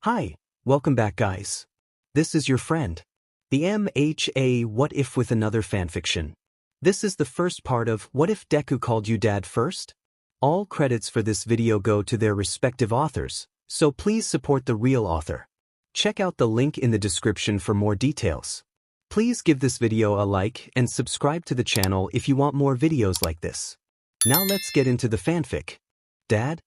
Hi, welcome back guys. This is your friend, the MHA What If with another fanfiction. This is the first part of What If Deku Called You Dad First? All credits for this video go to their respective authors, so please support the real author. Check out the link in the description for more details. Please give this video a like and subscribe to the channel if you want more videos like this. Now let's get into the fanfic. Dad?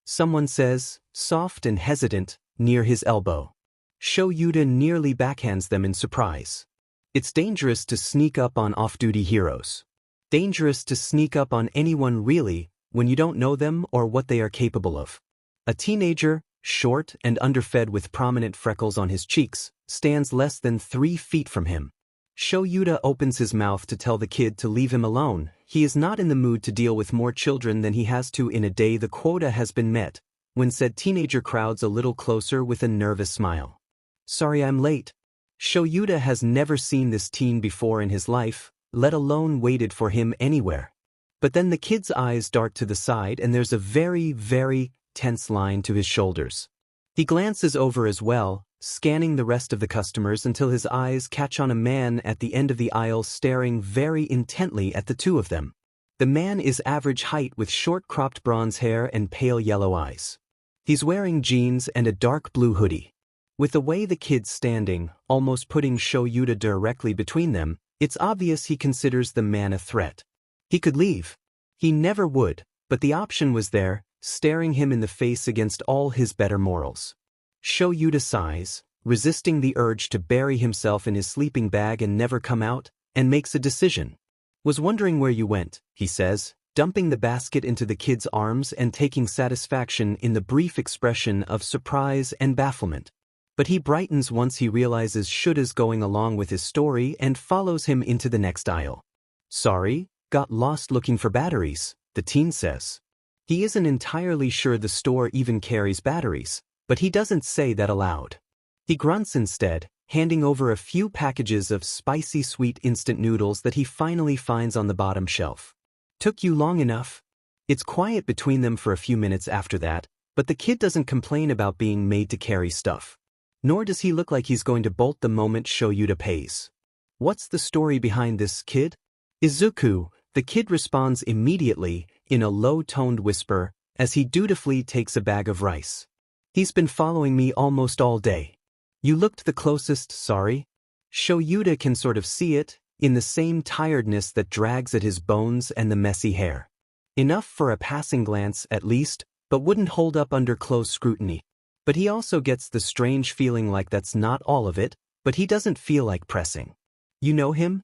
Someone says, soft and hesitant, near his elbow. Shoyuta nearly backhands them in surprise. It's dangerous to sneak up on off-duty heroes. Dangerous to sneak up on anyone really, when you don't know them or what they are capable of. A teenager, short and underfed with prominent freckles on his cheeks, stands less than 3 feet from him. Shoyuta opens his mouth to tell the kid to leave him alone. He is not in the mood to deal with more children than he has to in a day. The quota has been met, when said teenager crowds a little closer with a nervous smile. Sorry I'm late. Shoyuta has never seen this teen before in his life, let alone waited for him anywhere. But then the kid's eyes dart to the side and there's a very tense line to his shoulders. He glances over as well, scanning the rest of the customers until his eyes catch on a man at the end of the aisle staring very intently at the two of them. The man is average height with short cropped bronze hair and pale yellow eyes. He's wearing jeans and a dark blue hoodie. With the way the kid's standing, almost putting Shoyuta directly between them, it's obvious he considers the man a threat. He could leave. He never would, but the option was there, staring him in the face against all his better morals. Shoyuta sighs, resisting the urge to bury himself in his sleeping bag and never come out, and makes a decision. Was wondering where you went, he says, dumping the basket into the kid's arms and taking satisfaction in the brief expression of surprise and bafflement. But he brightens once he realizes Shuta's going along with his story and follows him into the next aisle. Sorry, got lost looking for batteries, the teen says. He isn't entirely sure the store even carries batteries, but he doesn't say that aloud. He grunts instead, handing over a few packages of spicy sweet instant noodles that he finally finds on the bottom shelf. Took you long enough? It's quiet between them for a few minutes after that, but the kid doesn't complain about being made to carry stuff. Nor does he look like he's going to bolt the moment Shoyuta pays. What's the story behind this, kid? Izuku, the kid responds immediately, in a low-toned whisper, as he dutifully takes a bag of rice. He's been following me almost all day. You looked the closest, sorry? Shoyuta can sort of see it, in the same tiredness that drags at his bones and the messy hair. Enough for a passing glance, at least, but wouldn't hold up under close scrutiny. But he also gets the strange feeling like that's not all of it, but he doesn't feel like pressing. You know him?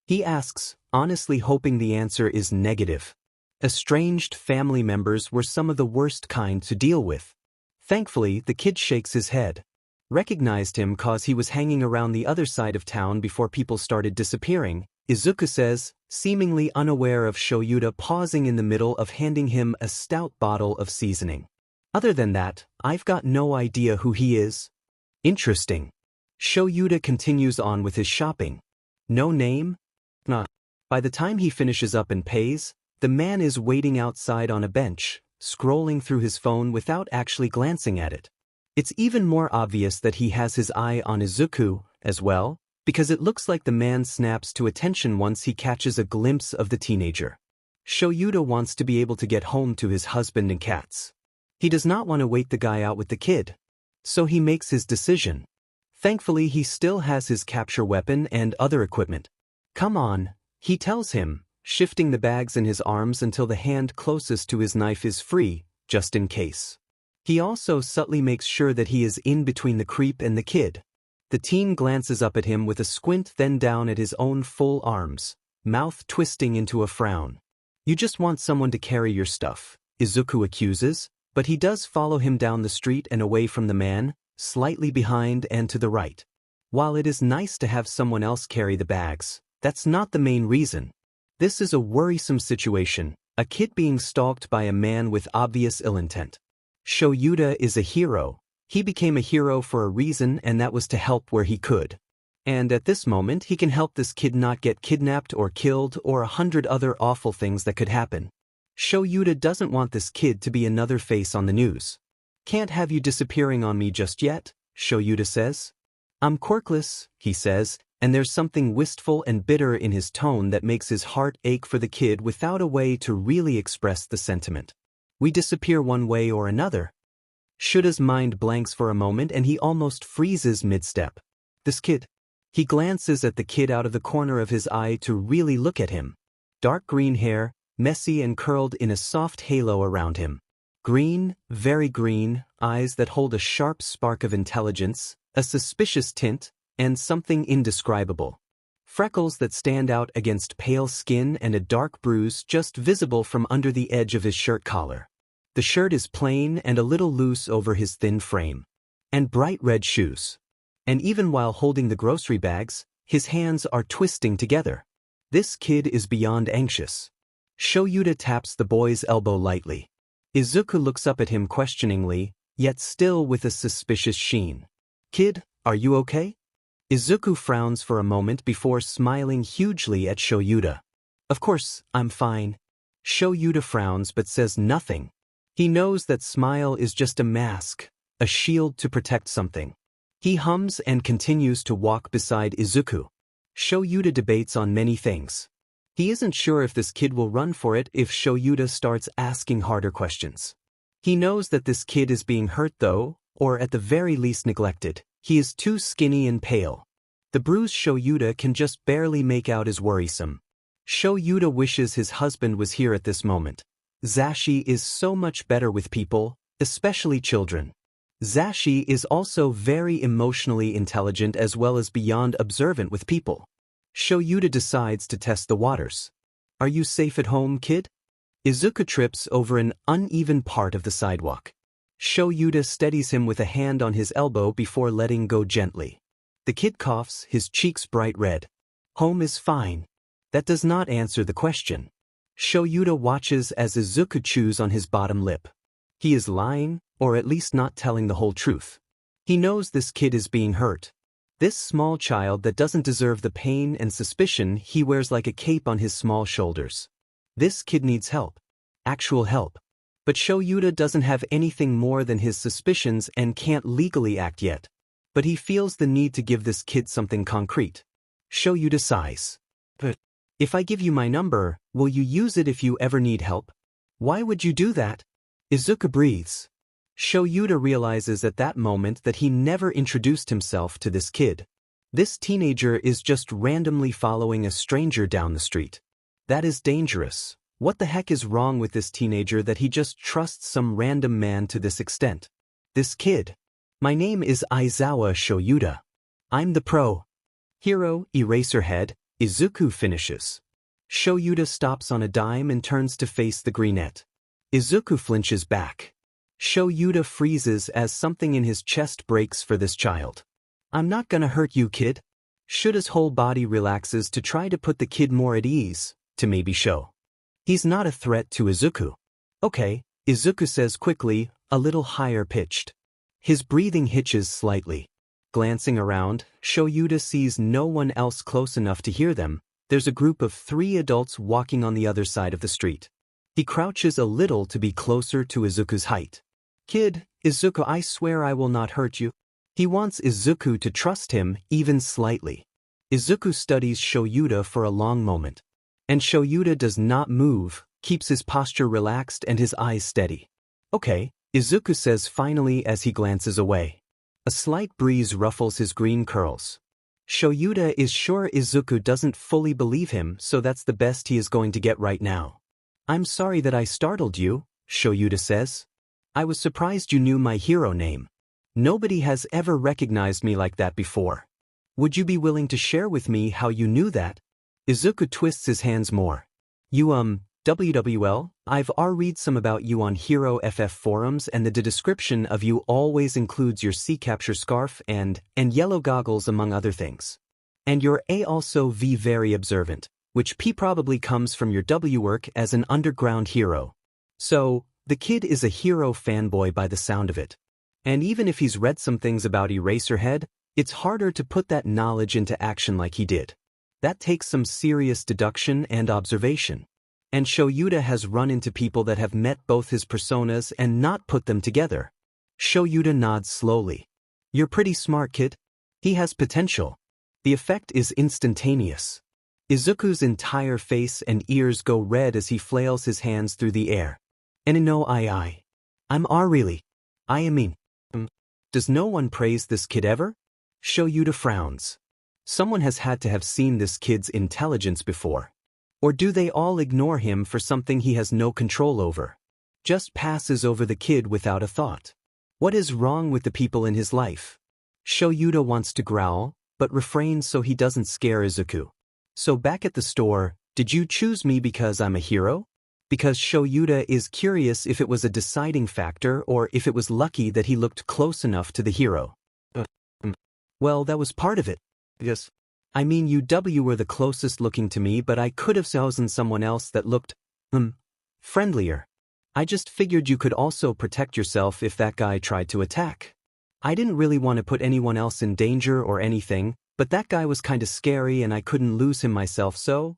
He asks, honestly hoping the answer is negative. Estranged family members were some of the worst kind to deal with. Thankfully, the kid shakes his head. Recognized him cause he was hanging around the other side of town before people started disappearing, Izuku says, seemingly unaware of Shoyuta pausing in the middle of handing him a stout bottle of seasoning. Other than that, I've got no idea who he is. Interesting. Shoyuta continues on with his shopping. No name? Nah. By the time he finishes up and pays, the man is waiting outside on a bench, scrolling through his phone without actually glancing at it. It's even more obvious that he has his eye on Izuku, as well, because it looks like the man snaps to attention once he catches a glimpse of the teenager. Shoyuta wants to be able to get home to his husband and cats. He does not want to wait the guy out with the kid. So he makes his decision. Thankfully he still has his capture weapon and other equipment. Come on, he tells him, shifting the bags in his arms until the hand closest to his knife is free, just in case. He also subtly makes sure that he is in between the creep and the kid. The teen glances up at him with a squint, then down at his own full arms, mouth twisting into a frown. You just want someone to carry your stuff, Izuku accuses, but he does follow him down the street and away from the man, slightly behind and to the right. While it is nice to have someone else carry the bags, that's not the main reason. This is a worrisome situation, a kid being stalked by a man with obvious ill intent. Shoyuta is a hero. He became a hero for a reason, and that was to help where he could. And at this moment he can help this kid not get kidnapped or killed or 100 other awful things that could happen. Shoyuta doesn't want this kid to be another face on the news. Can't have you disappearing on me just yet, Shoyuta says. I'm quirkless, he says, and there's something wistful and bitter in his tone that makes his heart ache for the kid without a way to really express the sentiment. We disappear one way or another. Shuta's mind blanks for a moment and he almost freezes mid-step. This kid. He glances at the kid out of the corner of his eye to really look at him. Dark green hair, messy and curled in a soft halo around him. Green, very green, eyes that hold a sharp spark of intelligence, a suspicious tint, and something indescribable. Freckles that stand out against pale skin and a dark bruise just visible from under the edge of his shirt collar. The shirt is plain and a little loose over his thin frame. And bright red shoes. And even while holding the grocery bags, his hands are twisting together. This kid is beyond anxious. Shoyuta taps the boy's elbow lightly. Izuku looks up at him questioningly, yet still with a suspicious sheen. Kid, are you okay? Izuku frowns for a moment before smiling hugely at Shoyuta. Of course, I'm fine. Shoyuta frowns but says nothing. He knows that smile is just a mask, a shield to protect something. He hums and continues to walk beside Izuku. Shoyuta debates on many things. He isn't sure if this kid will run for it if Shoyuta starts asking harder questions. He knows that this kid is being hurt though, or at the very least neglected. He is too skinny and pale. The bruised Shoyuta can just barely make out is worrisome. Shoyuta wishes his husband was here at this moment. Zashi is so much better with people, especially children. Zashi is also very emotionally intelligent as well as beyond observant with people. Shoyuta decides to test the waters. Are you safe at home, kid? Izuku trips over an uneven part of the sidewalk. Shoyuta steadies him with a hand on his elbow before letting go gently. The kid coughs, his cheeks bright red. Home is fine. That does not answer the question. Shoyuta watches as Izuku chews on his bottom lip. He is lying, or at least not telling the whole truth. He knows this kid is being hurt. This small child that doesn't deserve the pain and suspicion he wears like a cape on his small shoulders. This kid needs help. Actual help. But Shoyuta doesn't have anything more than his suspicions and can't legally act yet. But he feels the need to give this kid something concrete. Shoyuta sighs. But if I give you my number, will you use it if you ever need help? Why would you do that? Izuku breathes. Shoyuta realizes at that moment that he never introduced himself to this kid. This teenager is just randomly following a stranger down the street. That is dangerous. What the heck is wrong with this teenager that he just trusts some random man to this extent? This kid. My name is Aizawa Shoyuta. I'm the pro. Hero, Eraserhead, Izuku finishes. Shoyuta stops on a dime and turns to face the greenette. Izuku flinches back. Shoyuta freezes as something in his chest breaks for this child. I'm not gonna hurt you, kid. Shuta's whole body relaxes to try to put the kid more at ease, to maybe show. He's not a threat to Izuku. Okay, Izuku says quickly, a little higher pitched. His breathing hitches slightly. Glancing around, Shoyuta sees no one else close enough to hear them. There's a group of 3 adults walking on the other side of the street. He crouches a little to be closer to Izuku's height. Kid, Izuku, I swear I will not hurt you. He wants Izuku to trust him, even slightly. Izuku studies Shoyuta for a long moment. And Shoyuta does not move, keeps his posture relaxed and his eyes steady. Okay, Izuku says finally as he glances away. A slight breeze ruffles his green curls. Shoyuta is sure Izuku doesn't fully believe him, so that's the best he is going to get right now. I'm sorry that I startled you, Shoyuta says. I was surprised you knew my hero name. Nobody has ever recognized me like that before. Would you be willing to share with me how you knew that? Izuku twists his hands more. You WWL, I've read some about you on Hero FF forums and the description of you always includes your sea capture scarf and yellow goggles among other things. And your A also V very observant, which P probably comes from your W work as an underground hero. So, the kid is a hero fanboy by the sound of it. And even if he's read some things about Eraserhead, it's harder to put that knowledge into action like he did. That takes some serious deduction and observation. And Shoyuta has run into people that have met both his personas and not put them together. Shoyuta nods slowly. You're pretty smart, kid. He has potential. The effect is instantaneous. Izuku's entire face and ears go red as he flails his hands through the air. And no I'm really. I mean. Does no one praise this kid ever? Shoyuta frowns. Someone has had to have seen this kid's intelligence before. Or do they all ignore him for something he has no control over? Just passes over the kid without a thought. What is wrong with the people in his life? Shoyuta wants to growl, but refrains so he doesn't scare Izuku. So back at the store, did you choose me because I'm a hero? Because Shoyuta is curious if it was a deciding factor or if it was lucky that he looked close enough to the hero. Well, that was part of it. Yes. I mean, you were the closest looking to me, but I could have chosen someone else that looked, friendlier. I just figured you could also protect yourself if that guy tried to attack. I didn't really want to put anyone else in danger or anything, but that guy was kinda scary and I couldn't lose him myself, so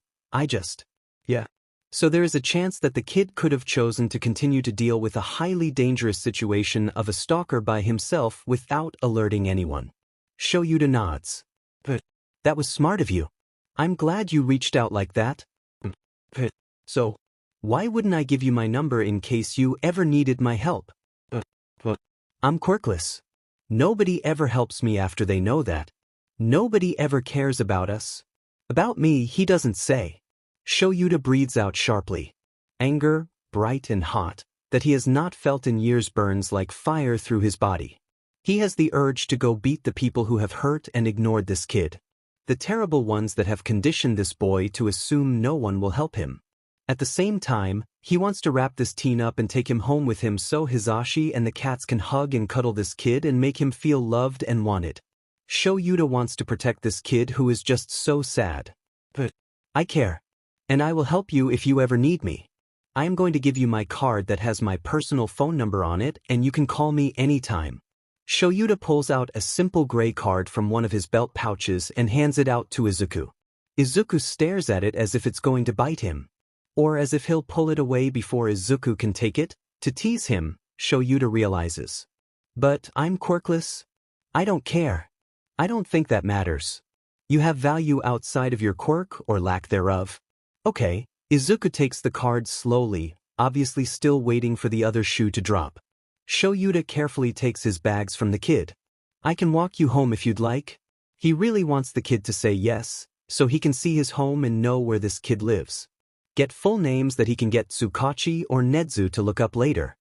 yeah. So there is a chance that the kid could have chosen to continue to deal with a highly dangerous situation of a stalker by himself without alerting anyone. Shoyuta nods. But that was smart of you. I'm glad you reached out like that. So, why wouldn't I give you my number in case you ever needed my help? I'm quirkless. Nobody ever helps me after they know that. Nobody ever cares about us. About me, he doesn't say. Shoyuta breathes out sharply. Anger, bright and hot, that he has not felt in years burns like fire through his body. He has the urge to go beat the people who have hurt and ignored this kid. The terrible ones that have conditioned this boy to assume no one will help him. At the same time, he wants to wrap this teen up and take him home with him so Hisashi and the cats can hug and cuddle this kid and make him feel loved and wanted. Shoyuta wants to protect this kid who is just so sad. But I care. And I will help you if you ever need me. I am going to give you my card that has my personal phone number on it and you can call me anytime. Shoyuta pulls out a simple gray card from one of his belt pouches and hands it out to Izuku. Izuku stares at it as if it's going to bite him. Or as if he'll pull it away before Izuku can take it. To tease him, Shoyuta realizes. But I'm quirkless. I don't care. I don't think that matters. You have value outside of your quirk or lack thereof. Okay, Izuku takes the card slowly, obviously still waiting for the other shoe to drop. Shoyuta carefully takes his bags from the kid. I can walk you home if you'd like. He really wants the kid to say yes, so he can see his home and know where this kid lives. Get full names that he can get Tsukachi or Nedzu to look up later.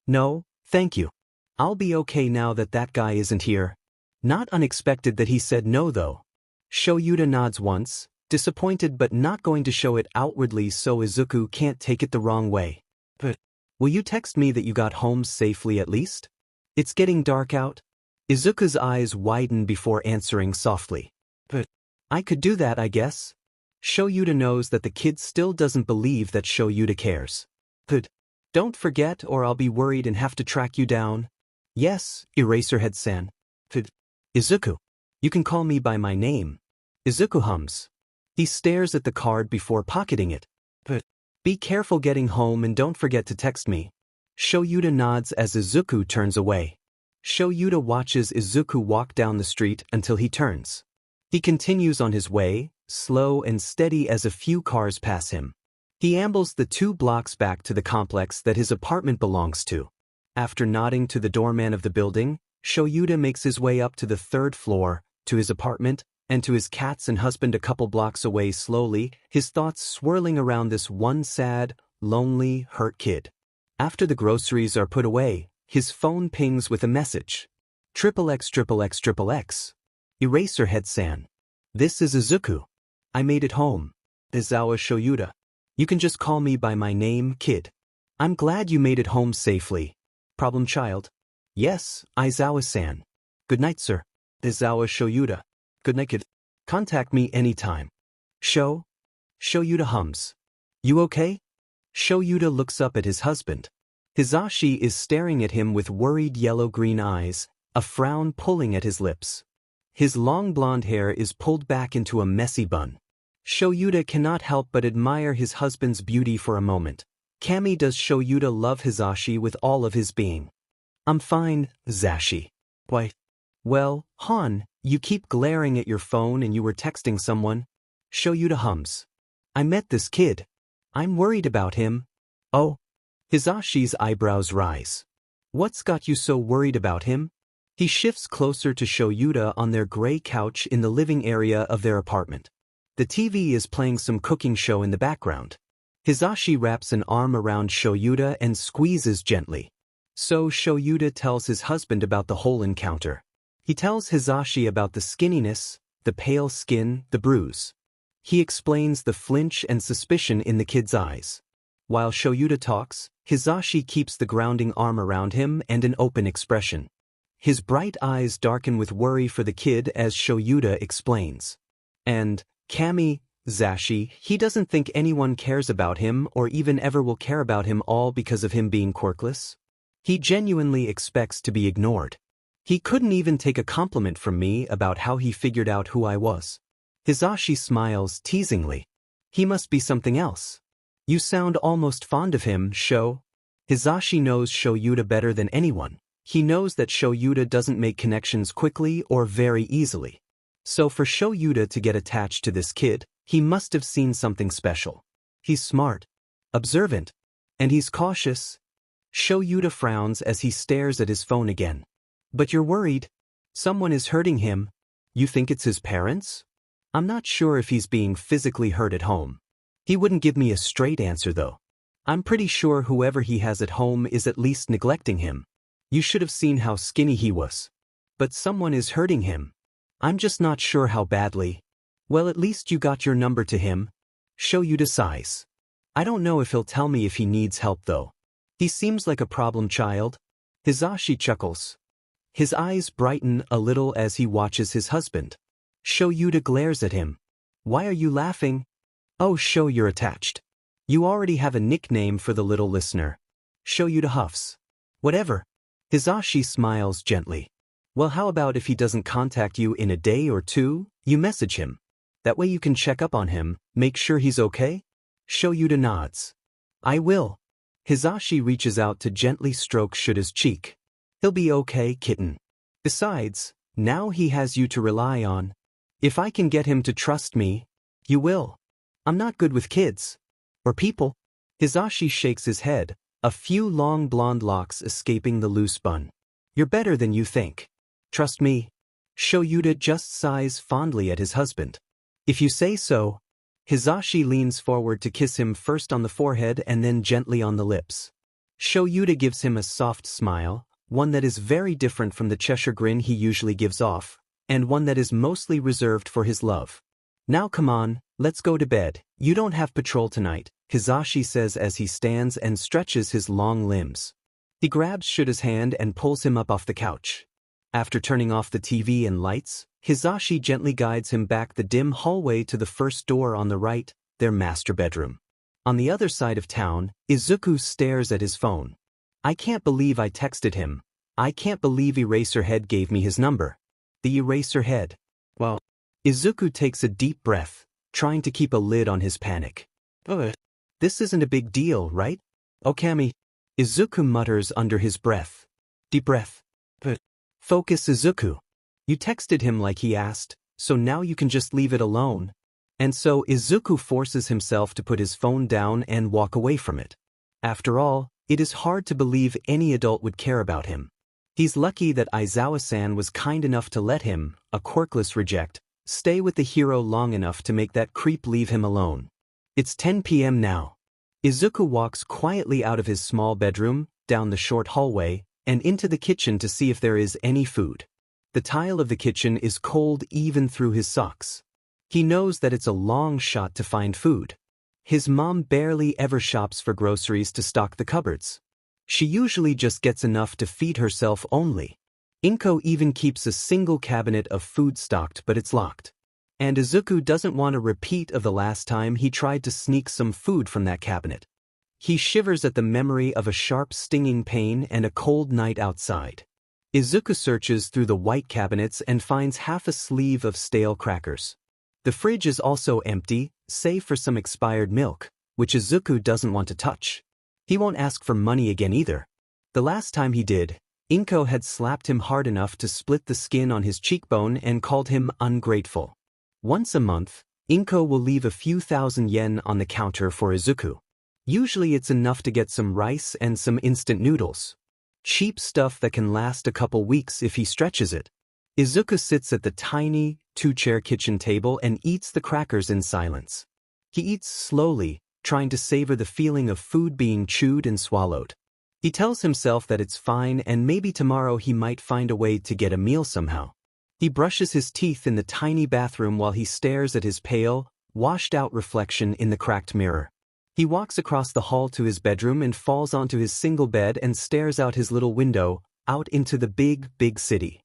No, thank you. I'll be okay now that that guy isn't here. Not unexpected that he said no though. Shoyuta nods once, disappointed but not going to show it outwardly so Izuku can't take it the wrong way. But will you text me that you got home safely at least? It's getting dark out. Izuku's eyes widen before answering softly. But I could do that, I guess. Shoyuta knows that the kid still doesn't believe that Shoyuta cares. But don't forget or I'll be worried and have to track you down. Yes, Eraserhead-san. But Izuku, you can call me by my name. Izuku hums. He stares at the card before pocketing it. But be careful getting home and don't forget to text me. Shoyuta nods as Izuku turns away. Shoyuta watches Izuku walk down the street until he turns. He continues on his way, slow and steady as a few cars pass him. He ambles the 2 blocks back to the complex that his apartment belongs to. After nodding to the doorman of the building, Shoyuta makes his way up to the 3rd floor, to his apartment, and to his cats and husband a couple blocks away slowly, his thoughts swirling around this one sad, lonely, hurt kid. After the groceries are put away, his phone pings with a message. XXXXXX. Eraserhead-san. This is Izuku. I made it home. Izawa Shoyuta. You can just call me by my name, kid. I'm glad you made it home safely. Problem child? Yes, Izawa-san. Good night, sir. Izawa Shoyuta. Good night, kid. Contact me anytime. Shoyuta hums. You okay? Shoyuta looks up at his husband. Hisashi is staring at him with worried yellow-green eyes, a frown pulling at his lips. His long blonde hair is pulled back into a messy bun. Shoyuta cannot help but admire his husband's beauty for a moment. Kami does Shoyuta love Hisashi with all of his being. I'm fine, Zashi. Why? Well, Han, you keep glaring at your phone and you were texting someone. Shoyuta hums. I met this kid. I'm worried about him. Oh. Hisashi's eyebrows rise. What's got you so worried about him? He shifts closer to Shoyuta on their gray couch in the living area of their apartment. The TV is playing some cooking show in the background. Hisashi wraps an arm around Shoyuta and squeezes gently. So Shoyuta tells his husband about the whole encounter. He tells Hisashi about the skinniness, the pale skin, the bruise. He explains the flinch and suspicion in the kid's eyes. While Shoyuta talks, Hisashi keeps the grounding arm around him and an open expression. His bright eyes darken with worry for the kid as Shoyuta explains. And, Kami, Zashi, he doesn't think anyone cares about him or even ever will care about him all because of him being quirkless. He genuinely expects to be ignored. He couldn't even take a compliment from me about how he figured out who I was. Hisashi smiles teasingly. He must be something else. You sound almost fond of him, Sho. Hisashi knows Shoyuta better than anyone. He knows that Shoyuta doesn't make connections quickly or very easily. So for Shoyuta to get attached to this kid, he must have seen something special. He's smart, observant, and he's cautious. Shoyuta frowns as he stares at his phone again. But you're worried. Someone is hurting him. You think it's his parents? I'm not sure if he's being physically hurt at home. He wouldn't give me a straight answer though. I'm pretty sure whoever he has at home is at least neglecting him. You should have seen how skinny he was. But someone is hurting him. I'm just not sure how badly. Well, at least you got your number to him. Shoyuta sighs. I don't know if he'll tell me if he needs help though. He seems like a problem child. Hisashi chuckles. His eyes brighten a little as he watches his husband. Shoyuta glares at him. Why are you laughing? Oh, Sho, you're attached. You already have a nickname for the little listener. Shoyuta huffs. Whatever. Hisashi smiles gently. Well, how about if he doesn't contact you in a day or two, you message him. That way you can check up on him, make sure he's okay? Shoyuta nods. I will. Hisashi reaches out to gently stroke Shuta's cheek. He'll be okay, kitten. Besides, now he has you to rely on. If I can get him to trust me, you will. I'm not good with kids. Or people. Hisashi shakes his head, a few long blonde locks escaping the loose bun. You're better than you think. Trust me. Shoyuta just sighs fondly at his husband. If you say so. Hisashi leans forward to kiss him first on the forehead and then gently on the lips. Shoyuta gives him a soft smile, one that is very different from the Cheshire grin he usually gives off, and one that is mostly reserved for his love. Now come on, let's go to bed. You don't have patrol tonight, Hisashi says as he stands and stretches his long limbs. He grabs Shuta's hand and pulls him up off the couch. After turning off the TV and lights, Hisashi gently guides him back the dim hallway to the first door on the right, their master bedroom. On the other side of town, Izuku stares at his phone. I can't believe I texted him. I can't believe Eraserhead gave me his number. The Eraserhead. Well, Izuku takes a deep breath, trying to keep a lid on his panic. This isn't a big deal, right? Okami. Izuku mutters under his breath. Deep breath. Focus, Izuku. You texted him like he asked, so now you can just leave it alone. And so Izuku forces himself to put his phone down and walk away from it. After all, it is hard to believe any adult would care about him. He's lucky that Aizawa-san was kind enough to let him, a quirkless reject, stay with the hero long enough to make that creep leave him alone. It's 10 p.m. now. Izuku walks quietly out of his small bedroom, down the short hallway, and into the kitchen to see if there is any food. The tile of the kitchen is cold even through his socks. He knows that it's a long shot to find food. His mom barely ever shops for groceries to stock the cupboards. She usually just gets enough to feed herself only. Inko even keeps a single cabinet of food stocked, but it's locked. And Izuku doesn't want a repeat of the last time he tried to sneak some food from that cabinet. He shivers at the memory of a sharp stinging pain and a cold night outside. Izuku searches through the white cabinets and finds half a sleeve of stale crackers. The fridge is also empty, save for some expired milk, which Izuku doesn't want to touch. He won't ask for money again either. The last time he did, Inko had slapped him hard enough to split the skin on his cheekbone and called him ungrateful. Once a month, Inko will leave a few thousand yen on the counter for Izuku. Usually it's enough to get some rice and some instant noodles. Cheap stuff that can last a couple weeks if he stretches it. Izuku sits at the tiny, two-chair kitchen table and eats the crackers in silence. He eats slowly, trying to savor the feeling of food being chewed and swallowed. He tells himself that it's fine and maybe tomorrow he might find a way to get a meal somehow. He brushes his teeth in the tiny bathroom while he stares at his pale, washed-out reflection in the cracked mirror. He walks across the hall to his bedroom and falls onto his single bed and stares out his little window, out into the big, big city.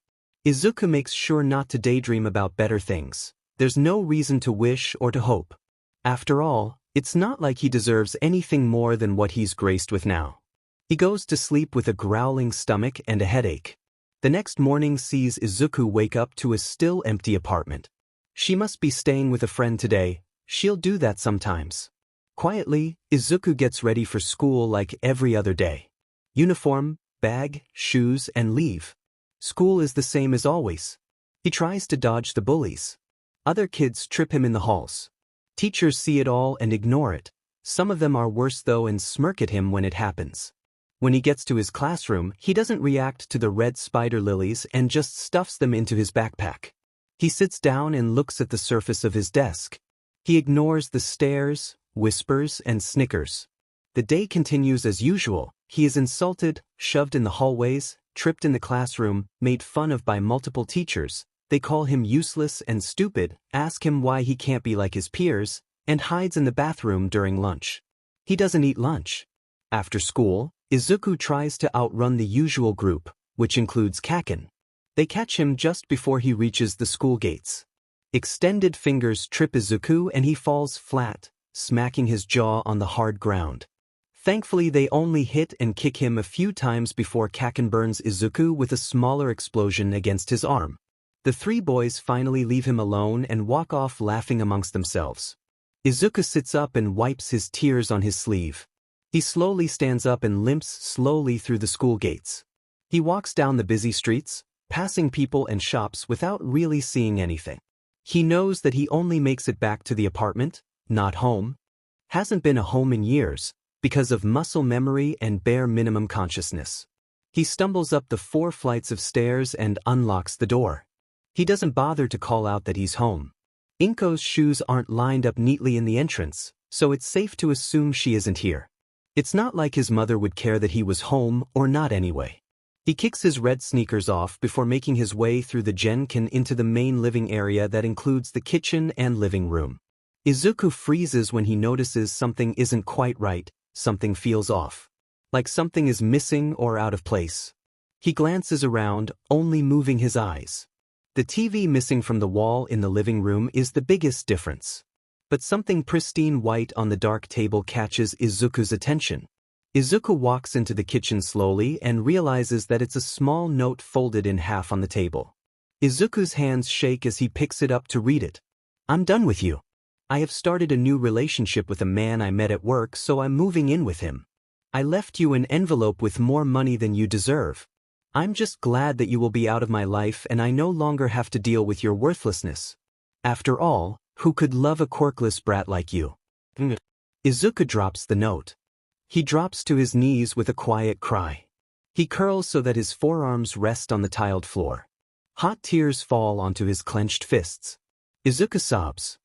Izuku makes sure not to daydream about better things. There's no reason to wish or to hope. After all, it's not like he deserves anything more than what he's graced with now. He goes to sleep with a growling stomach and a headache. The next morning sees Izuku wake up to a still empty apartment. She must be staying with a friend today. She'll do that sometimes. Quietly, Izuku gets ready for school like every other day. Uniform, bag, shoes, and leave. School is the same as always. He tries to dodge the bullies. Other kids trip him in the halls. Teachers see it all and ignore it. Some of them are worse though and smirk at him when it happens. When he gets to his classroom, he doesn't react to the red spider lilies and just stuffs them into his backpack. He sits down and looks at the surface of his desk. He ignores the stares, whispers, and snickers. The day continues as usual. He is insulted, shoved in the hallways, tripped in the classroom, made fun of by multiple teachers. They call him useless and stupid, ask him why he can't be like his peers, and hides in the bathroom during lunch. He doesn't eat lunch. After school, Izuku tries to outrun the usual group, which includes Kaken. They catch him just before he reaches the school gates. Extended fingers trip Izuku and he falls flat, smacking his jaw on the hard ground. Thankfully they only hit and kick him a few times before Kaken burns Izuku with a smaller explosion against his arm. The three boys finally leave him alone and walk off laughing amongst themselves. Izuku sits up and wipes his tears on his sleeve. He slowly stands up and limps slowly through the school gates. He walks down the busy streets, passing people and shops without really seeing anything. He knows that he only makes it back to the apartment, not home. Hasn't been a home in years, because of muscle memory and bare minimum consciousness. He stumbles up the 4 flights of stairs and unlocks the door. He doesn't bother to call out that he's home. Inko's shoes aren't lined up neatly in the entrance, so it's safe to assume she isn't here. It's not like his mother would care that he was home or not anyway. He kicks his red sneakers off before making his way through the Genkin into the main living area that includes the kitchen and living room. Izuku freezes when he notices something isn't quite right, something feels off. Like something is missing or out of place. He glances around, only moving his eyes. The TV missing from the wall in the living room is the biggest difference. But something pristine white on the dark table catches Izuku's attention. Izuku walks into the kitchen slowly and realizes that it's a small note folded in half on the table. Izuku's hands shake as he picks it up to read it. "I'm done with you. I have started a new relationship with a man I met at work, so I'm moving in with him. I left you an envelope with more money than you deserve. I'm just glad that you will be out of my life and I no longer have to deal with your worthlessness. After all, who could love a quirkless brat like you?" Izuku drops the note. He drops to his knees with a quiet cry. He curls so that his forearms rest on the tiled floor. Hot tears fall onto his clenched fists. Izuku sobs.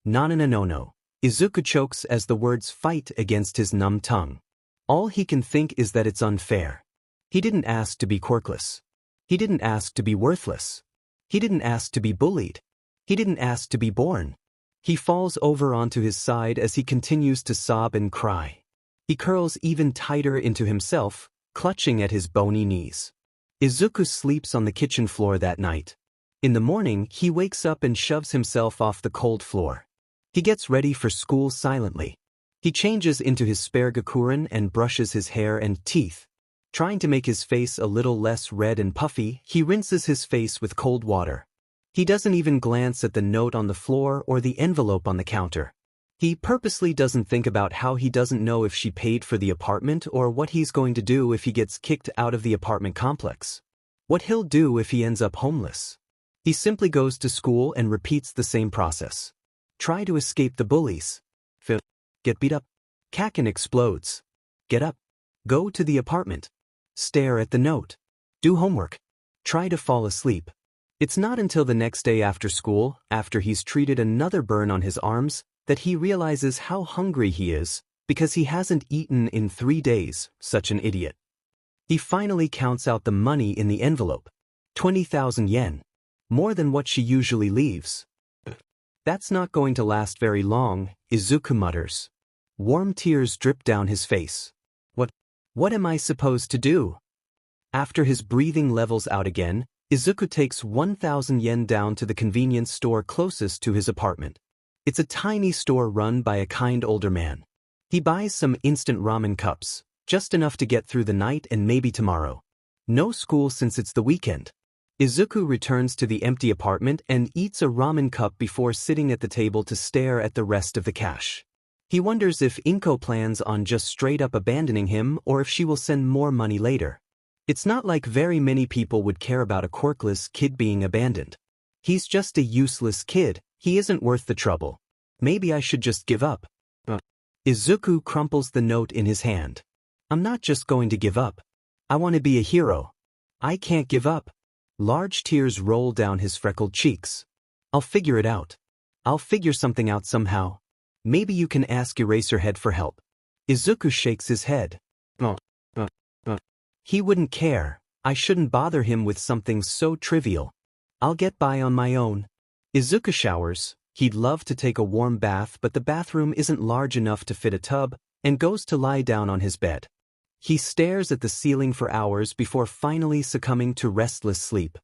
No. Izuku chokes as the words fight against his numb tongue. All he can think is that it's unfair. He didn't ask to be quirkless. He didn't ask to be worthless. He didn't ask to be bullied. He didn't ask to be born. He falls over onto his side as he continues to sob and cry. He curls even tighter into himself, clutching at his bony knees. Izuku sleeps on the kitchen floor that night. In the morning, he wakes up and shoves himself off the cold floor. He gets ready for school silently. He changes into his spare gakuren and brushes his hair and teeth. Trying to make his face a little less red and puffy, he rinses his face with cold water. He doesn't even glance at the note on the floor or the envelope on the counter. He purposely doesn't think about how he doesn't know if she paid for the apartment or what he's going to do if he gets kicked out of the apartment complex. What he'll do if he ends up homeless. He simply goes to school and repeats the same process. Try to escape the bullies. Get beat up. Kakin explodes. Get up. Go to the apartment. Stare at the note. Do homework. Try to fall asleep. It's not until the next day after school, after he's treated another burn on his arms, that he realizes how hungry he is, because he hasn't eaten in 3 days, such an idiot. He finally counts out the money in the envelope. 20,000 yen. More than what she usually leaves. That's not going to last very long, Izuku mutters. Warm tears drip down his face. What am I supposed to do? After his breathing levels out again, Izuku takes 1,000 yen down to the convenience store closest to his apartment. It's a tiny store run by a kind older man. He buys some instant ramen cups, just enough to get through the night and maybe tomorrow. No school since it's the weekend. Izuku returns to the empty apartment and eats a ramen cup before sitting at the table to stare at the rest of the cash. He wonders if Inko plans on just straight up abandoning him or if she will send more money later. It's not like very many people would care about a quirkless kid being abandoned. He's just a useless kid, he isn't worth the trouble. Maybe I should just give up. Izuku crumples the note in his hand. I'm not just going to give up. I want to be a hero. I can't give up. Large tears roll down his freckled cheeks. I'll figure it out. I'll figure something out somehow. Maybe you can ask Eraserhead for help. Izuku shakes his head. He wouldn't care. I shouldn't bother him with something so trivial. I'll get by on my own. Izuku showers. He'd love to take a warm bath, but the bathroom isn't large enough to fit a tub, and goes to lie down on his bed. He stares at the ceiling for hours before finally succumbing to restless sleep.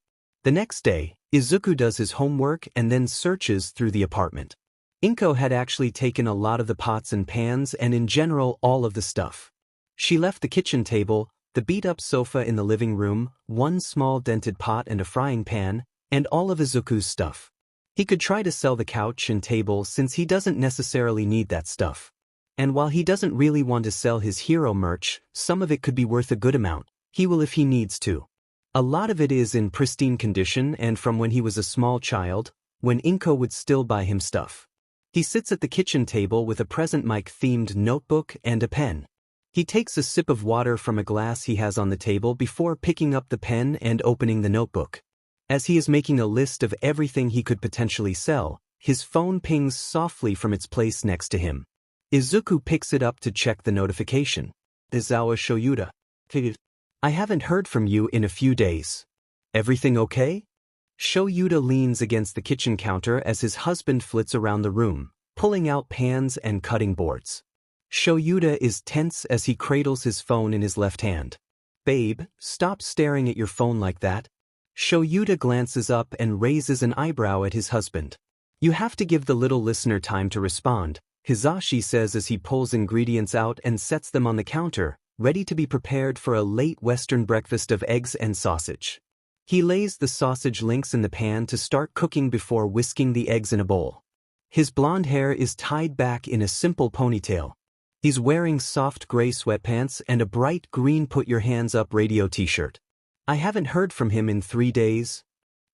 The next day, Izuku does his homework and then searches through the apartment. Inko had actually taken a lot of the pots and pans and in general all of the stuff. She left the kitchen table, the beat-up sofa in the living room, one small dented pot and a frying pan, and all of Izuku's stuff. He could try to sell the couch and table since he doesn't necessarily need that stuff. And while he doesn't really want to sell his hero merch, some of it could be worth a good amount. He will if he needs to. A lot of it is in pristine condition and from when he was a small child, when Inko would still buy him stuff. He sits at the kitchen table with a present mic-themed notebook and a pen. He takes a sip of water from a glass he has on the table before picking up the pen and opening the notebook. As he is making a list of everything he could potentially sell, his phone pings softly from its place next to him. Izuku picks it up to check the notification. Izawa Shoyuda. I haven't heard from you in a few days. Everything okay? Shoyuda leans against the kitchen counter as his husband flits around the room, pulling out pans and cutting boards. Shoyuda is tense as he cradles his phone in his left hand. Babe, stop staring at your phone like that. Shoyuda glances up and raises an eyebrow at his husband. You have to give the little listener time to respond, Hizashi says as he pulls ingredients out and sets them on the counter, ready to be prepared for a late Western breakfast of eggs and sausage. He lays the sausage links in the pan to start cooking before whisking the eggs in a bowl. His blonde hair is tied back in a simple ponytail. He's wearing soft gray sweatpants and a bright green Put Your Hands Up radio t-shirt. I haven't heard from him in 3 days.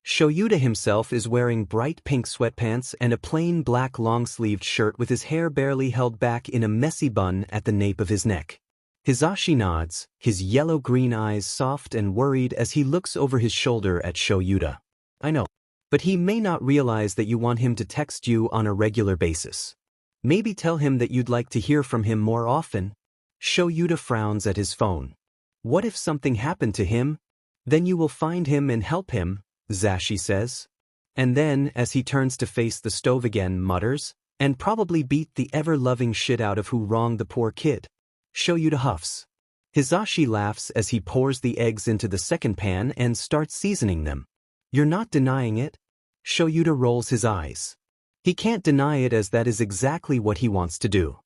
Shoyuda himself is wearing bright pink sweatpants and a plain black long-sleeved shirt with his hair barely held back in a messy bun at the nape of his neck. Hizashi nods, his yellow-green eyes soft and worried as he looks over his shoulder at Shoyuda. I know, but he may not realize that you want him to text you on a regular basis. Maybe tell him that you'd like to hear from him more often. Shoyuda frowns at his phone. What if something happened to him? Then you will find him and help him, Zashi says. And then, as he turns to face the stove again, mutters, and probably beat the ever-loving shit out of who wronged the poor kid. Shoyuda huffs. Hizashi laughs as he pours the eggs into the second pan and starts seasoning them. You're not denying it? Shoyuda rolls his eyes. He can't deny it as that is exactly what he wants to do.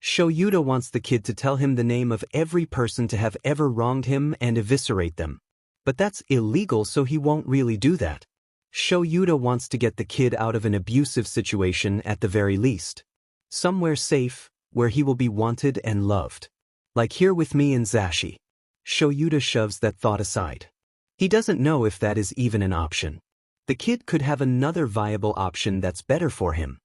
Shoyuda wants the kid to tell him the name of every person to have ever wronged him and eviscerate them. But that's illegal, so he won't really do that. Shoyuda wants to get the kid out of an abusive situation at the very least. Somewhere safe, where he will be wanted and loved. Like here with me and Zashi. Shoyuta shoves that thought aside. He doesn't know if that is even an option. The kid could have another viable option that's better for him.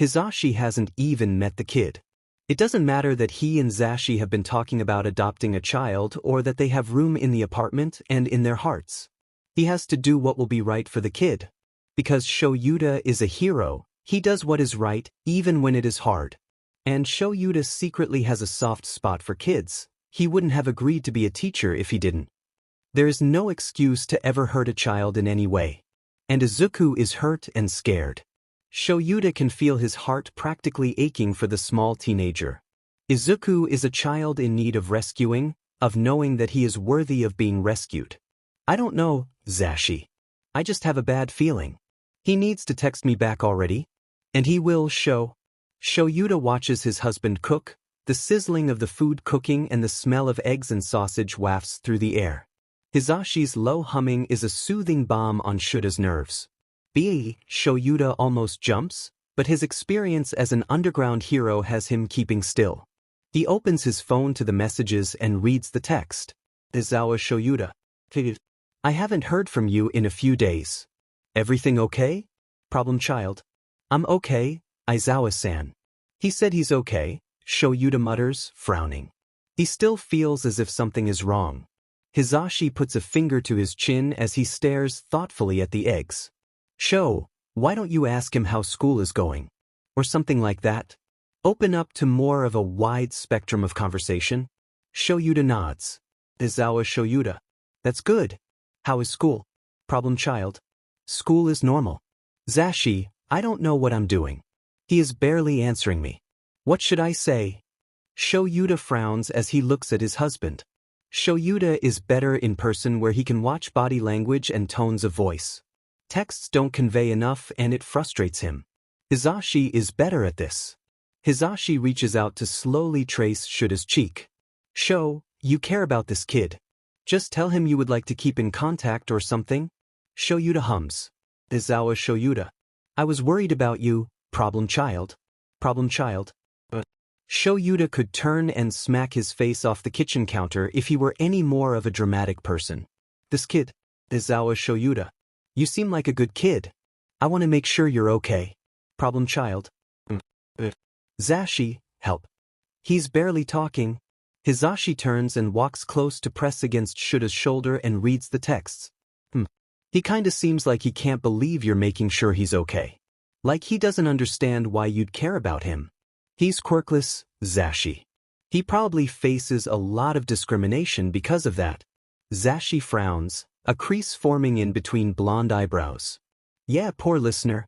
Hisashi hasn't even met the kid. It doesn't matter that he and Zashi have been talking about adopting a child or that they have room in the apartment and in their hearts. He has to do what will be right for the kid. Because Shoyuta is a hero, he does what is right even when it is hard. And Shoyuta secretly has a soft spot for kids. He wouldn't have agreed to be a teacher if he didn't. There is no excuse to ever hurt a child in any way. And Izuku is hurt and scared. Shoyuta can feel his heart practically aching for the small teenager. Izuku is a child in need of rescuing, of knowing that he is worthy of being rescued. I don't know, Zashi. I just have a bad feeling. He needs to text me back already. And he will. Shoyuta watches his husband cook. The sizzling of the food cooking and the smell of eggs and sausage wafts through the air. Hisashi's low humming is a soothing balm on Shuta's nerves. Shoyuta almost jumps, but his experience as an underground hero has him keeping still. He opens his phone to the messages and reads the text. Izawa Shoyuta. I haven't heard from you in a few days. Everything okay? Problem child. I'm okay, Izawa-san. He said he's okay, Shoyuta mutters, frowning. He still feels as if something is wrong. Hisashi puts a finger to his chin as he stares thoughtfully at the eggs. Why don't you ask him how school is going? Or something like that? Open up to more of a wide spectrum of conversation? Shoyuta nods. Izawa Shoyuta. That's good. How is school? Problem child. School is normal. Zashi, I don't know what I'm doing. He is barely answering me. What should I say? Shoyuta frowns as he looks at his husband. Shoyuta is better in person where he can watch body language and tones of voice. Texts don't convey enough and it frustrates him. Hisashi is better at this. Hisashi reaches out to slowly trace Shuta's cheek. You care about this kid. Just tell him you would like to keep in contact or something? Shoyuta hums. Izawa Shoyuta. I was worried about you, problem child. Problem child. Shoyuta could turn and smack his face off the kitchen counter if he were any more of a dramatic person. This kid. Izawa Shoyuta. You seem like a good kid. I want to make sure you're okay. Problem child. Zashi, help. He's barely talking. Hisashi turns and walks close to press against Shuta's shoulder and reads the texts. He kinda seems like he can't believe you're making sure he's okay. Like he doesn't understand why you'd care about him. He's quirkless, Zashi. He probably faces a lot of discrimination because of that. Zashi frowns, a crease forming in between blonde eyebrows. Yeah, poor listener.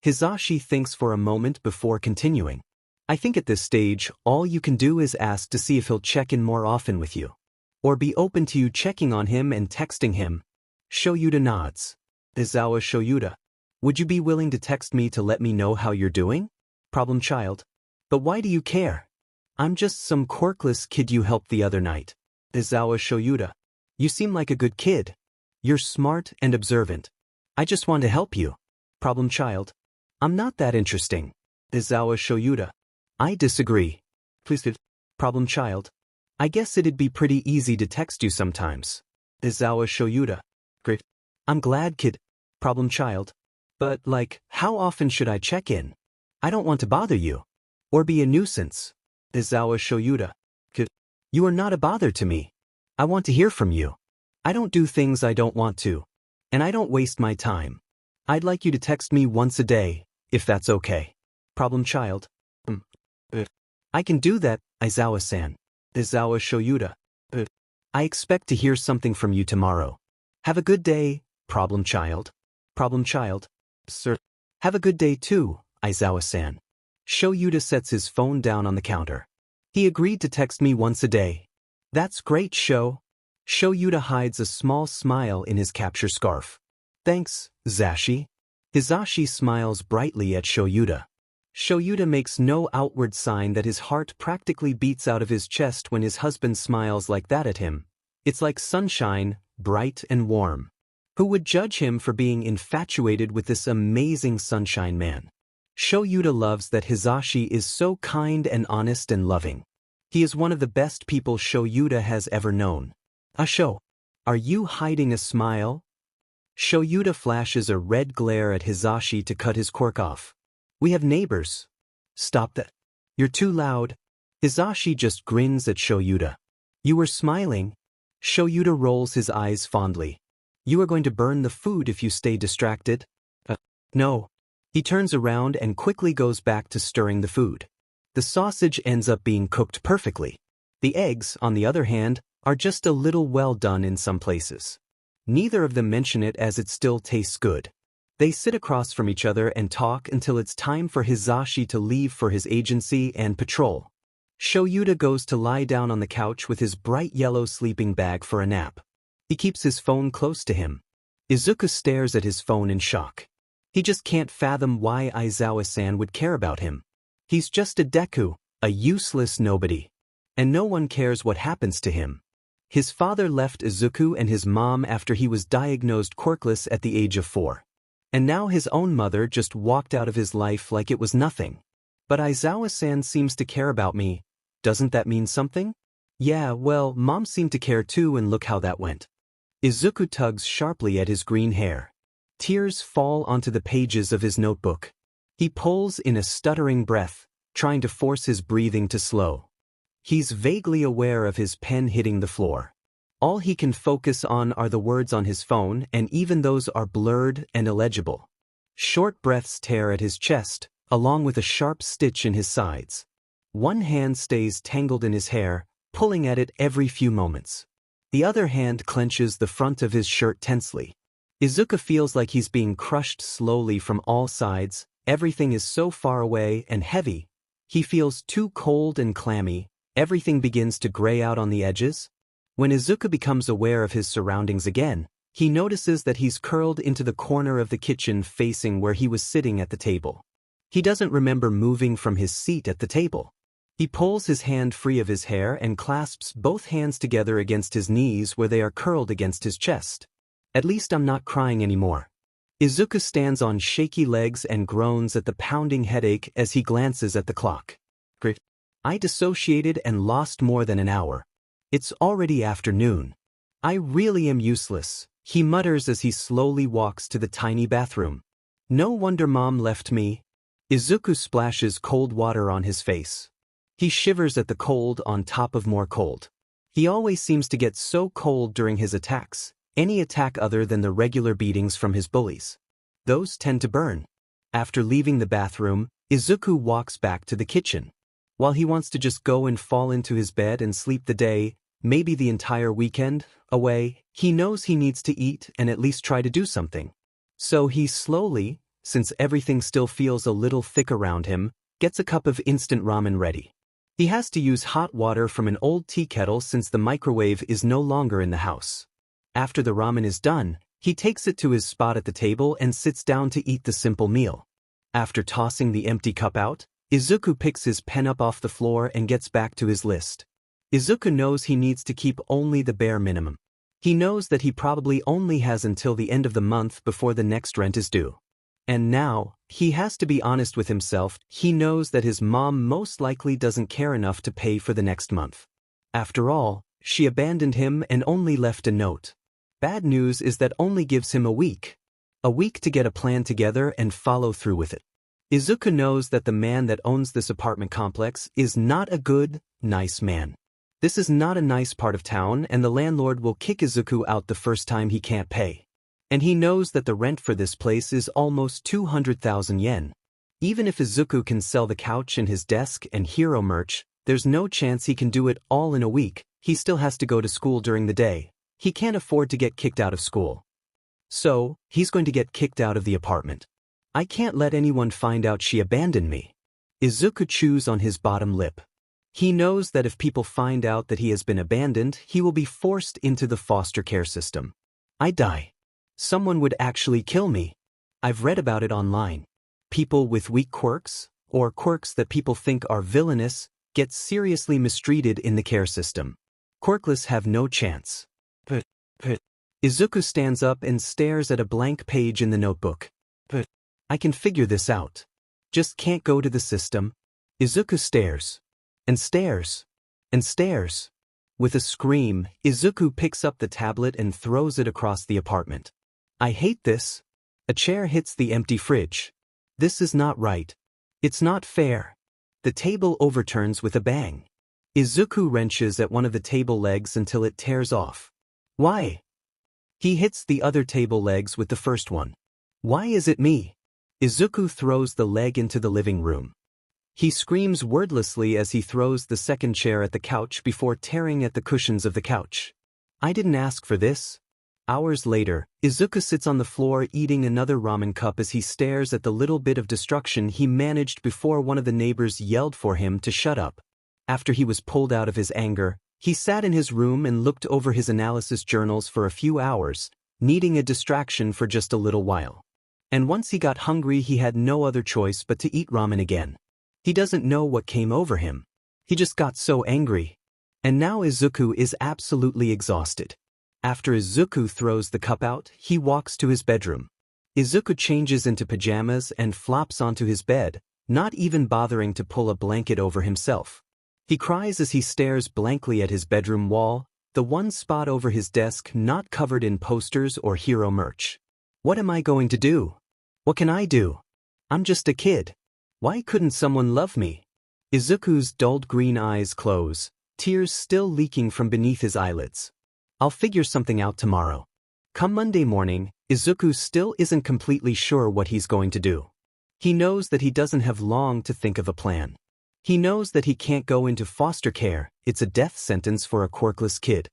Hisashi thinks for a moment before continuing. I think at this stage, all you can do is ask to see if he'll check in more often with you. Or be open to you checking on him and texting him. Shoyuta nods. Izawa Shoyuta. Would you be willing to text me to let me know how you're doing? Problem child. But why do you care? I'm just some quirkless kid you helped the other night. Izawa Shoyuta. You seem like a good kid. You're smart and observant. I just want to help you. Problem child. I'm not that interesting. Izawa Shoyuta. I disagree. Please. Problem child. I guess it'd be pretty easy to text you sometimes. Izawa Shoyuta. Great. I'm glad, kid. Problem child. But, how often should I check in? I don't want to bother you. Or be a nuisance. Izawa Shoyuta. Kid. You are not a bother to me. I want to hear from you. I don't do things I don't want to. And I don't waste my time. I'd like you to text me once a day, if that's okay. Problem child. I can do that, Izawa-san. Izawa Shoyuta. I expect to hear something from you tomorrow. Have a good day, problem child. Problem child. Sir. Have a good day too, Izawa-san. Shoyuta sets his phone down on the counter. He agreed to text me once a day. That's great, Shoyuta hides a small smile in his capture scarf. Thanks, Zashi. Hisashi smiles brightly at Shoyuta. Shoyuta makes no outward sign that his heart practically beats out of his chest when his husband smiles like that at him. It's like sunshine, bright and warm. Who would judge him for being infatuated with this amazing sunshine man? Shoyuta loves that Hisashi is so kind and honest and loving. He is one of the best people Shoyuta has ever known. Asho, are you hiding a smile? Shoyuta flashes a red glare at Hisashi to cut his quirk off. We have neighbors. Stop that. You're too loud. Hisashi just grins at Shoyuta. You were smiling. Shoyuta rolls his eyes fondly. You are going to burn the food if you stay distracted. No. He turns around and quickly goes back to stirring the food. The sausage ends up being cooked perfectly. The eggs, on the other hand, are just a little well done in some places. Neither of them mention it as it still tastes good. They sit across from each other and talk until it's time for Hisashi to leave for his agency and patrol. Shoyuta goes to lie down on the couch with his bright yellow sleeping bag for a nap. He keeps his phone close to him. Izuku stares at his phone in shock. He just can't fathom why Aizawa-san would care about him. He's just a Deku, a useless nobody. And no one cares what happens to him. His father left Izuku and his mom after he was diagnosed quirkless at the age of 4. And now his own mother just walked out of his life like it was nothing. But Aizawa-san seems to care about me. Doesn't that mean something? Yeah, well, Mom seemed to care too, and look how that went. Izuku tugs sharply at his green hair. Tears fall onto the pages of his notebook. He pulls in a stuttering breath, trying to force his breathing to slow. He's vaguely aware of his pen hitting the floor. All he can focus on are the words on his phone, and even those are blurred and illegible. Short breaths tear at his chest, along with a sharp stitch in his sides. One hand stays tangled in his hair, pulling at it every few moments. The other hand clenches the front of his shirt tensely. Izuku feels like he's being crushed slowly from all sides. Everything is so far away and heavy. He feels too cold and clammy. Everything begins to gray out on the edges. When Izuku becomes aware of his surroundings again, he notices that he's curled into the corner of the kitchen facing where he was sitting at the table. He doesn't remember moving from his seat at the table. He pulls his hand free of his hair and clasps both hands together against his knees where they are curled against his chest. At least I'm not crying anymore. Izuku stands on shaky legs and groans at the pounding headache as he glances at the clock. I dissociated and lost more than an hour. It's already afternoon. I really am useless, he mutters as he slowly walks to the tiny bathroom. No wonder Mom left me. Izuku splashes cold water on his face. He shivers at the cold on top of more cold. He always seems to get so cold during his attacks, any attack other than the regular beatings from his bullies. Those tend to burn. After leaving the bathroom, Izuku walks back to the kitchen. While he wants to just go and fall into his bed and sleep the day, maybe the entire weekend, away, he knows he needs to eat and at least try to do something. So he slowly, since everything still feels a little thick around him, gets a cup of instant ramen ready. He has to use hot water from an old tea kettle since the microwave is no longer in the house. After the ramen is done, he takes it to his spot at the table and sits down to eat the simple meal. After tossing the empty cup out, Izuku picks his pen up off the floor and gets back to his list. Izuku knows he needs to keep only the bare minimum. He knows that he probably only has until the end of the month before the next rent is due. And now, he has to be honest with himself. He knows that his mom most likely doesn't care enough to pay for the next month. After all, she abandoned him and only left a note. Bad news is that only gives him a week. A week to get a plan together and follow through with it. Izuku knows that the man that owns this apartment complex is not a good, nice man. This is not a nice part of town, and the landlord will kick Izuku out the first time he can't pay. And he knows that the rent for this place is almost 200,000 yen. Even if Izuku can sell the couch and his desk and hero merch, there's no chance he can do it all in a week. He still has to go to school during the day. He can't afford to get kicked out of school. So, he's going to get kicked out of the apartment. I can't let anyone find out she abandoned me. Izuku chews on his bottom lip. He knows that if people find out that he has been abandoned, he will be forced into the foster care system. I die. Someone would actually kill me. I've read about it online. People with weak quirks, or quirks that people think are villainous, get seriously mistreated in the care system. Quirkless have no chance. But. Izuku stands up and stares at a blank page in the notebook. But I can figure this out. Just can't go to the system. Izuku stares. And stares. And stares. With a scream, Izuku picks up the tablet and throws it across the apartment. I hate this. A chair hits the empty fridge. This is not right. It's not fair. The table overturns with a bang. Izuku wrenches at one of the table legs until it tears off. Why? He hits the other table legs with the first one. Why is it me? Izuku throws the leg into the living room. He screams wordlessly as he throws the second chair at the couch before tearing at the cushions of the couch. I didn't ask for this. Hours later, Izuku sits on the floor eating another ramen cup as he stares at the little bit of destruction he managed before one of the neighbors yelled for him to shut up. After he was pulled out of his anger, he sat in his room and looked over his analysis journals for a few hours, needing a distraction for just a little while. And once he got hungry, he had no other choice but to eat ramen again. He doesn't know what came over him. He just got so angry. And now Izuku is absolutely exhausted. After Izuku throws the cup out, he walks to his bedroom. Izuku changes into pajamas and flops onto his bed, not even bothering to pull a blanket over himself. He cries as he stares blankly at his bedroom wall, the one spot over his desk not covered in posters or hero merch. What am I going to do? What can I do? I'm just a kid. Why couldn't someone love me? Izuku's dulled green eyes close, tears still leaking from beneath his eyelids. I'll figure something out tomorrow. Come Monday morning, Izuku still isn't completely sure what he's going to do. He knows that he doesn't have long to think of a plan. He knows that he can't go into foster care, it's a death sentence for a quirkless kid.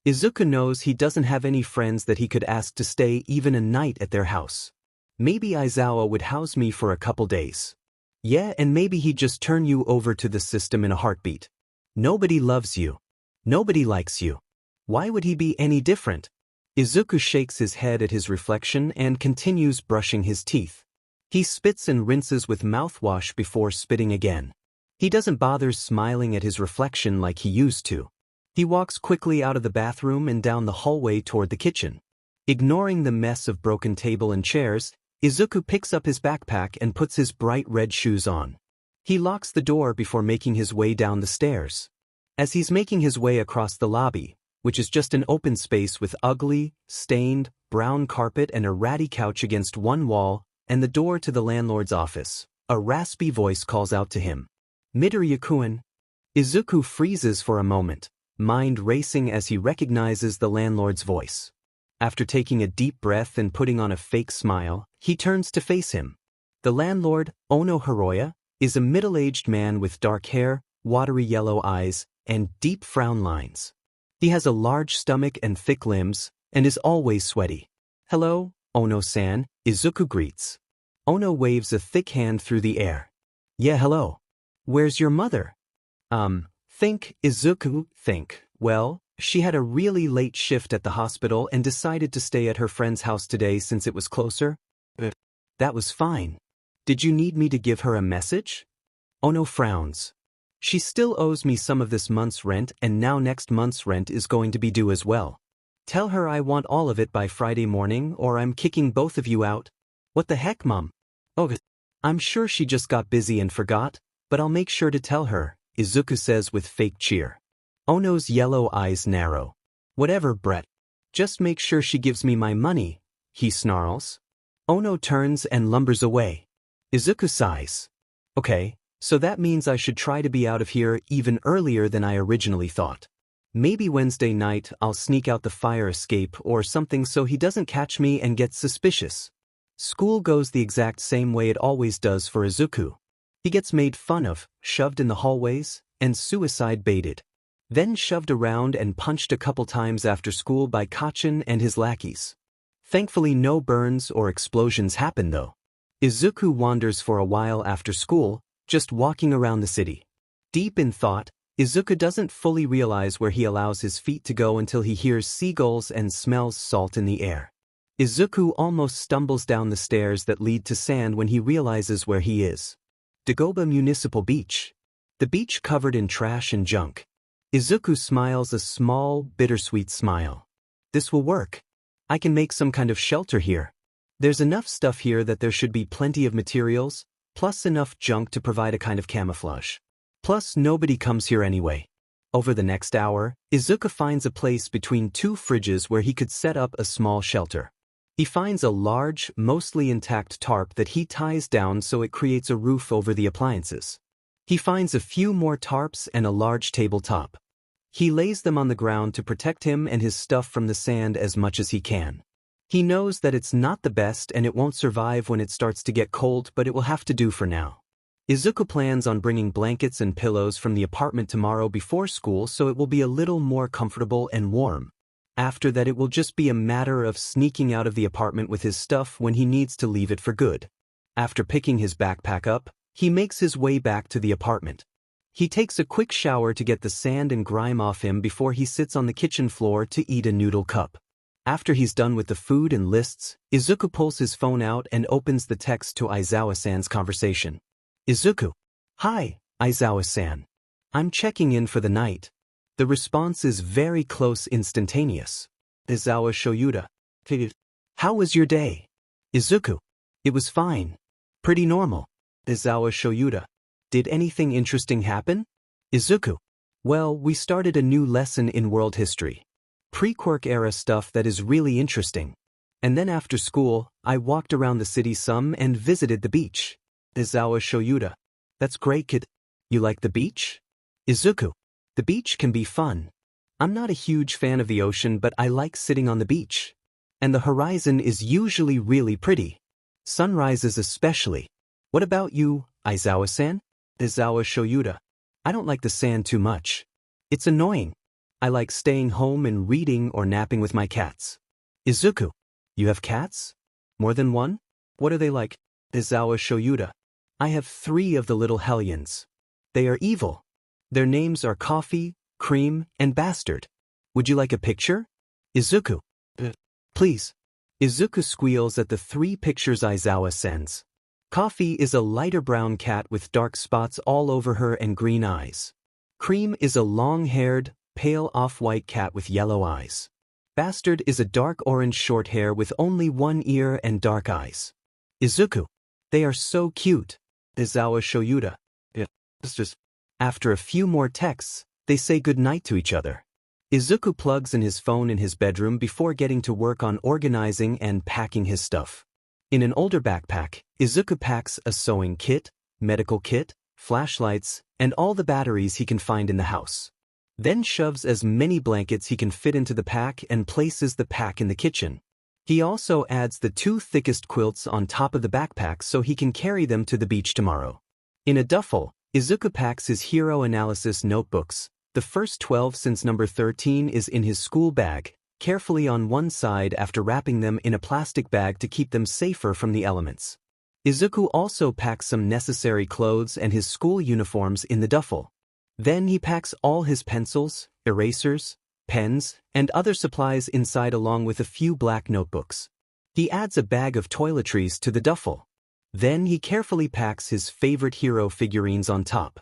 Izuku knows he doesn't have any friends that he could ask to stay even a night at their house. Maybe Aizawa would house me for a couple days. Yeah, and maybe he'd just turn you over to the system in a heartbeat. Nobody loves you. Nobody likes you. Why would he be any different? Izuku shakes his head at his reflection and continues brushing his teeth. He spits and rinses with mouthwash before spitting again. He doesn't bother smiling at his reflection like he used to. He walks quickly out of the bathroom and down the hallway toward the kitchen. Ignoring the mess of broken table and chairs, Izuku picks up his backpack and puts his bright red shoes on. He locks the door before making his way down the stairs. As he's making his way across the lobby, which is just an open space with ugly, stained, brown carpet and a ratty couch against one wall, and the door to the landlord's office, a raspy voice calls out to him. Midoriya-kun. Izuku freezes for a moment, mind racing as he recognizes the landlord's voice. After taking a deep breath and putting on a fake smile, he turns to face him. The landlord, Ono Hiroya, is a middle-aged man with dark hair, watery yellow eyes, and deep frown lines. He has a large stomach and thick limbs, and is always sweaty. Hello, Ono-san, Izuku greets. Ono waves a thick hand through the air. Yeah, hello. Where's your mother? Think, Izuku, think. Well, she had a really late shift at the hospital and decided to stay at her friend's house today since it was closer. That was fine. Did you need me to give her a message? Ono frowns. She still owes me some of this month's rent, and now next month's rent is going to be due as well. Tell her I want all of it by Friday morning or I'm kicking both of you out. What the heck, Mom? Oh, I'm sure she just got busy and forgot, but I'll make sure to tell her, Izuku says with fake cheer. Ono's yellow eyes narrow. Whatever, Brett. Just make sure she gives me my money, he snarls. Ono turns and lumbers away. Izuku sighs. Okay, so that means I should try to be out of here even earlier than I originally thought. Maybe Wednesday night I'll sneak out the fire escape or something so he doesn't catch me and get suspicious. School goes the exact same way it always does for Izuku. He gets made fun of, shoved in the hallways, and suicide baited. Then shoved around and punched a couple times after school by Kachin and his lackeys. Thankfully no burns or explosions happen though. Izuku wanders for a while after school, just walking around the city. Deep in thought, Izuku doesn't fully realize where he allows his feet to go until he hears seagulls and smells salt in the air. Izuku almost stumbles down the stairs that lead to sand when he realizes where he is. Dagoba Municipal Beach. The beach covered in trash and junk. Izuku smiles a small, bittersweet smile. This will work. I can make some kind of shelter here. There's enough stuff here that there should be plenty of materials, plus enough junk to provide a kind of camouflage. Plus nobody comes here anyway. Over the next hour, Izuku finds a place between two fridges where he could set up a small shelter. He finds a large, mostly intact tarp that he ties down so it creates a roof over the appliances. He finds a few more tarps and a large tabletop. He lays them on the ground to protect him and his stuff from the sand as much as he can. He knows that it's not the best and it won't survive when it starts to get cold, but it will have to do for now. Izuku plans on bringing blankets and pillows from the apartment tomorrow before school so it will be a little more comfortable and warm. After that it will just be a matter of sneaking out of the apartment with his stuff when he needs to leave it for good. After picking his backpack up, he makes his way back to the apartment. He takes a quick shower to get the sand and grime off him before he sits on the kitchen floor to eat a noodle cup. After he's done with the food and lists, Izuku pulls his phone out and opens the text to Aizawa-san's conversation. Izuku. Hi, Aizawa-san. I'm checking in for the night. The response is very close, instantaneous. Aizawa Shoyuta. How was your day? Izuku. It was fine. Pretty normal. Aizawa Shoyuta. Did anything interesting happen? Izuku. Well, we started a new lesson in world history. Pre-quirk era stuff that is really interesting. And then after school, I walked around the city some and visited the beach. Aizawa Shoyuta. That's great, kid. You like the beach? Izuku. The beach can be fun. I'm not a huge fan of the ocean, but I like sitting on the beach. And the horizon is usually really pretty. Sunrises especially. What about you, Aizawa-san? Aizawa Shoyuta. I don't like the sand too much. It's annoying. I like staying home and reading or napping with my cats. Izuku. You have cats? More than one? What are they like? Aizawa Shoyuta. I have 3 of the little hellions. They are evil. Their names are Coffee, Cream, and Bastard. Would you like a picture? Izuku. Please. Izuku squeals at the 3 pictures Aizawa sends. Coffee is a lighter brown cat with dark spots all over her and green eyes. Cream is a long-haired, pale off-white cat with yellow eyes. Bastard is a dark orange short hair with only 1 ear and dark eyes. Izuku. They are so cute. Aizawa Shoyuta. After a few more texts, they say goodnight to each other. Izuku plugs in his phone in his bedroom before getting to work on organizing and packing his stuff. In an older backpack, Izuku packs a sewing kit, medical kit, flashlights, and all the batteries he can find in the house. Then shoves as many blankets he can fit into the pack and places the pack in the kitchen. He also adds the 2 thickest quilts on top of the backpack so he can carry them to the beach tomorrow. In a duffel, Izuku packs his hero analysis notebooks. The first 12 since number 13 is in his school bag, carefully on one side after wrapping them in a plastic bag to keep them safer from the elements. Izuku also packs some necessary clothes and his school uniforms in the duffel. Then he packs all his pencils, erasers, pens, and other supplies inside along with a few black notebooks. He adds a bag of toiletries to the duffel. Then he carefully packs his favorite hero figurines on top.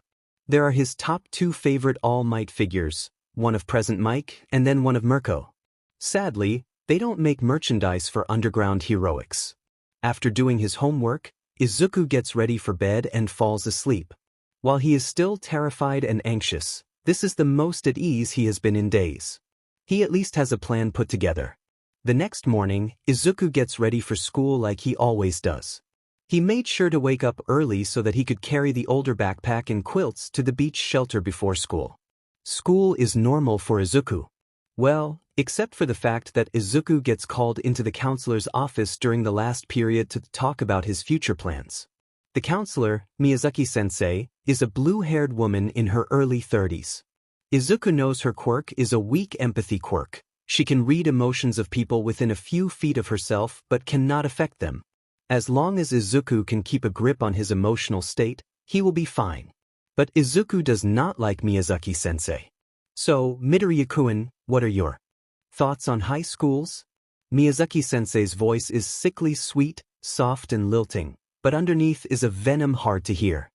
There are his top 2 favorite All Might figures, one of Present Mike and then one of Mirko. Sadly, they don't make merchandise for underground heroics. After doing his homework, Izuku gets ready for bed and falls asleep. While he is still terrified and anxious, this is the most at ease he has been in days. He at least has a plan put together. The next morning, Izuku gets ready for school like he always does. He made sure to wake up early so that he could carry the older backpack and quilts to the beach shelter before school. School is normal for Izuku. Well, except for the fact that Izuku gets called into the counselor's office during the last period to talk about his future plans. The counselor, Miyazaki-sensei, is a blue-haired woman in her early 30s. Izuku knows her quirk is a weak empathy quirk. She can read emotions of people within a few feet of herself but cannot affect them. As long as Izuku can keep a grip on his emotional state, he will be fine. But Izuku does not like Miyazaki-sensei. So, Midoriya-kun, what are your thoughts on high schools? Miyazaki-sensei's voice is sickly sweet, soft and lilting, but underneath is a venom hard to hear.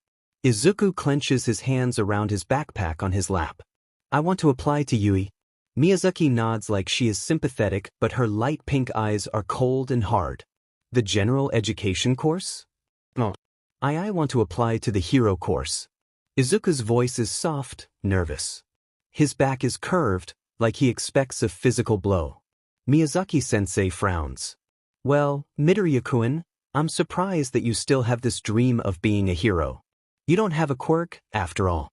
Izuku clenches his hands around his backpack on his lap. I want to apply to Yui. Miyazaki nods like she is sympathetic, but her light pink eyes are cold and hard. The general education course? No. I want to apply to the hero course. Izuku's voice is soft, nervous. His back is curved, like he expects a physical blow. Miyazaki-sensei frowns. Well, Midoriya-kun, I'm surprised that you still have this dream of being a hero. You don't have a quirk, after all.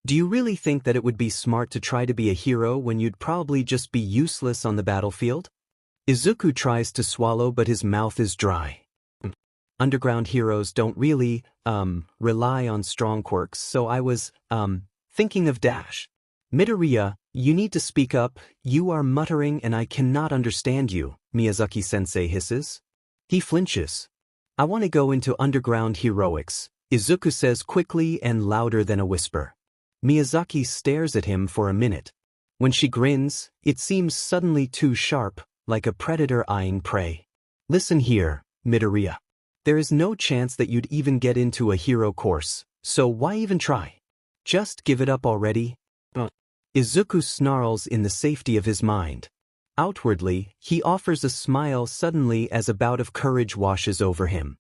Do you really think that it would be smart to try to be a hero when you'd probably just be useless on the battlefield? Izuku tries to swallow but his mouth is dry. Underground heroes don't really, rely on strong quirks, so I was, thinking of Dash. Midoriya, you need to speak up, you are muttering and I cannot understand you, Miyazaki-sensei hisses. He flinches. I want to go into underground heroics, Izuku says quickly and louder than a whisper. Miyazaki stares at him for a minute. When she grins, it seems suddenly too sharp, like a predator eyeing prey. Listen here, Midoriya. There is no chance that you'd even get into a hero course, so why even try? Just give it up already. Izuku snarls in the safety of his mind. Outwardly, he offers a smile suddenly as a bout of courage washes over him.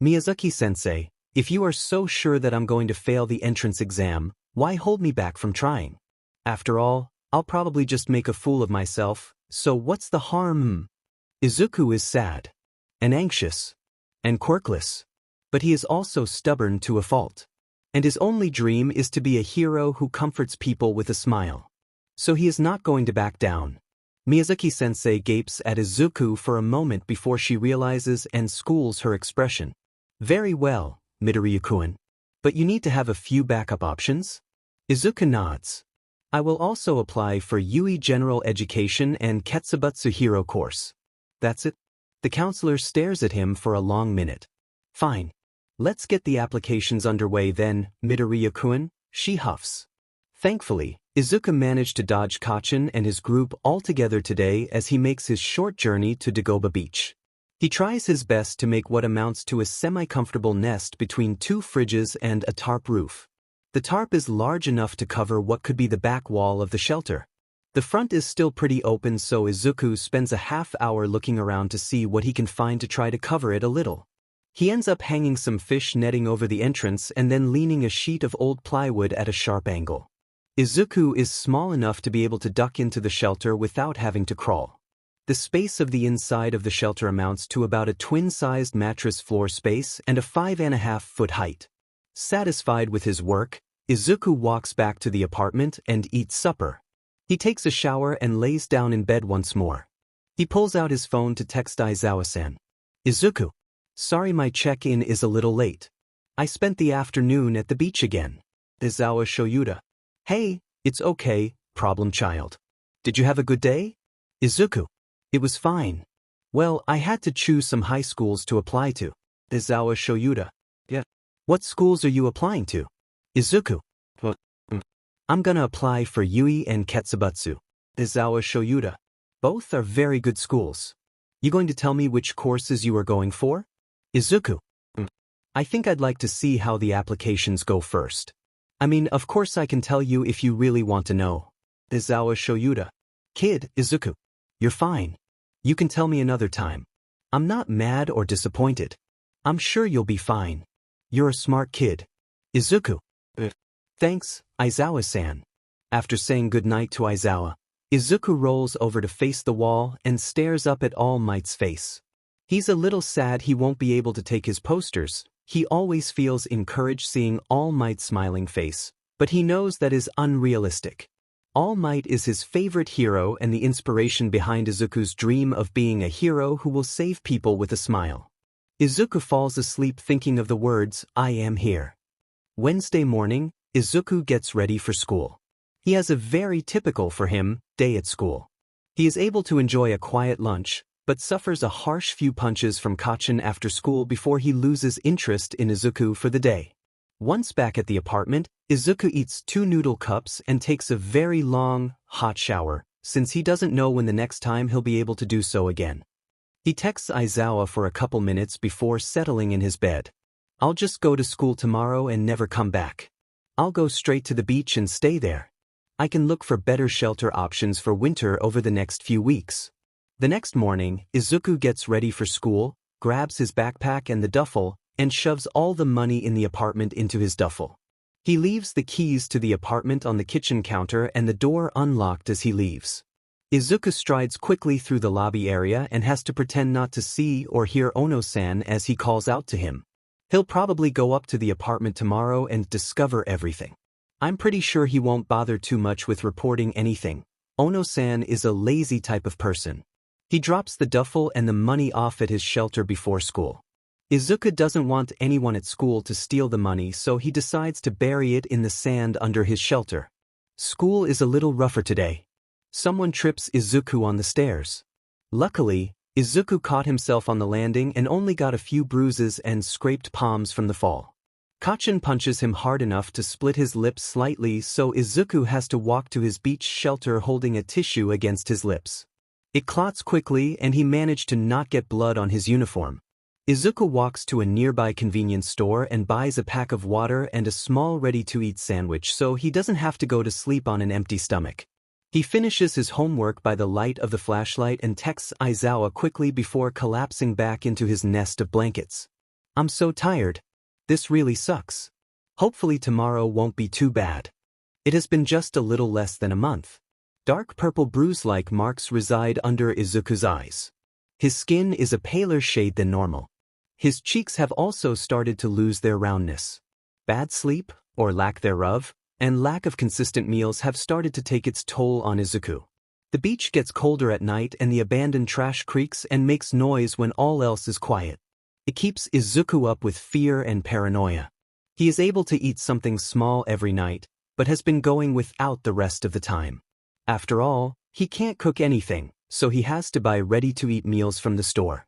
Miyazaki-sensei, if you are so sure that I'm going to fail the entrance exam, why hold me back from trying? After all, I'll probably just make a fool of myself, so what's the harm? Izuku is sad. And anxious. And quirkless. But he is also stubborn to a fault. And his only dream is to be a hero who comforts people with a smile. So he is not going to back down. Miyazaki-sensei gapes at Izuku for a moment before she realizes and schools her expression. Very well, Midoriya-kun. But you need to have a few backup options? Izuku nods. I will also apply for Yui General Education and Ketsubutsu Hero course. That's it? The counselor stares at him for a long minute. Fine. Let's get the applications underway then, Midoriya-kun, she huffs. Thankfully, Izuku managed to dodge Kacchan and his group altogether today as he makes his short journey to Dagoba Beach. He tries his best to make what amounts to a semi-comfortable nest between two fridges and a tarp roof. The tarp is large enough to cover what could be the back wall of the shelter. The front is still pretty open, so Izuku spends a half hour looking around to see what he can find to try to cover it a little. He ends up hanging some fish netting over the entrance and then leaning a sheet of old plywood at a sharp angle. Izuku is small enough to be able to duck into the shelter without having to crawl. The space of the inside of the shelter amounts to about a twin-sized mattress floor space and a 5.5-foot height. Satisfied with his work, Izuku walks back to the apartment and eats supper. He takes a shower and lays down in bed once more. He pulls out his phone to text Aizawa-san. Izuku. Sorry my check-in is a little late. I spent the afternoon at the beach again. Aizawa Shoyuda. Hey, it's okay, problem child. Did you have a good day? Izuku. It was fine. Well, I had to choose some high schools to apply to. Aizawa Shoyuda. Yeah. What schools are you applying to? Izuku. What? I'm gonna apply for Yui and Ketsubutsu. Aizawa Shoyuda. Both are very good schools. You going to tell me which courses you are going for? Izuku. I think I'd like to see how the applications go first. I mean, of course I can tell you if you really want to know. Aizawa Shoyuda. Kid, Izuku. You're fine. You can tell me another time. I'm not mad or disappointed. I'm sure you'll be fine. You're a smart kid. Izuku. Thanks, Aizawa-san. After saying goodnight to Aizawa, Izuku rolls over to face the wall and stares up at All Might's face. He's a little sad he won't be able to take his posters. He always feels encouraged seeing All Might's smiling face, but he knows that is unrealistic. All Might is his favorite hero and the inspiration behind Izuku's dream of being a hero who will save people with a smile. Izuku falls asleep thinking of the words, I am here. Wednesday morning, Izuku gets ready for school. He has a very typical for him day at school. He is able to enjoy a quiet lunch, but suffers a harsh few punches from Kacchan after school before he loses interest in Izuku for the day. Once back at the apartment, Izuku eats 2 noodle cups and takes a very long, hot shower, since he doesn't know when the next time he'll be able to do so again. He texts Aizawa for a couple minutes before settling in his bed. I'll just go to school tomorrow and never come back. I'll go straight to the beach and stay there. I can look for better shelter options for winter over the next few weeks. The next morning, Izuku gets ready for school, grabs his backpack and the duffel, and shoves all the money in the apartment into his duffel. He leaves the keys to the apartment on the kitchen counter and the door unlocked as he leaves. Izuku strides quickly through the lobby area and has to pretend not to see or hear Ono-san as he calls out to him. He'll probably go up to the apartment tomorrow and discover everything. I'm pretty sure he won't bother too much with reporting anything. Ono-san is a lazy type of person. He drops the duffel and the money off at his shelter before school. Izuku doesn't want anyone at school to steal the money, so he decides to bury it in the sand under his shelter. School is a little rougher today. Someone trips Izuku on the stairs. Luckily, Izuku caught himself on the landing and only got a few bruises and scraped palms from the fall. Kacchan punches him hard enough to split his lips slightly, so Izuku has to walk to his beach shelter holding a tissue against his lips. It clots quickly and he managed to not get blood on his uniform. Izuku walks to a nearby convenience store and buys a pack of water and a small ready-to-eat sandwich so he doesn't have to go to sleep on an empty stomach. He finishes his homework by the light of the flashlight and texts Aizawa quickly before collapsing back into his nest of blankets. I'm so tired. This really sucks. Hopefully tomorrow won't be too bad. It has been just a little less than a month. Dark purple bruise-like marks reside under Izuku's eyes. His skin is a paler shade than normal. His cheeks have also started to lose their roundness. Bad sleep, or lack thereof, and lack of consistent meals have started to take its toll on Izuku. The beach gets colder at night and the abandoned trash creaks and makes noise when all else is quiet. It keeps Izuku up with fear and paranoia. He is able to eat something small every night, but has been going without the rest of the time. After all, he can't cook anything, so he has to buy ready-to-eat meals from the store.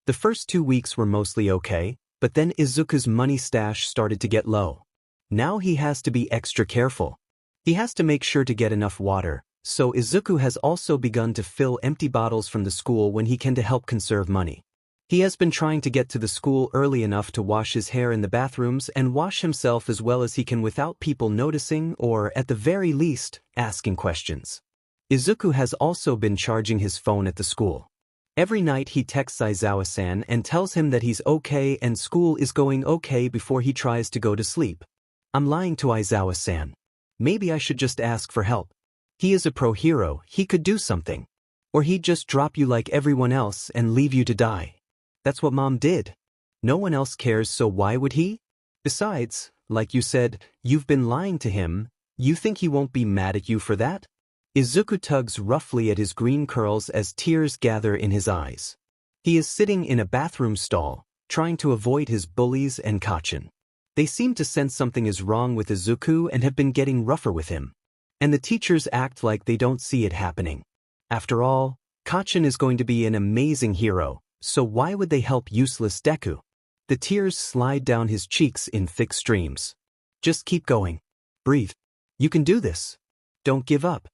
The first 2 weeks were mostly okay, but then Izuku's money stash started to get low. Now he has to be extra careful. He has to make sure to get enough water, so Izuku has also begun to fill empty bottles from the school when he can to help conserve money. He has been trying to get to the school early enough to wash his hair in the bathrooms and wash himself as well as he can without people noticing or, at the very least, asking questions. Izuku has also been charging his phone at the school. Every night he texts Aizawa-san and tells him that he's okay and school is going okay before he tries to go to sleep. I'm lying to Aizawa-san. Maybe I should just ask for help. He is a pro hero, he could do something. Or he'd just drop you like everyone else and leave you to die. That's what Mom did. No one else cares, so why would he? Besides, like you said, you've been lying to him. You think he won't be mad at you for that? Izuku tugs roughly at his green curls as tears gather in his eyes. He is sitting in a bathroom stall, trying to avoid his bullies and Kacchan. They seem to sense something is wrong with Izuku and have been getting rougher with him. And the teachers act like they don't see it happening. After all, Kacchan is going to be an amazing hero, so why would they help useless Deku? The tears slide down his cheeks in thick streams. Just keep going. Breathe. You can do this. Don't give up.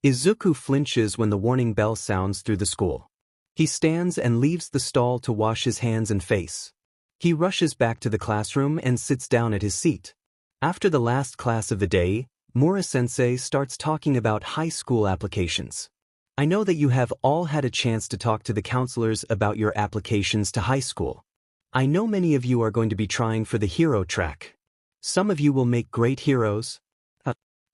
Izuku flinches when the warning bell sounds through the school. He stands and leaves the stall to wash his hands and face. He rushes back to the classroom and sits down at his seat. After the last class of the day, Mura-sensei starts talking about high school applications. I know that you have all had a chance to talk to the counselors about your applications to high school. I know many of you are going to be trying for the hero track. Some of you will make great heroes.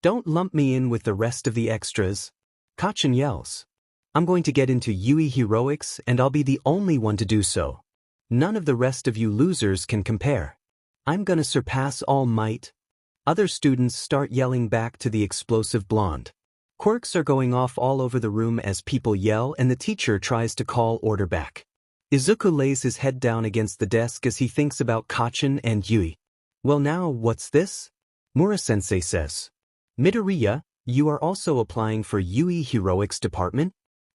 Don't lump me in with the rest of the extras. Kacchan yells. I'm going to get into Yui heroics and I'll be the only one to do so. None of the rest of you losers can compare. I'm gonna surpass All Might. Other students start yelling back to the explosive blonde. Quirks are going off all over the room as people yell and the teacher tries to call order back. Izuku lays his head down against the desk as he thinks about Kacchan and Yui. Well now, what's this? Mura-sensei says. Midoriya, you are also applying for Yui Heroics Department?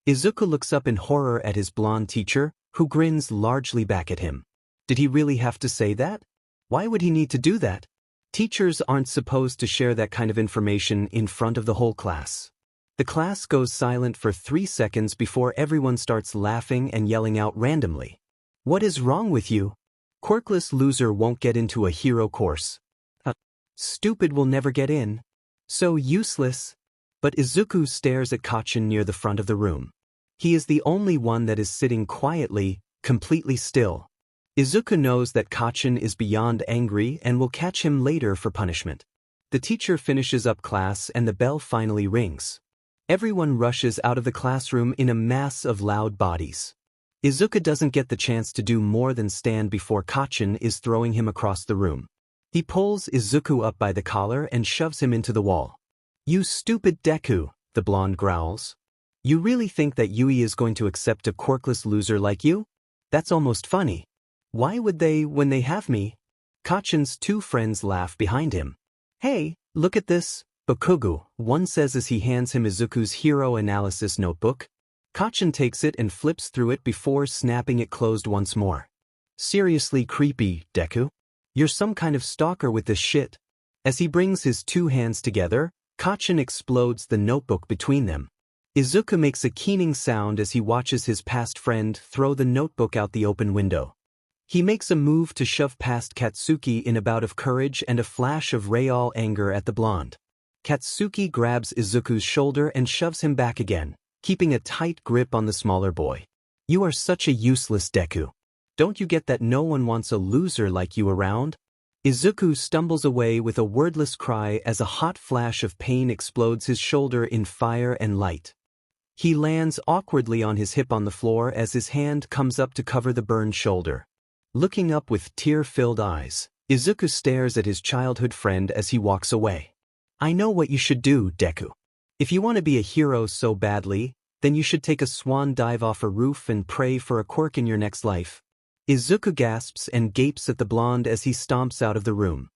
Izuku looks up in horror at his blonde teacher, who grins largely back at him. Did he really have to say that? Why would he need to do that? Teachers aren't supposed to share that kind of information in front of the whole class. The class goes silent for 3 seconds before everyone starts laughing and yelling out randomly. What is wrong with you? Quirkless loser won't get into a hero course. Stupid will never get in. So useless. But Izuku stares at Kacchan near the front of the room. He is the only one that is sitting quietly, completely still. Izuku knows that Kacchan is beyond angry and will catch him later for punishment. The teacher finishes up class and the bell finally rings. Everyone rushes out of the classroom in a mass of loud bodies. Izuku doesn't get the chance to do more than stand before Kacchan is throwing him across the room. He pulls Izuku up by the collar and shoves him into the wall. "You stupid Deku," the blonde growls. "You really think that Yui is going to accept a quirkless loser like you? That's almost funny. Why would they when they have me?" Kacchan's two friends laugh behind him. "Hey, look at this, Bakugo," one says as he hands him Izuku's hero analysis notebook. Kacchan takes it and flips through it before snapping it closed once more. "Seriously creepy, Deku. You're some kind of stalker with this shit." As he brings his two hands together, Kacchan explodes the notebook between them. Izuku makes a keening sound as he watches his past friend throw the notebook out the open window. He makes a move to shove past Katsuki in a bout of courage and a flash of real anger at the blonde. Katsuki grabs Izuku's shoulder and shoves him back again, keeping a tight grip on the smaller boy. "You are such a useless Deku. Don't you get that no one wants a loser like you around?" Izuku stumbles away with a wordless cry as a hot flash of pain explodes his shoulder in fire and light. He lands awkwardly on his hip on the floor as his hand comes up to cover the burned shoulder. Looking up with tear-filled eyes, Izuku stares at his childhood friend as he walks away. "I know what you should do, Deku. If you want to be a hero so badly, then you should take a swan dive off a roof and pray for a quirk in your next life." Izuku gasps and gapes at the blonde as he stomps out of the room.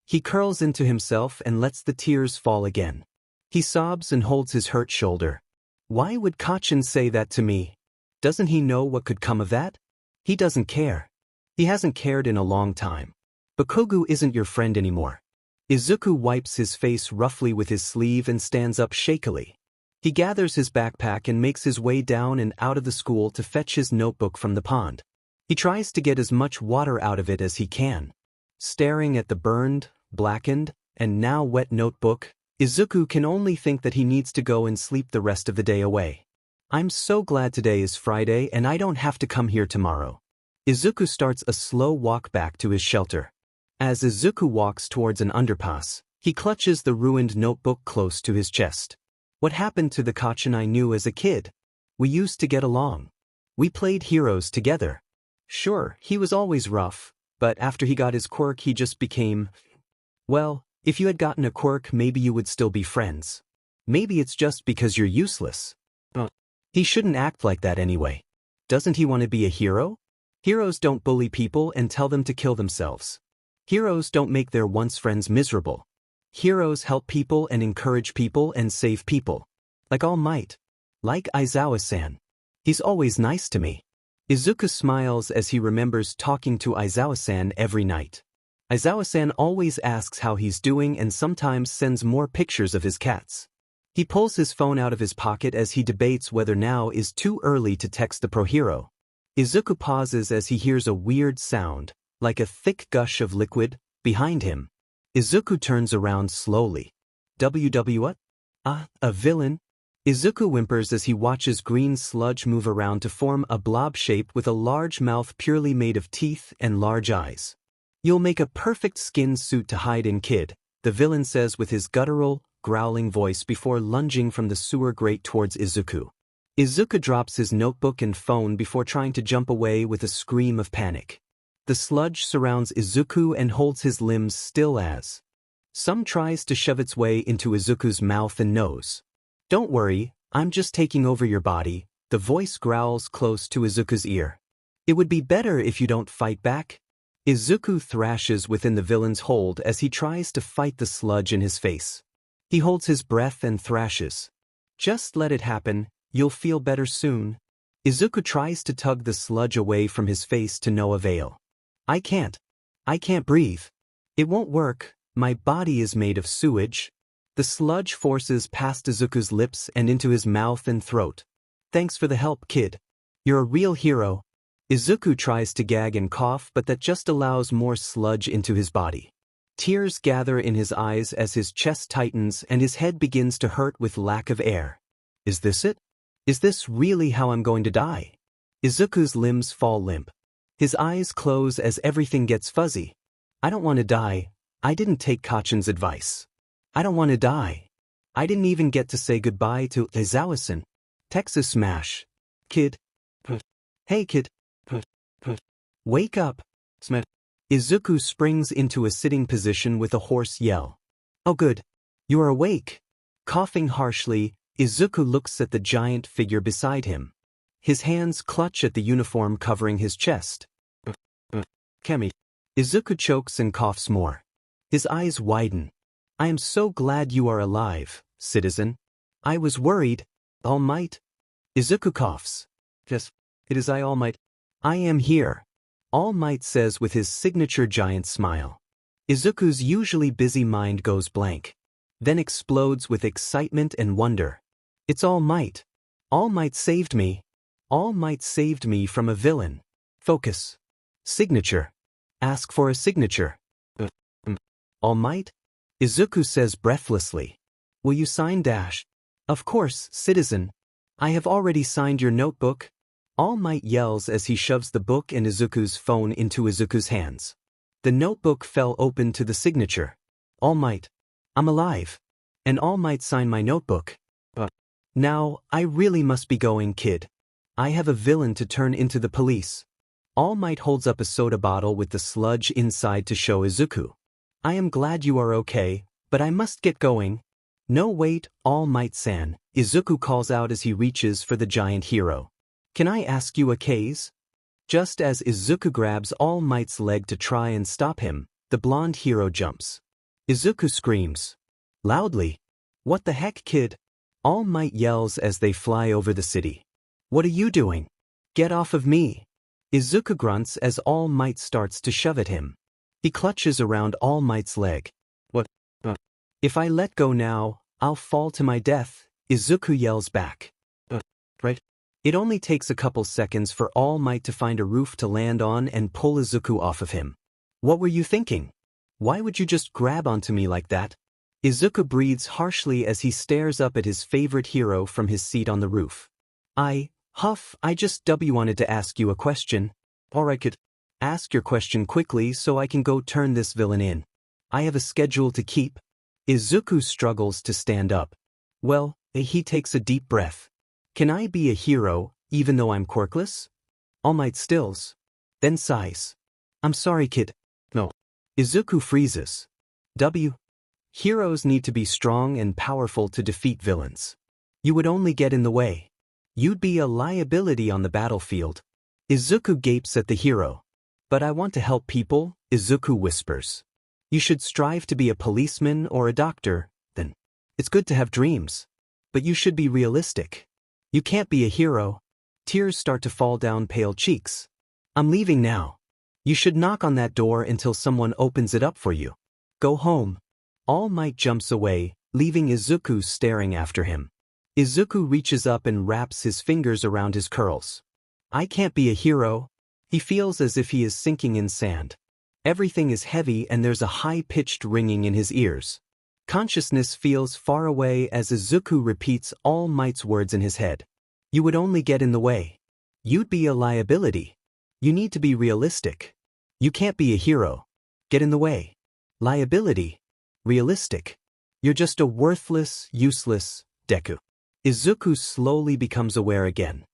He curls into himself and lets the tears fall again. He sobs and holds his hurt shoulder. Why would Kacchan say that to me? Doesn't he know what could come of that? He doesn't care. He hasn't cared in a long time. Bakugo isn't your friend anymore. Izuku wipes his face roughly with his sleeve and stands up shakily. He gathers his backpack and makes his way down and out of the school to fetch his notebook from the pond. He tries to get as much water out of it as he can. Staring at the burned, blackened, and now wet notebook, Izuku can only think that he needs to go and sleep the rest of the day away. "I'm so glad today is Friday and I don't have to come here tomorrow." Izuku starts a slow walk back to his shelter. As Izuku walks towards an underpass, he clutches the ruined notebook close to his chest. "What happened to the Kacchan I knew as a kid? We used to get along. We played heroes together. Sure, he was always rough, but after he got his quirk he just became... Well, if you had gotten a quirk maybe you would still be friends. Maybe it's just because you're useless." He shouldn't act like that anyway. Doesn't he want to be a hero? Heroes don't bully people and tell them to kill themselves. Heroes don't make their once friends miserable. Heroes help people and encourage people and save people. Like All Might. Like Aizawa-san. He's always nice to me. Izuku smiles as he remembers talking to Aizawa-san every night. Aizawa-san always asks how he's doing and sometimes sends more pictures of his cats. He pulls his phone out of his pocket as he debates whether now is too early to text the pro hero. Izuku pauses as he hears a weird sound, like a thick gush of liquid, behind him. Izuku turns around slowly. What? A villain? Izuku whimpers as he watches green sludge move around to form a blob shape with a large mouth purely made of teeth and large eyes. "You'll make a perfect skin suit to hide in, kid," the villain says with his guttural, growling voice before lunging from the sewer grate towards Izuku. Izuku drops his notebook and phone before trying to jump away with a scream of panic. The sludge surrounds Izuku and holds his limbs still as some tries to shove its way into Izuku's mouth and nose. "Don't worry, I'm just taking over your body," the voice growls close to Izuku's ear. "It would be better if you don't fight back." Izuku thrashes within the villain's hold as he tries to fight the sludge in his face. He holds his breath and thrashes. "Just let it happen, you'll feel better soon." Izuku tries to tug the sludge away from his face to no avail. I can't breathe. It won't work, my body is made of sewage." The sludge forces past Izuku's lips and into his mouth and throat. "Thanks for the help, kid. You're a real hero." Izuku tries to gag and cough, but that just allows more sludge into his body. Tears gather in his eyes as his chest tightens and his head begins to hurt with lack of air. Is this it? Is this really how I'm going to die? Izuku's limbs fall limp. His eyes close as everything gets fuzzy. I don't want to die. I didn't take Kachan's advice. I don't want to die. I didn't even get to say goodbye to Izawa-san. Texas smash. Kid. Hey kid. Wake up. Smash. Izuku springs into a sitting position with a hoarse yell. Oh good. You are awake. Coughing harshly, Izuku looks at the giant figure beside him. His hands clutch at the uniform covering his chest. Kemi. Izuku chokes and coughs more. His eyes widen. I am so glad you are alive, citizen. I was worried. All Might? Izuku coughs. Yes, it is I, All Might. I am here. All Might says with his signature giant smile. Izuku's usually busy mind goes blank. Then explodes with excitement and wonder. It's All Might. All Might saved me. All Might saved me from a villain. Focus. Signature. Ask for a signature. All Might? Izuku says breathlessly. Will you sign dash? Of course, citizen. I have already signed your notebook. All Might yells as he shoves the book and Izuku's phone into Izuku's hands. The notebook fell open to the signature. All Might. I'm alive. And All Might sign my notebook. Now, I really must be going, kid. I have a villain to turn into the police. All Might holds up a soda bottle with the sludge inside to show Izuku. I am glad you are okay, but I must get going. No wait, All Might-san, Izuku calls out as he reaches for the giant hero. Can I ask you a case? Just as Izuku grabs All Might's leg to try and stop him, the blonde hero jumps. Izuku screams. Loudly. What the heck, kid? All Might yells as they fly over the city. What are you doing? Get off of me. Izuku grunts as All Might starts to shove at him. He clutches around All Might's leg. What? If I let go now, I'll fall to my death, Izuku yells back. Right? It only takes a couple seconds for All Might to find a roof to land on and pull Izuku off of him. What were you thinking? Why would you just grab onto me like that? Izuku breathes harshly as he stares up at his favorite hero from his seat on the roof. I just wanted to ask you a question. Or I could ask your question quickly so I can go turn this villain in. I have a schedule to keep. Izuku struggles to stand up. Well, he takes a deep breath. Can I be a hero, even though I'm quirkless? All Might stills. Then sighs. I'm sorry, kid. No. Izuku freezes. Heroes need to be strong and powerful to defeat villains. You would only get in the way. You'd be a liability on the battlefield. Izuku gapes at the hero. But I want to help people, Izuku whispers. You should strive to be a policeman or a doctor, then. It's good to have dreams. But you should be realistic. You can't be a hero. Tears start to fall down pale cheeks. I'm leaving now. You should knock on that door until someone opens it up for you. Go home. All Might jumps away, leaving Izuku staring after him. Izuku reaches up and wraps his fingers around his curls. I can't be a hero. He feels as if he is sinking in sand. Everything is heavy and there's a high-pitched ringing in his ears. Consciousness feels far away as Izuku repeats All Might's words in his head. You would only get in the way. You'd be a liability. You need to be realistic. You can't be a hero. Get in the way. Liability. Realistic. You're just a worthless, useless Deku. Izuku slowly becomes aware again.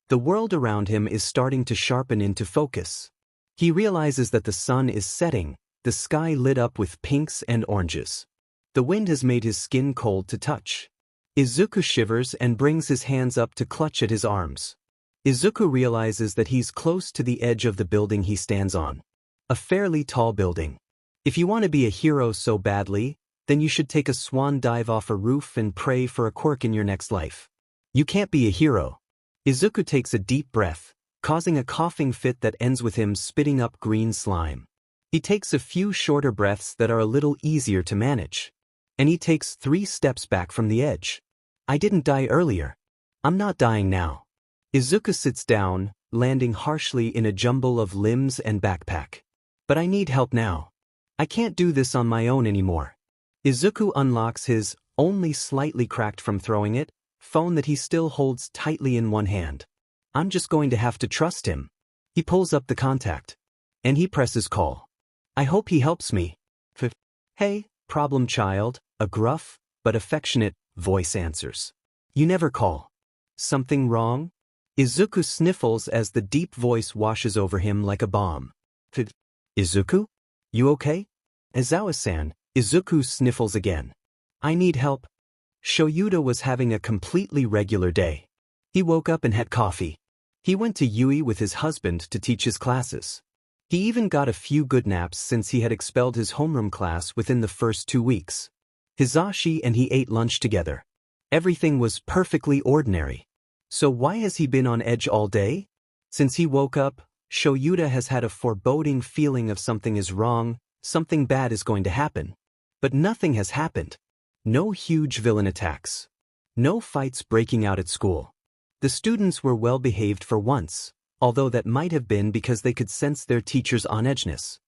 The world around him is starting to sharpen into focus. He realizes that the sun is setting, the sky lit up with pinks and oranges. The wind has made his skin cold to touch. Izuku shivers and brings his hands up to clutch at his arms. Izuku realizes that he's close to the edge of the building he stands on. A fairly tall building. If you want to be a hero so badly, then you should take a swan dive off a roof and pray for a quirk in your next life. You can't be a hero. Izuku takes a deep breath, causing a coughing fit that ends with him spitting up green slime. He takes a few shorter breaths that are a little easier to manage. And he takes 3 steps back from the edge. I didn't die earlier. I'm not dying now. Izuku sits down, landing harshly in a jumble of limbs and backpack. But I need help now. I can't do this on my own anymore. Izuku unlocks his, only slightly cracked from throwing it, phone that he still holds tightly in one hand. I'm just going to have to trust him. He pulls up the contact. And he presses call. I hope he helps me. Hey, problem child, a gruff, but affectionate, voice answers. You never call. Something wrong? Izuku sniffles as the deep voice washes over him like a bomb. Izuku? You okay? Aizawa-san, Izuku sniffles again. I need help. Shoyuta was having a completely regular day. He woke up and had coffee. He went to Yui with his husband to teach his classes. He even got a few good naps since he had expelled his homeroom class within the first 2 weeks. Hizashi and he ate lunch together. Everything was perfectly ordinary. So why has he been on edge all day? Since he woke up, Shoyuta has had a foreboding feeling of something is wrong, something bad is going to happen. But nothing has happened. No huge villain attacks. No fights breaking out at school. The students were well behaved for once, although that might have been because they could sense their teacher's on-edgeness.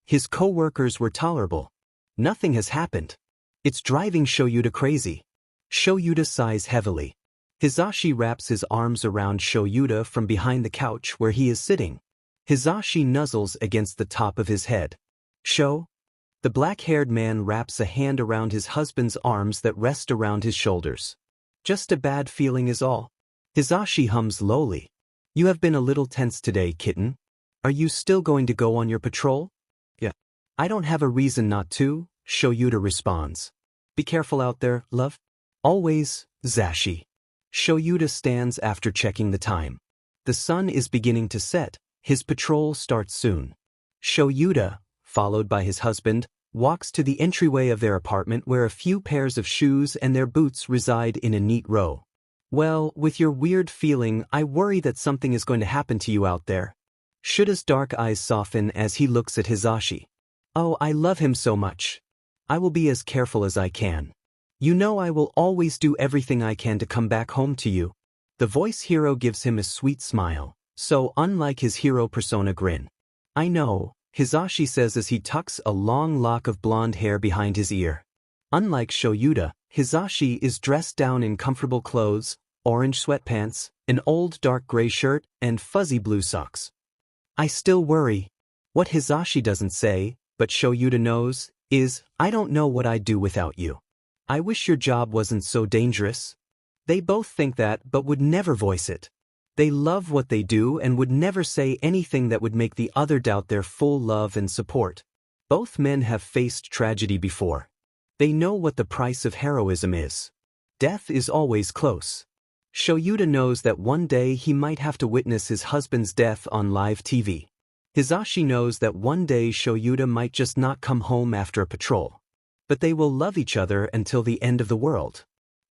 His co-workers were tolerable. Nothing has happened. It's driving Shoyuta crazy. Shoyuta sighs heavily. Hizashi wraps his arms around Shoyuta from behind the couch where he is sitting. Hizashi nuzzles against the top of his head. Sho? The black-haired man wraps a hand around his husband's arms that rest around his shoulders. Just a bad feeling is all. Hizashi hums lowly. You have been a little tense today, kitten. Are you still going to go on your patrol? Yeah. I don't have a reason not to, Shoyuta responds. Be careful out there, love. Always, Zashi. Shoyuta stands after checking the time. The sun is beginning to set. His patrol starts soon. Shoyuta, followed by his husband, walks to the entryway of their apartment where a few pairs of shoes and their boots reside in a neat row. Well, with your weird feeling, I worry that something is going to happen to you out there. Shuta's dark eyes soften as he looks at Hizashi. Oh, I love him so much. I will be as careful as I can. You know I will always do everything I can to come back home to you. The voice hero gives him a sweet smile, so unlike his hero persona grin. I know, Hizashi says as he tucks a long lock of blonde hair behind his ear. Unlike Shoyuta, Hizashi is dressed down in comfortable clothes, orange sweatpants, an old dark gray shirt, and fuzzy blue socks. I still worry. What Hizashi doesn't say, but Shoyuta knows, is, I don't know what I'd do without you. I wish your job wasn't so dangerous. They both think that but would never voice it. They love what they do and would never say anything that would make the other doubt their full love and support. Both men have faced tragedy before. They know what the price of heroism is. Death is always close. Shoyuta knows that one day he might have to witness his husband's death on live TV. Hizashi knows that one day Shoyuta might just not come home after a patrol. But they will love each other until the end of the world.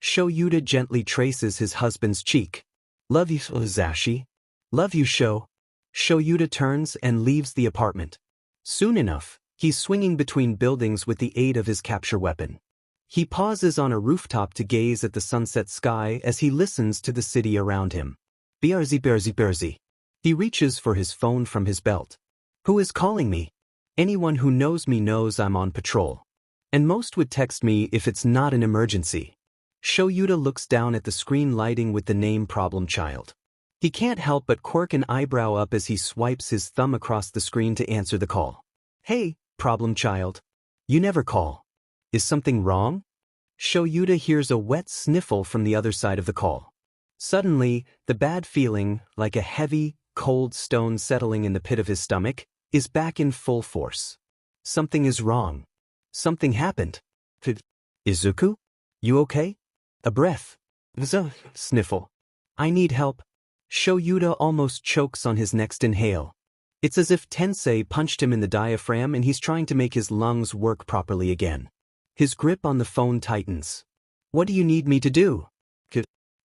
Shoyuta gently traces his husband's cheek. Love you, Hizashi. Love you, Sho. Shoyuta turns and leaves the apartment. Soon enough, he's swinging between buildings with the aid of his capture weapon. He pauses on a rooftop to gaze at the sunset sky as he listens to the city around him. Berzi. He reaches for his phone from his belt. Who is calling me? Anyone who knows me knows I'm on patrol. And most would text me if it's not an emergency. Shoyuta looks down at the screen lighting with the name Problem Child. He can't help but quirk an eyebrow up as he swipes his thumb across the screen to answer the call. Hey, Problem Child. You never call. Is something wrong? Shoyuta hears a wet sniffle from the other side of the call. Suddenly, the bad feeling, like a heavy, cold stone settling in the pit of his stomach, is back in full force. Something is wrong. Something happened. Izuku? You okay? A breath. Sniffle. I need help. Shoyuta almost chokes on his next inhale. It's as if Tensei punched him in the diaphragm and he's trying to make his lungs work properly again. His grip on the phone tightens. What do you need me to do?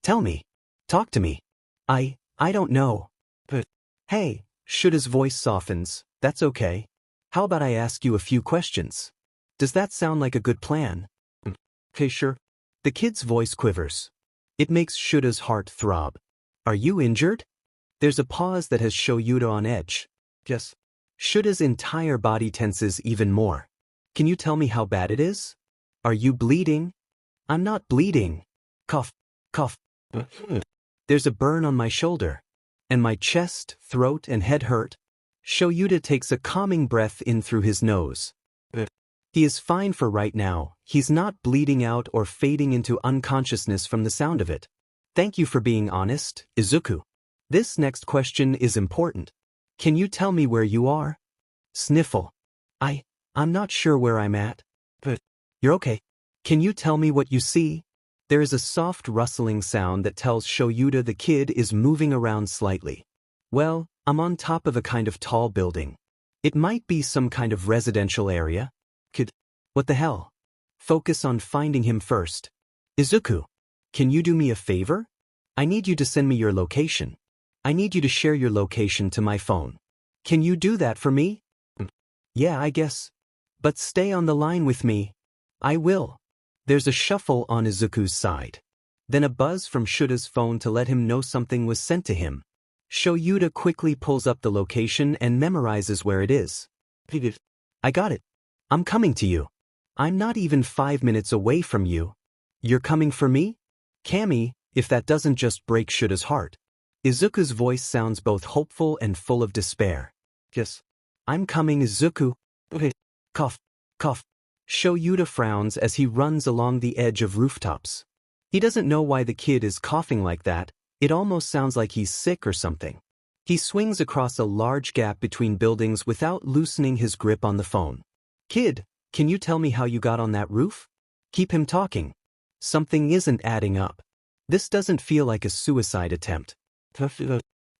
Tell me. Talk to me. I don't know. But, hey, Shuta's voice softens. That's okay. How about I ask you a few questions? Does that sound like a good plan? Okay, sure. The kid's voice quivers. It makes Shuta's heart throb. Are you injured? There's a pause that has Shoyuta on edge. Yes. Shuta's entire body tenses even more. Can you tell me how bad it is? Are you bleeding? I'm not bleeding. Cough. Cough. There's a burn on my shoulder. And my chest, throat, and head hurt? Shoyuta takes a calming breath in through his nose. He is fine for right now. He's not bleeding out or fading into unconsciousness from the sound of it. Thank you for being honest, Izuku. This next question is important. Can you tell me where you are? Sniffle. I'm not sure where I'm at. But you're okay. Can you tell me what you see? There is a soft rustling sound that tells Shoyuta the kid is moving around slightly. Well, I'm on top of a kind of tall building. It might be some kind of residential area. Kid, what the hell? Focus on finding him first. Izuku, can you do me a favor? I need you to send me your location. I need you to share your location to my phone. Can you do that for me? Yeah, I guess. But stay on the line with me. I will. There's a shuffle on Izuku's side. Then a buzz from Shuta's phone to let him know something was sent to him. Shoyuta quickly pulls up the location and memorizes where it is. I got it. I'm coming to you. I'm not even 5 minutes away from you. You're coming for me? Kami, if that doesn't just break Shuta's heart. Izuku's voice sounds both hopeful and full of despair. Yes. I'm coming, Izuku. Okay. Cough. Cough. Shoyuta frowns as he runs along the edge of rooftops. He doesn't know why the kid is coughing like that. It almost sounds like he's sick or something. He swings across a large gap between buildings without loosening his grip on the phone. Kid, can you tell me how you got on that roof? Keep him talking. Something isn't adding up. This doesn't feel like a suicide attempt.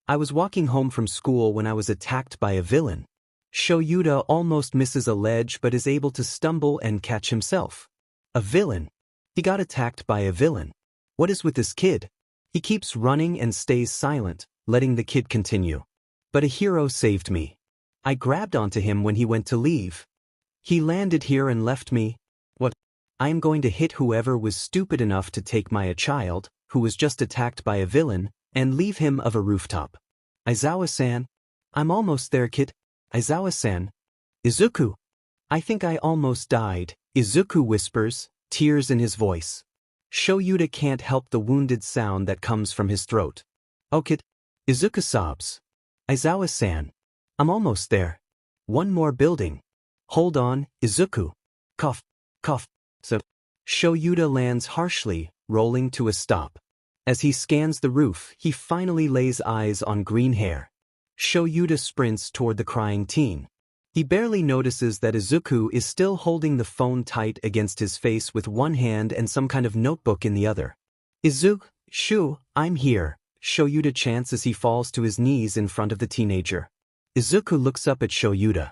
I was walking home from school when I was attacked by a villain. Shoyuta almost misses a ledge but is able to stumble and catch himself. A villain? He got attacked by a villain. What is with this kid? He keeps running and stays silent, letting the kid continue. But a hero saved me. I grabbed onto him when he went to leave. He landed here and left me. What? I am going to hit whoever was stupid enough to take my child, who was just attacked by a villain, and leave him of a rooftop. Aizawa-san. I'm almost there, kid. Aizawa-san. Izuku. I think I almost died, Izuku whispers, tears in his voice. Shoyuta can't help the wounded sound that comes from his throat. Oh, kid. Izuku sobs. Aizawa-san. I'm almost there. One more building. Hold on, Izuku. Cough. Cough. So. Shoyuta lands harshly, rolling to a stop. As he scans the roof, he finally lays eyes on green hair. Shoyuta sprints toward the crying teen. He barely notices that Izuku is still holding the phone tight against his face with one hand and some kind of notebook in the other. Shu, I'm here, Shoyuta chants as he falls to his knees in front of the teenager. Izuku looks up at Shoyuta.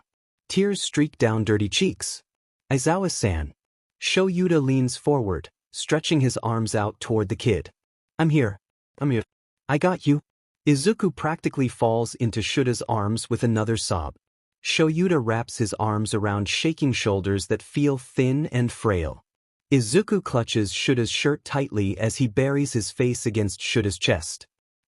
Tears streak down dirty cheeks. Aizawa-san. Shoyuta leans forward, stretching his arms out toward the kid. I'm here. I got you. Izuku practically falls into Shuta's arms with another sob. Shoyuta wraps his arms around shaking shoulders that feel thin and frail. Izuku clutches Shuta's shirt tightly as he buries his face against Shuta's chest.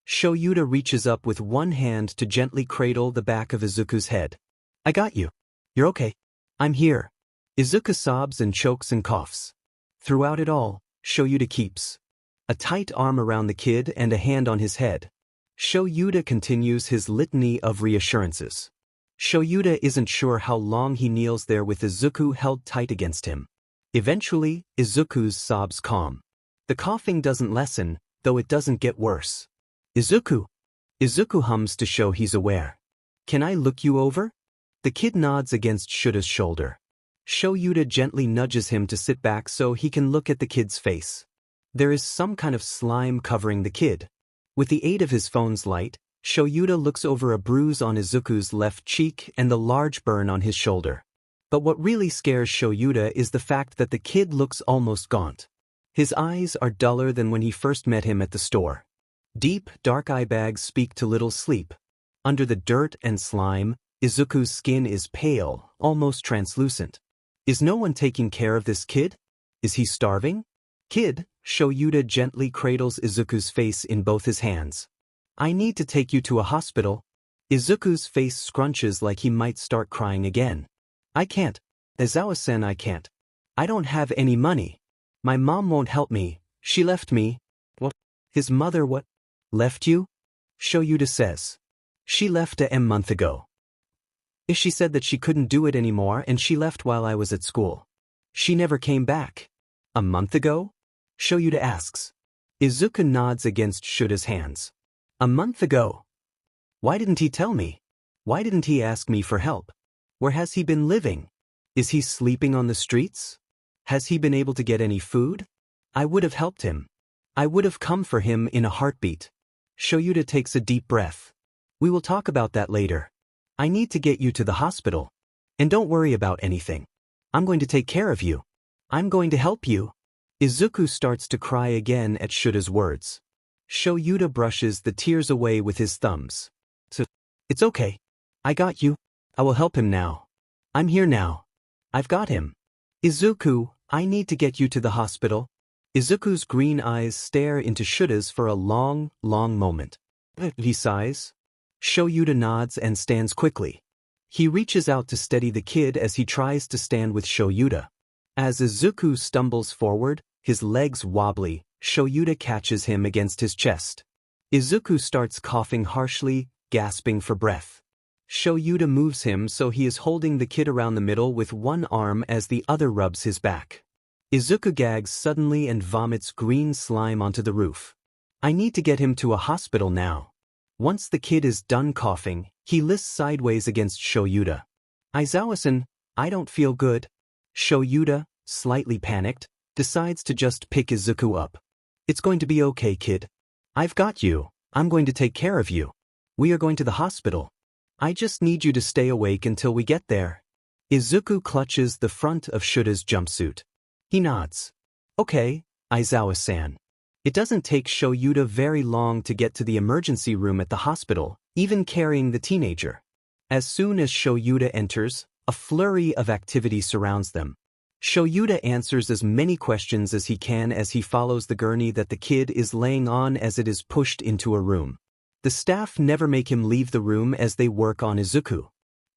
Shoyuta reaches up with one hand to gently cradle the back of Izuku's head. I got you. You're okay. I'm here. Izuku sobs and chokes and coughs. Throughout it all, Shoyuta keeps a tight arm around the kid and a hand on his head. Shoyuta continues his litany of reassurances. Shoyuta isn't sure how long he kneels there with Izuku held tight against him. Eventually, Izuku's sobs calm. The coughing doesn't lessen, though it doesn't get worse. Izuku. Izuku hums to show he's aware. Can I look you over? The kid nods against Shuta's shoulder. Shoyuta gently nudges him to sit back so he can look at the kid's face. There is some kind of slime covering the kid. With the aid of his phone's light, Shoyuta looks over a bruise on Izuku's left cheek and the large burn on his shoulder. But what really scares Shoyuta is the fact that the kid looks almost gaunt. His eyes are duller than when he first met him at the store. Deep, dark eye bags speak to little sleep. Under the dirt and slime, Izuku's skin is pale, almost translucent. Is no one taking care of this kid? Is he starving? Kid, Shoyuta gently cradles Izuku's face in both his hands. I need to take you to a hospital. Izuku's face scrunches like he might start crying again. I can't. Aizawa-san, I can't. I don't have any money. My mom won't help me. She left me. What? His mother what? Left you? Shoyuta says. She left a month ago. She said that she couldn't do it anymore and she left while I was at school. She never came back. A month ago? Shoyuta asks. Izuku nods against Shuta's hands. A month ago. Why didn't he tell me? Why didn't he ask me for help? Where has he been living? Is he sleeping on the streets? Has he been able to get any food? I would have helped him. I would have come for him in a heartbeat. Shoyuta takes a deep breath. We will talk about that later. I need to get you to the hospital. And don't worry about anything. I'm going to take care of you. I'm going to help you. Izuku starts to cry again at Shuta's words. Shoyuta brushes the tears away with his thumbs. So, it's okay. I got you. I will help him now. I'm here now. I've got him. Izuku, I need to get you to the hospital. Izuku's green eyes stare into Shuta's for a long, long moment. He sighs. Shoyuta nods and stands quickly. He reaches out to steady the kid as he tries to stand with Shoyuta. As Izuku stumbles forward, his legs wobbly, Shoyuta catches him against his chest. Izuku starts coughing harshly, gasping for breath. Shoyuta moves him so he is holding the kid around the middle with one arm as the other rubs his back. Izuku gags suddenly and vomits green slime onto the roof. I need to get him to a hospital now. Once the kid is done coughing, he lists sideways against Shoyuta. Aizawa-san, I don't feel good. Shoyuta, slightly panicked, decides to just pick Izuku up. It's going to be okay, kid. I've got you. I'm going to take care of you. We are going to the hospital. I just need you to stay awake until we get there. Izuku clutches the front of Shuta's jumpsuit. He nods. Okay, Aizawa-san. It doesn't take Shoyuta very long to get to the emergency room at the hospital, even carrying the teenager. As soon as Shoyuta enters, a flurry of activity surrounds them. Shoyuta answers as many questions as he can as he follows the gurney that the kid is laying on as it is pushed into a room. The staff never make him leave the room as they work on Izuku.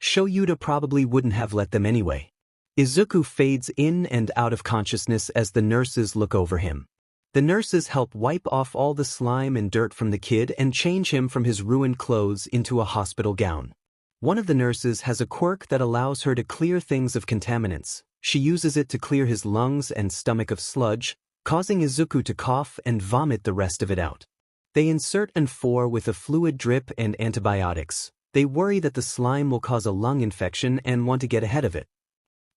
Shoyuta probably wouldn't have let them anyway. Izuku fades in and out of consciousness as the nurses look over him. The nurses help wipe off all the slime and dirt from the kid and change him from his ruined clothes into a hospital gown. One of the nurses has a quirk that allows her to clear things of contaminants. She uses it to clear his lungs and stomach of sludge, causing Izuku to cough and vomit the rest of it out. They insert N4 with a fluid drip and antibiotics. They worry that the slime will cause a lung infection and want to get ahead of it.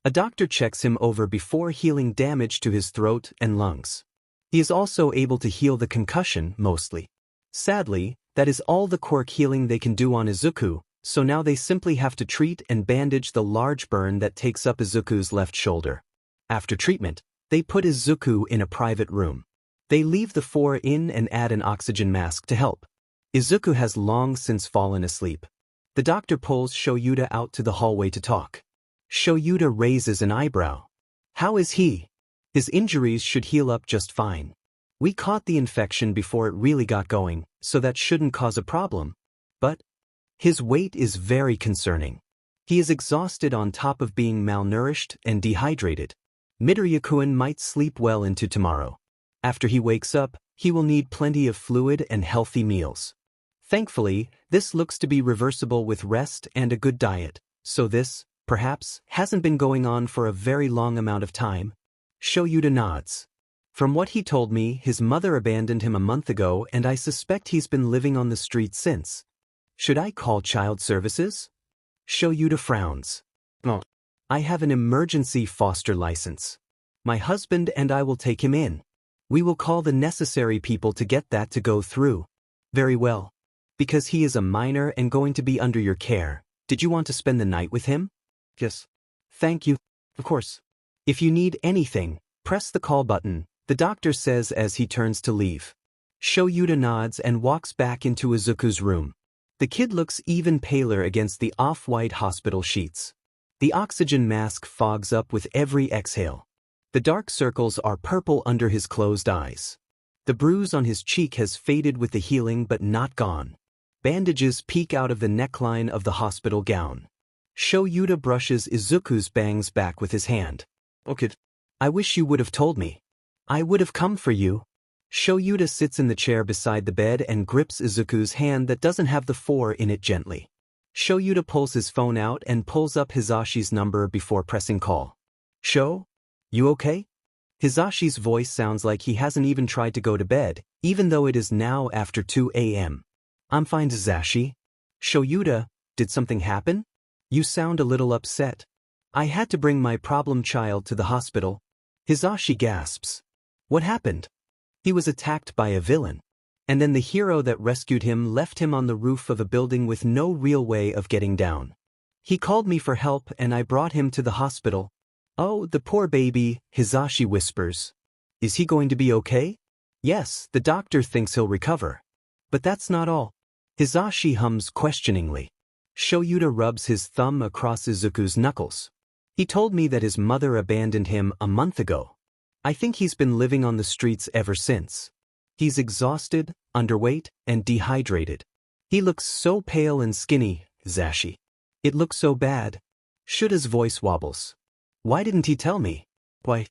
A doctor checks him over before healing damage to his throat and lungs. He is also able to heal the concussion, mostly. Sadly, that is all the quirk healing they can do on Izuku, so now they simply have to treat and bandage the large burn that takes up Izuku's left shoulder. After treatment, they put Izuku in a private room. They leave the 4 in and add an oxygen mask to help. Izuku has long since fallen asleep. The doctor pulls Shoyuta out to the hallway to talk. Shoyuta raises an eyebrow. How is he? His injuries should heal up just fine. We caught the infection before it really got going, so that shouldn't cause a problem. But his weight is very concerning. He is exhausted on top of being malnourished and dehydrated. Midoriya-kun might sleep well into tomorrow. After he wakes up, he will need plenty of fluid and healthy meals. Thankfully, this looks to be reversible with rest and a good diet, so this, perhaps, hasn't been going on for a very long amount of time. Shoyuta nods. From what he told me, his mother abandoned him a month ago and I suspect he's been living on the street since. Should I call child services? Shoyuta frowns. No. I have an emergency foster license. My husband and I will take him in. We will call the necessary people to get that to go through. Very well. Because he is a minor and going to be under your care, did you want to spend the night with him? Yes. Thank you. Of course. If you need anything, press the call button, the doctor says as he turns to leave. Shoyuta nods and walks back into Izuku's room. The kid looks even paler against the off-white hospital sheets. The oxygen mask fogs up with every exhale. The dark circles are purple under his closed eyes. The bruise on his cheek has faded with the healing but not gone. Bandages peek out of the neckline of the hospital gown. Shoyuta brushes Izuku's bangs back with his hand. Okay. I wish you would have told me. I would have come for you. Shoyuta sits in the chair beside the bed and grips Izuku's hand that doesn't have the 4 in it gently. Shoyuta pulls his phone out and pulls up Hisashi's number before pressing call. Sho? You okay? Hisashi's voice sounds like he hasn't even tried to go to bed, even though it is now after 2 a.m. I'm fine, Hisashi. Shoyuta, did something happen? You sound a little upset. I had to bring my problem child to the hospital. Hisashi gasps. What happened? He was attacked by a villain. And then the hero that rescued him left him on the roof of a building with no real way of getting down. He called me for help and I brought him to the hospital. Oh, the poor baby, Hisashi whispers. Is he going to be okay? Yes, the doctor thinks he'll recover. But that's not all. Hisashi hums questioningly. Shoyuta rubs his thumb across Izuku's knuckles. He told me that his mother abandoned him a month ago. I think he's been living on the streets ever since. He's exhausted, underweight, and dehydrated. He looks so pale and skinny, Hisashi. It looks so bad. Shuta's voice wobbles. Why didn't he tell me? Why?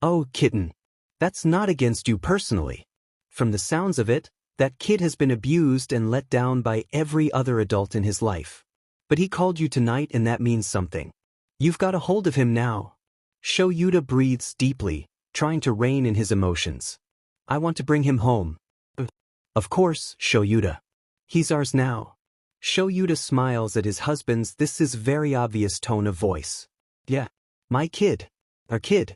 Oh, kitten. That's not against you personally. From the sounds of it, that kid has been abused and let down by every other adult in his life. But he called you tonight and that means something. You've got a hold of him now. Shoyuta breathes deeply, trying to rein in his emotions. I want to bring him home. Of course, Shoyuta. He's ours now. Shoyuta smiles at his husband's this is very obvious tone of voice. Yeah. My kid. Our kid.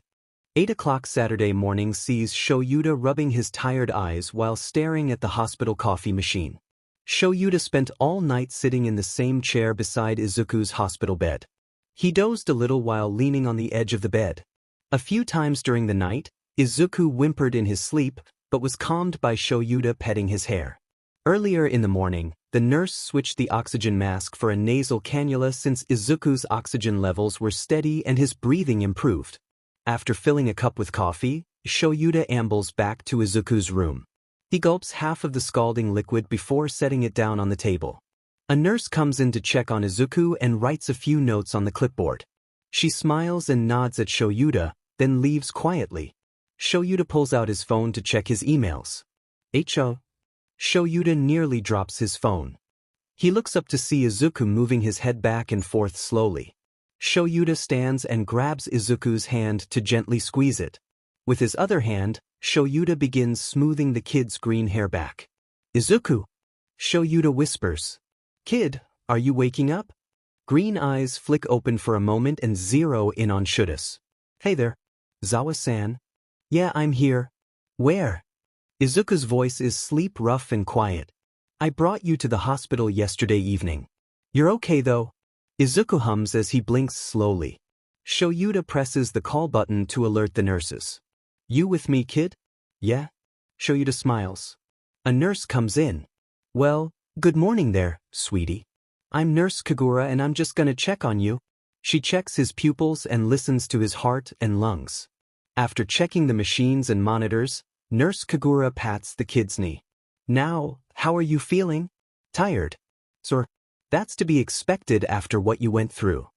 8 o'clock Saturday morning sees Shoyuta rubbing his tired eyes while staring at the hospital coffee machine. Shoyuta spent all night sitting in the same chair beside Izuku's hospital bed. He dozed a little while leaning on the edge of the bed. A few times during the night, Izuku whimpered in his sleep, but was calmed by Shoyuta petting his hair. Earlier in the morning, the nurse switched the oxygen mask for a nasal cannula since Izuku's oxygen levels were steady and his breathing improved. After filling a cup with coffee, Shoyuta ambles back to Izuku's room. He gulps half of the scalding liquid before setting it down on the table. A nurse comes in to check on Izuku and writes a few notes on the clipboard. She smiles and nods at Shoyuta, then leaves quietly. Shoyuta pulls out his phone to check his emails. Ho. Shoyuta nearly drops his phone. He looks up to see Izuku moving his head back and forth slowly. Shoyuta stands and grabs Izuku's hand to gently squeeze it. With his other hand, Shoyuta begins smoothing the kid's green hair back. Izuku! Shoyuta whispers. Kid, are you waking up? Green eyes flick open for a moment and zero in on Shuta's. Hey there. Zawa-san. Yeah, I'm here. Where? Izuku's voice is sleep-rough and quiet. I brought you to the hospital yesterday evening. You're okay though? Izuku hums as he blinks slowly. Shoyuta presses the call button to alert the nurses. You with me, kid? Yeah? Shoyuta smiles. A nurse comes in. Well, good morning there, sweetie. I'm Nurse Kagura and I'm just gonna check on you. She checks his pupils and listens to his heart and lungs. After checking the machines and monitors, Nurse Kagura pats the kid's knee. Now, how are you feeling? Tired. Sir, that's to be expected after what you went through.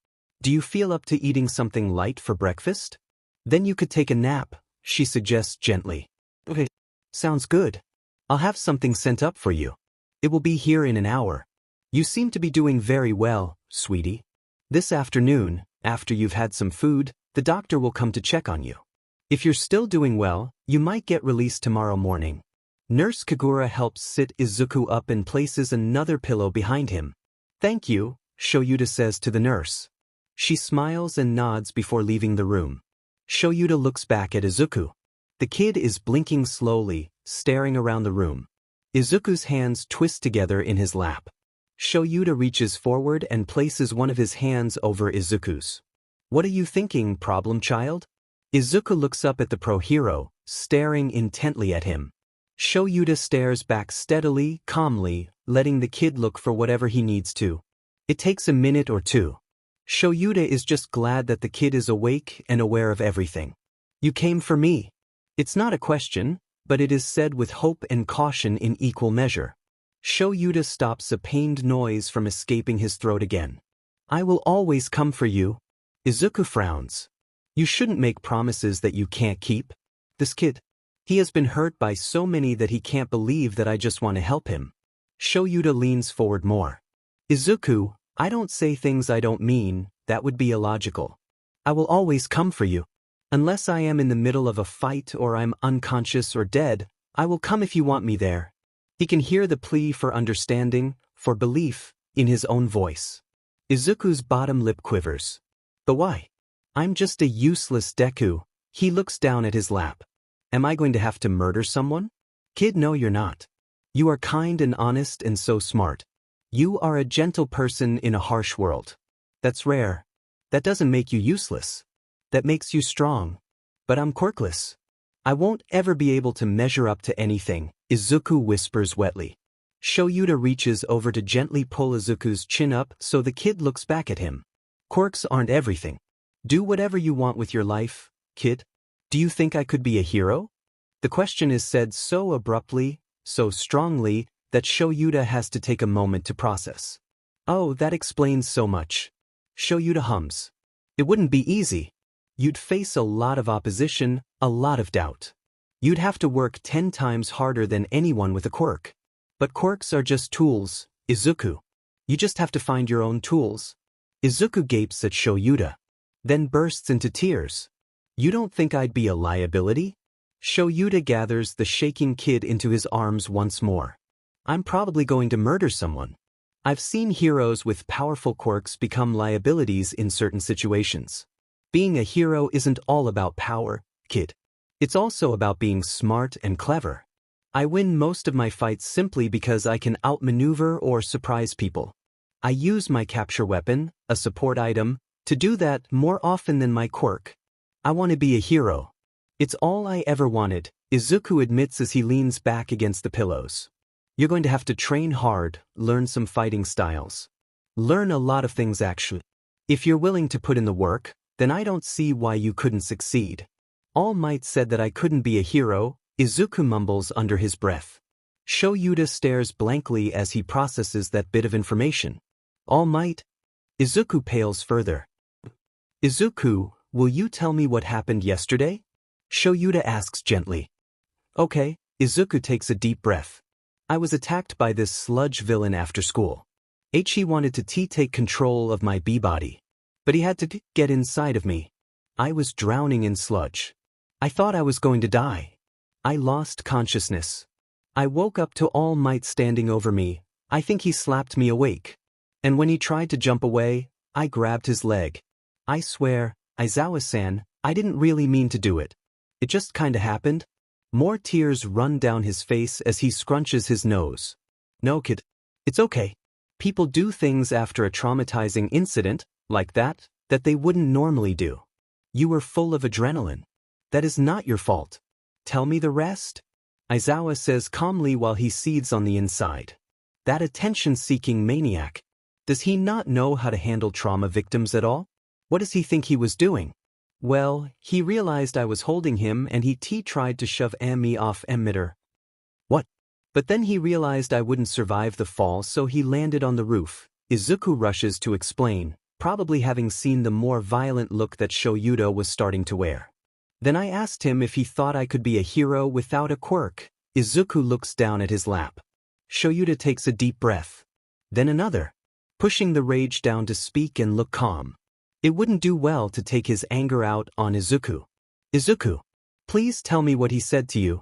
Do you feel up to eating something light for breakfast? Then you could take a nap, she suggests gently. Okay, sounds good. I'll have something sent up for you. It will be here in an hour. You seem to be doing very well, sweetie. This afternoon, after you've had some food, the doctor will come to check on you. If you're still doing well, you might get released tomorrow morning. Nurse Kagura helps sit Izuku up and places another pillow behind him. Thank you, Shoyuta says to the nurse. She smiles and nods before leaving the room. Shoyuta looks back at Izuku. The kid is blinking slowly, staring around the room. Izuku's hands twist together in his lap. Shoyuta reaches forward and places one of his hands over Izuku's. What are you thinking, problem child? Izuku looks up at the pro-hero, staring intently at him. Shoyuta stares back steadily, calmly, letting the kid look for whatever he needs to. It takes a minute or two. Shoyuta is just glad that the kid is awake and aware of everything. You came for me. It's not a question, but it is said with hope and caution in equal measure. Shoyuta stops a pained noise from escaping his throat again. I will always come for you. Izuku frowns. You shouldn't make promises that you can't keep. This kid. He has been hurt by so many that he can't believe that I just want to help him. Shoyuta leans forward more. Izuku, I don't say things I don't mean, that would be illogical. I will always come for you. Unless I am in the middle of a fight or I'm unconscious or dead, I will come if you want me there. He can hear the plea for understanding, for belief, in his own voice. Izuku's bottom lip quivers. But why? I'm just a useless Deku. He looks down at his lap. Am I going to have to murder someone? Kid, no, you're not. You are kind and honest and so smart. You are a gentle person in a harsh world. That's rare. That doesn't make you useless. That makes you strong. But I'm quirkless. I won't ever be able to measure up to anything, Izuku whispers wetly. Shoyuta reaches over to gently pull Izuku's chin up so the kid looks back at him. Quirks aren't everything. Do whatever you want with your life, kid. Do you think I could be a hero? The question is said so abruptly, so strongly, that Shoyuta has to take a moment to process. Oh, that explains so much. Shoyuta hums. It wouldn't be easy. You'd face a lot of opposition, a lot of doubt. You'd have to work 10 times harder than anyone with a quirk. But quirks are just tools, Izuku. You just have to find your own tools. Izuku gapes at Shoyuta. Then bursts into tears. You don't think I'd be a liability? Shoyuta gathers the shaking kid into his arms once more. I'm probably going to murder someone. I've seen heroes with powerful quirks become liabilities in certain situations. Being a hero isn't all about power, kid. It's also about being smart and clever. I win most of my fights simply because I can outmaneuver or surprise people. I use my capture weapon, a support item, to do that more often than my quirk. I want to be a hero. It's all I ever wanted, Izuku admits as he leans back against the pillows. You're going to have to train hard, learn some fighting styles. Learn a lot of things actually. If you're willing to put in the work, then I don't see why you couldn't succeed. All Might said that I couldn't be a hero, Izuku mumbles under his breath. Shoyuta stares blankly as he processes that bit of information. All Might? Izuku pales further. Izuku, will you tell me what happened yesterday? Shoyuta asks gently. Okay, Izuku takes a deep breath. I was attacked by this sludge villain after school. He wanted to take control of my B-body. But he had to get inside of me. I was drowning in sludge. I thought I was going to die. I lost consciousness. I woke up to All Might standing over me. I think he slapped me awake. And when he tried to jump away, I grabbed his leg. I swear, Aizawa-san, I didn't really mean to do it. It just kinda happened. More tears run down his face as he scrunches his nose. No, kid. It's okay. People do things after a traumatizing incident, like that they wouldn't normally do. You were full of adrenaline. That is not your fault. Tell me the rest? Aizawa says calmly while he seethes on the inside. That attention-seeking maniac. Does he not know how to handle trauma victims at all? What does he think he was doing? Well, he realized I was holding him and he tried to shove me off emitter. What? But then he realized I wouldn't survive the fall, so he landed on the roof. Izuku rushes to explain, probably having seen the more violent look that Shoyuta was starting to wear. Then I asked him if he thought I could be a hero without a quirk. Izuku looks down at his lap. Shoyuta takes a deep breath. Then another. Pushing the rage down to speak and look calm. It wouldn't do well to take his anger out on Izuku. Izuku, please tell me what he said to you.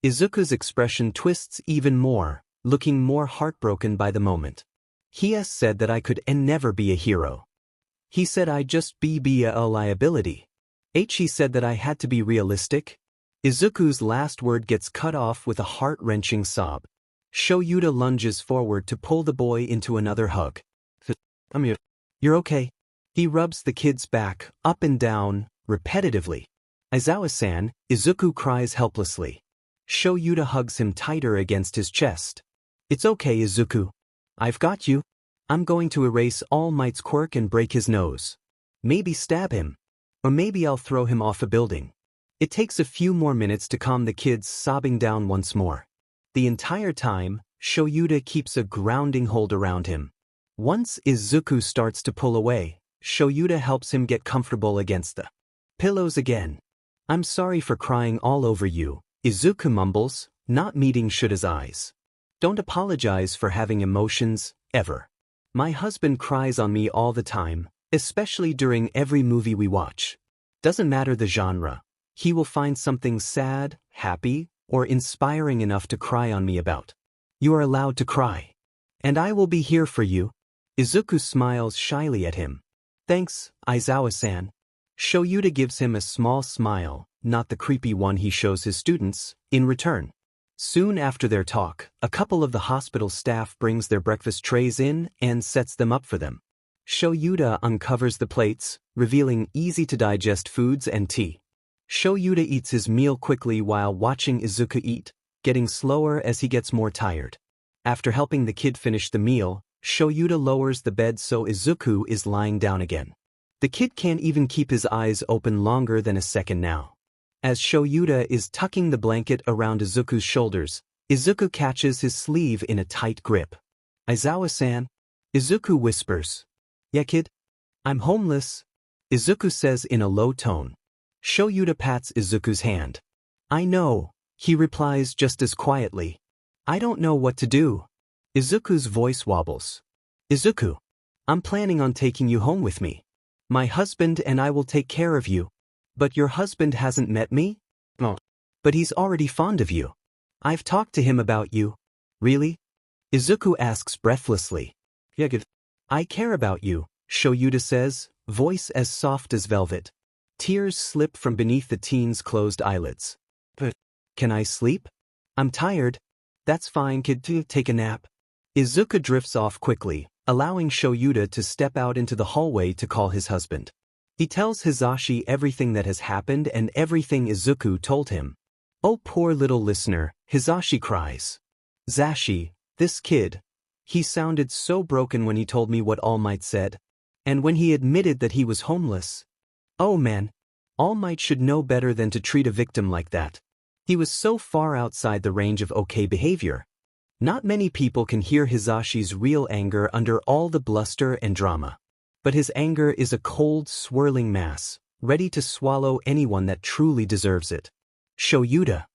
Izuku's expression twists even more, looking more heartbroken by the moment. He has said that I could never be a hero. He said I'd just be a liability. He said that I had to be realistic. Izuku's last word gets cut off with a heart-wrenching sob. Shoyuta lunges forward to pull the boy into another hug. You're okay. He rubs the kid's back, up and down, repetitively. Aizawa-san, Izuku cries helplessly. Shoyuta hugs him tighter against his chest. It's okay, Izuku. I've got you. I'm going to erase All Might's quirk and break his nose. Maybe stab him. Or maybe I'll throw him off a building. It takes a few more minutes to calm the kids sobbing down once more. The entire time, Shoyuta keeps a grounding hold around him. Once Izuku starts to pull away, Shoyuta helps him get comfortable against the pillows again. I'm sorry for crying all over you, Izuku mumbles, not meeting Shuta's eyes. Don't apologize for having emotions, ever. My husband cries on me all the time, especially during every movie we watch. Doesn't matter the genre. He will find something sad, happy, or inspiring enough to cry on me about. You are allowed to cry. And I will be here for you. Izuku smiles shyly at him. Thanks, Aizawa-san. Shoyuta gives him a small smile, not the creepy one he shows his students, in return. Soon after their talk, a couple of the hospital staff brings their breakfast trays in and sets them up for them. Shoyuta uncovers the plates, revealing easy-to-digest foods and tea. Shoyuta eats his meal quickly while watching Izuku eat, getting slower as he gets more tired. After helping the kid finish the meal, Shoyuta lowers the bed so Izuku is lying down again. The kid can't even keep his eyes open longer than a second now. As Shoyuta is tucking the blanket around Izuku's shoulders, Izuku catches his sleeve in a tight grip. Aizawa-san? Izuku whispers. Yeah, kid? I'm homeless, Izuku says in a low tone. Shoyuta pats Izuku's hand. I know, he replies just as quietly. I don't know what to do. Izuku's voice wobbles. Izuku, I'm planning on taking you home with me. My husband and I will take care of you. But your husband hasn't met me? No. But he's already fond of you. I've talked to him about you. Really? Izuku asks breathlessly. Yeah, good. I care about you, Shoyuta says, voice as soft as velvet. Tears slip from beneath the teen's closed eyelids. But can I sleep? I'm tired. That's fine, kid. Take a nap. Izuku drifts off quickly, allowing Shoyuta to step out into the hallway to call his husband. He tells Hizashi everything that has happened and everything Izuku told him. Oh, poor little listener, Hizashi cries. Zashi, this kid. He sounded so broken when he told me what All Might said. And when he admitted that he was homeless. Oh man, All Might should know better than to treat a victim like that. He was so far outside the range of okay behavior. Not many people can hear Hizashi's real anger under all the bluster and drama. But his anger is a cold, swirling mass, ready to swallow anyone that truly deserves it. Shoyuta,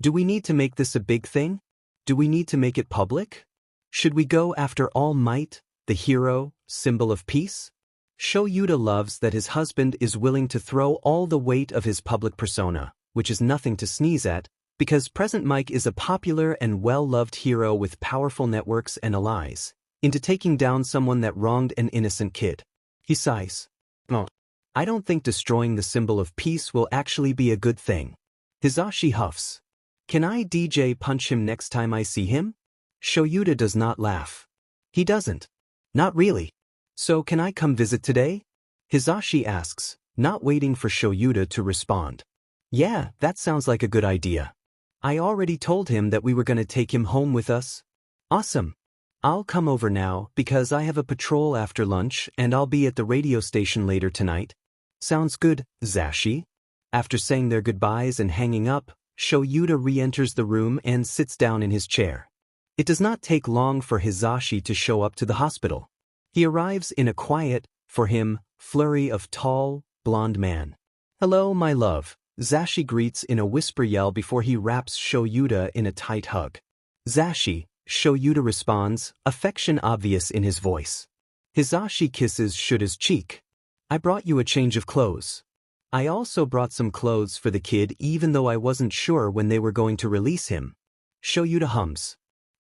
do we need to make this a big thing? Do we need to make it public? Should we go after All Might, the hero, symbol of peace? Shoyuta loves that his husband is willing to throw all the weight of his public persona, which is nothing to sneeze at, because Present Mike is a popular and well-loved hero with powerful networks and allies, into taking down someone that wronged an innocent kid. He sighs. Oh, I don't think destroying the symbol of peace will actually be a good thing. Hizashi huffs. Can I DJ punch him next time I see him? Shoyuta does not laugh. He doesn't. Not really. So can I come visit today? Hizashi asks, not waiting for Shoyuta to respond. Yeah, that sounds like a good idea. I already told him that we were going to take him home with us. Awesome. I'll come over now because I have a patrol after lunch and I'll be at the radio station later tonight. Sounds good, Zashi. After saying their goodbyes and hanging up, Shoyuta re-enters the room and sits down in his chair. It does not take long for Hizashi to show up to the hospital. He arrives in a quiet, for him, flurry of tall, blonde man. Hello, my love, Zashi greets in a whisper yell before he wraps Shoyuta in a tight hug. Zashi, Shoyuta responds, affection obvious in his voice. Hizashi kisses Shuta's cheek. I brought you a change of clothes. I also brought some clothes for the kid even though I wasn't sure when they were going to release him. Shoyuta hums.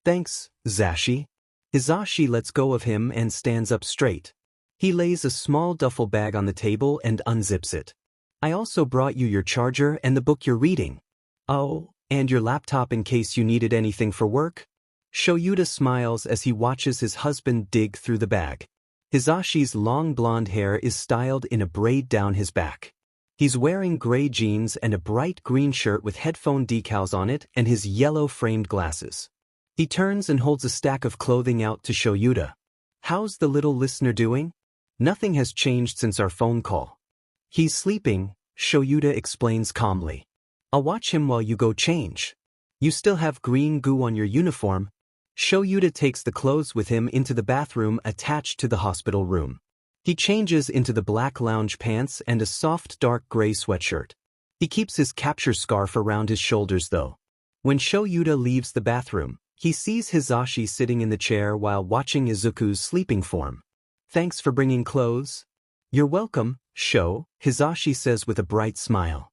Thanks, Zashi. Hizashi lets go of him and stands up straight. He lays a small duffel bag on the table and unzips it. I also brought you your charger and the book you're reading. Oh, and your laptop in case you needed anything for work? Shoyuta smiles as he watches his husband dig through the bag. Hizashi's long blonde hair is styled in a braid down his back. He's wearing gray jeans and a bright green shirt with headphone decals on it and his yellow framed glasses. He turns and holds a stack of clothing out to Shoyuta. How's the little listener doing? Nothing has changed since our phone call. He's sleeping, Shoyuta explains calmly. I'll watch him while you go change. You still have green goo on your uniform. Shoyuta takes the clothes with him into the bathroom attached to the hospital room. He changes into the black lounge pants and a soft dark gray sweatshirt. He keeps his capture scarf around his shoulders though. When Shoyuta leaves the bathroom, he sees Hizashi sitting in the chair while watching Izuku's sleeping form. Thanks for bringing clothes. You're welcome, Sho, Hizashi says with a bright smile.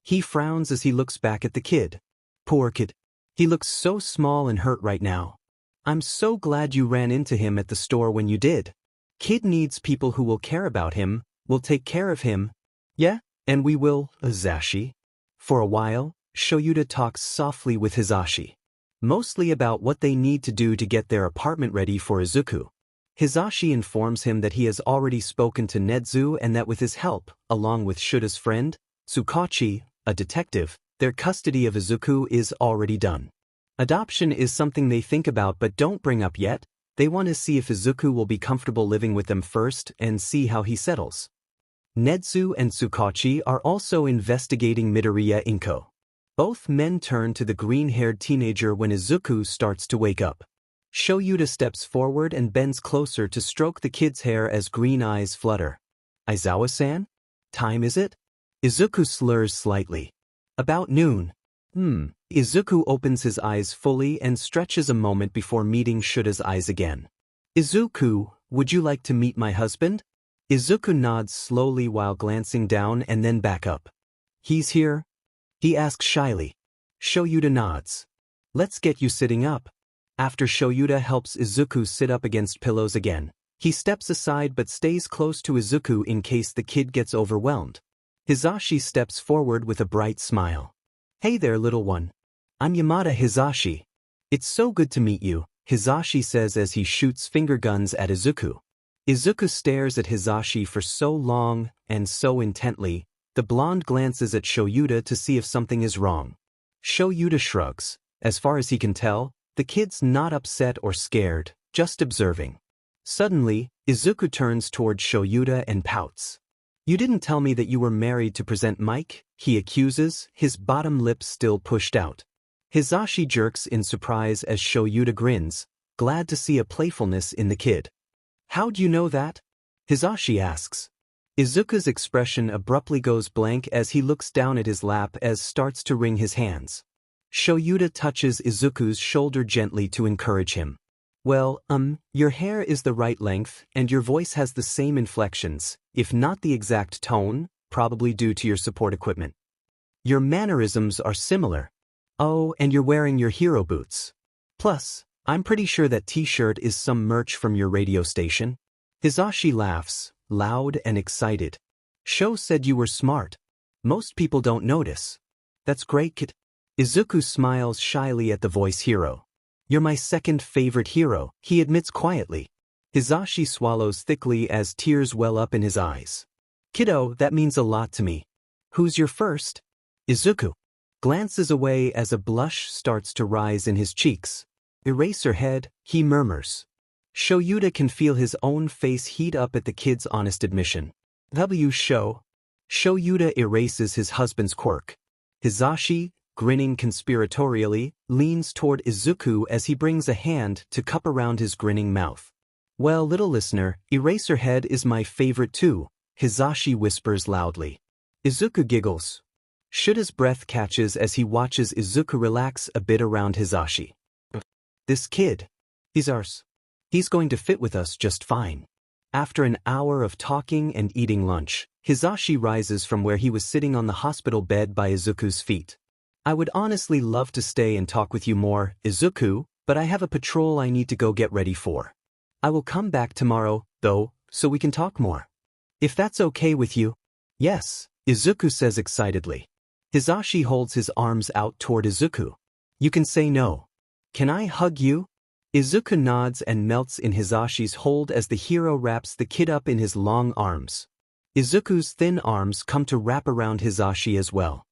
He frowns as he looks back at the kid. Poor kid. He looks so small and hurt right now. I'm so glad you ran into him at the store when you did. Kid needs people who will care about him, will take care of him. Yeah, and we will, Hizashi. For a while, Shoyuta talks softly with Hizashi. Mostly about what they need to do to get their apartment ready for Izuku. Hizashi informs him that he has already spoken to Nedzu and that with his help, along with Shuta's friend, Tsukachi, a detective, their custody of Izuku is already done. Adoption is something they think about but don't bring up yet. They want to see if Izuku will be comfortable living with them first and see how he settles. Nedzu and Tsukachi are also investigating Midoriya Inko. Both men turn to the green-haired teenager when Izuku starts to wake up. Shoyuta steps forward and bends closer to stroke the kid's hair as green eyes flutter. Aizawa-san? Time is it? Izuku slurs slightly. About noon. Izuku opens his eyes fully and stretches a moment before meeting Shuta's eyes again. Izuku, would you like to meet my husband? Izuku nods slowly while glancing down and then back up. He's here? He asks shyly. Shoyuta nods. Let's get you sitting up. After Shoyuta helps Izuku sit up against pillows again, he steps aside but stays close to Izuku in case the kid gets overwhelmed. Hizashi steps forward with a bright smile. Hey there, little one. I'm Yamada Hizashi. It's so good to meet you, Hizashi says as he shoots finger guns at Izuku. Izuku stares at Hizashi for so long and so intently, the blonde glances at Shoyuta to see if something is wrong. Shoyuta shrugs. As far as he can tell, the kid's not upset or scared, just observing. Suddenly, Izuku turns toward Shoyuta and pouts. You didn't tell me that you were married to present Mike, he accuses, his bottom lip still pushed out. Hizashi jerks in surprise as Shoyuta grins, glad to see a playfulness in the kid. How'd you know that? Hizashi asks. Izuku's expression abruptly goes blank as he looks down at his lap as starts to wring his hands. Shoyuta touches Izuku's shoulder gently to encourage him. Well, your hair is the right length and your voice has the same inflections, if not the exact tone, probably due to your support equipment. Your mannerisms are similar. Oh, and you're wearing your hero boots. Plus, I'm pretty sure that t-shirt is some merch from your radio station. Hizashi laughs, loud and excited. Sho said you were smart. Most people don't notice. That's great, kid. Izuku smiles shyly at the voice hero. You're my second favorite hero, he admits quietly. Hizashi swallows thickly as tears well up in his eyes. Kiddo, that means a lot to me. Who's your first? Izuku glances away as a blush starts to rise in his cheeks. Eraserhead, he murmurs. Shoyuta can feel his own face heat up at the kid's honest admission. Shoyuta erases his husband's quirk. Hizashi, grinning conspiratorially, leans toward Izuku as he brings a hand to cup around his grinning mouth. Well, little listener, Eraserhead is my favorite too, Hizashi whispers loudly. Izuku giggles. Shuta's breath catches as he watches Izuku relax a bit around Hizashi. This kid. He's ours. He's going to fit with us just fine. After an hour of talking and eating lunch, Hizashi rises from where he was sitting on the hospital bed by Izuku's feet. I would honestly love to stay and talk with you more, Izuku, but I have a patrol I need to go get ready for. I will come back tomorrow, though, so we can talk more. If that's okay with you. Yes, Izuku says excitedly. Hizashi holds his arms out toward Izuku. You can say no. Can I hug you? Izuku nods and melts in Hizashi's hold as the hero wraps the kid up in his long arms. Izuku's thin arms come to wrap around Hizashi as well.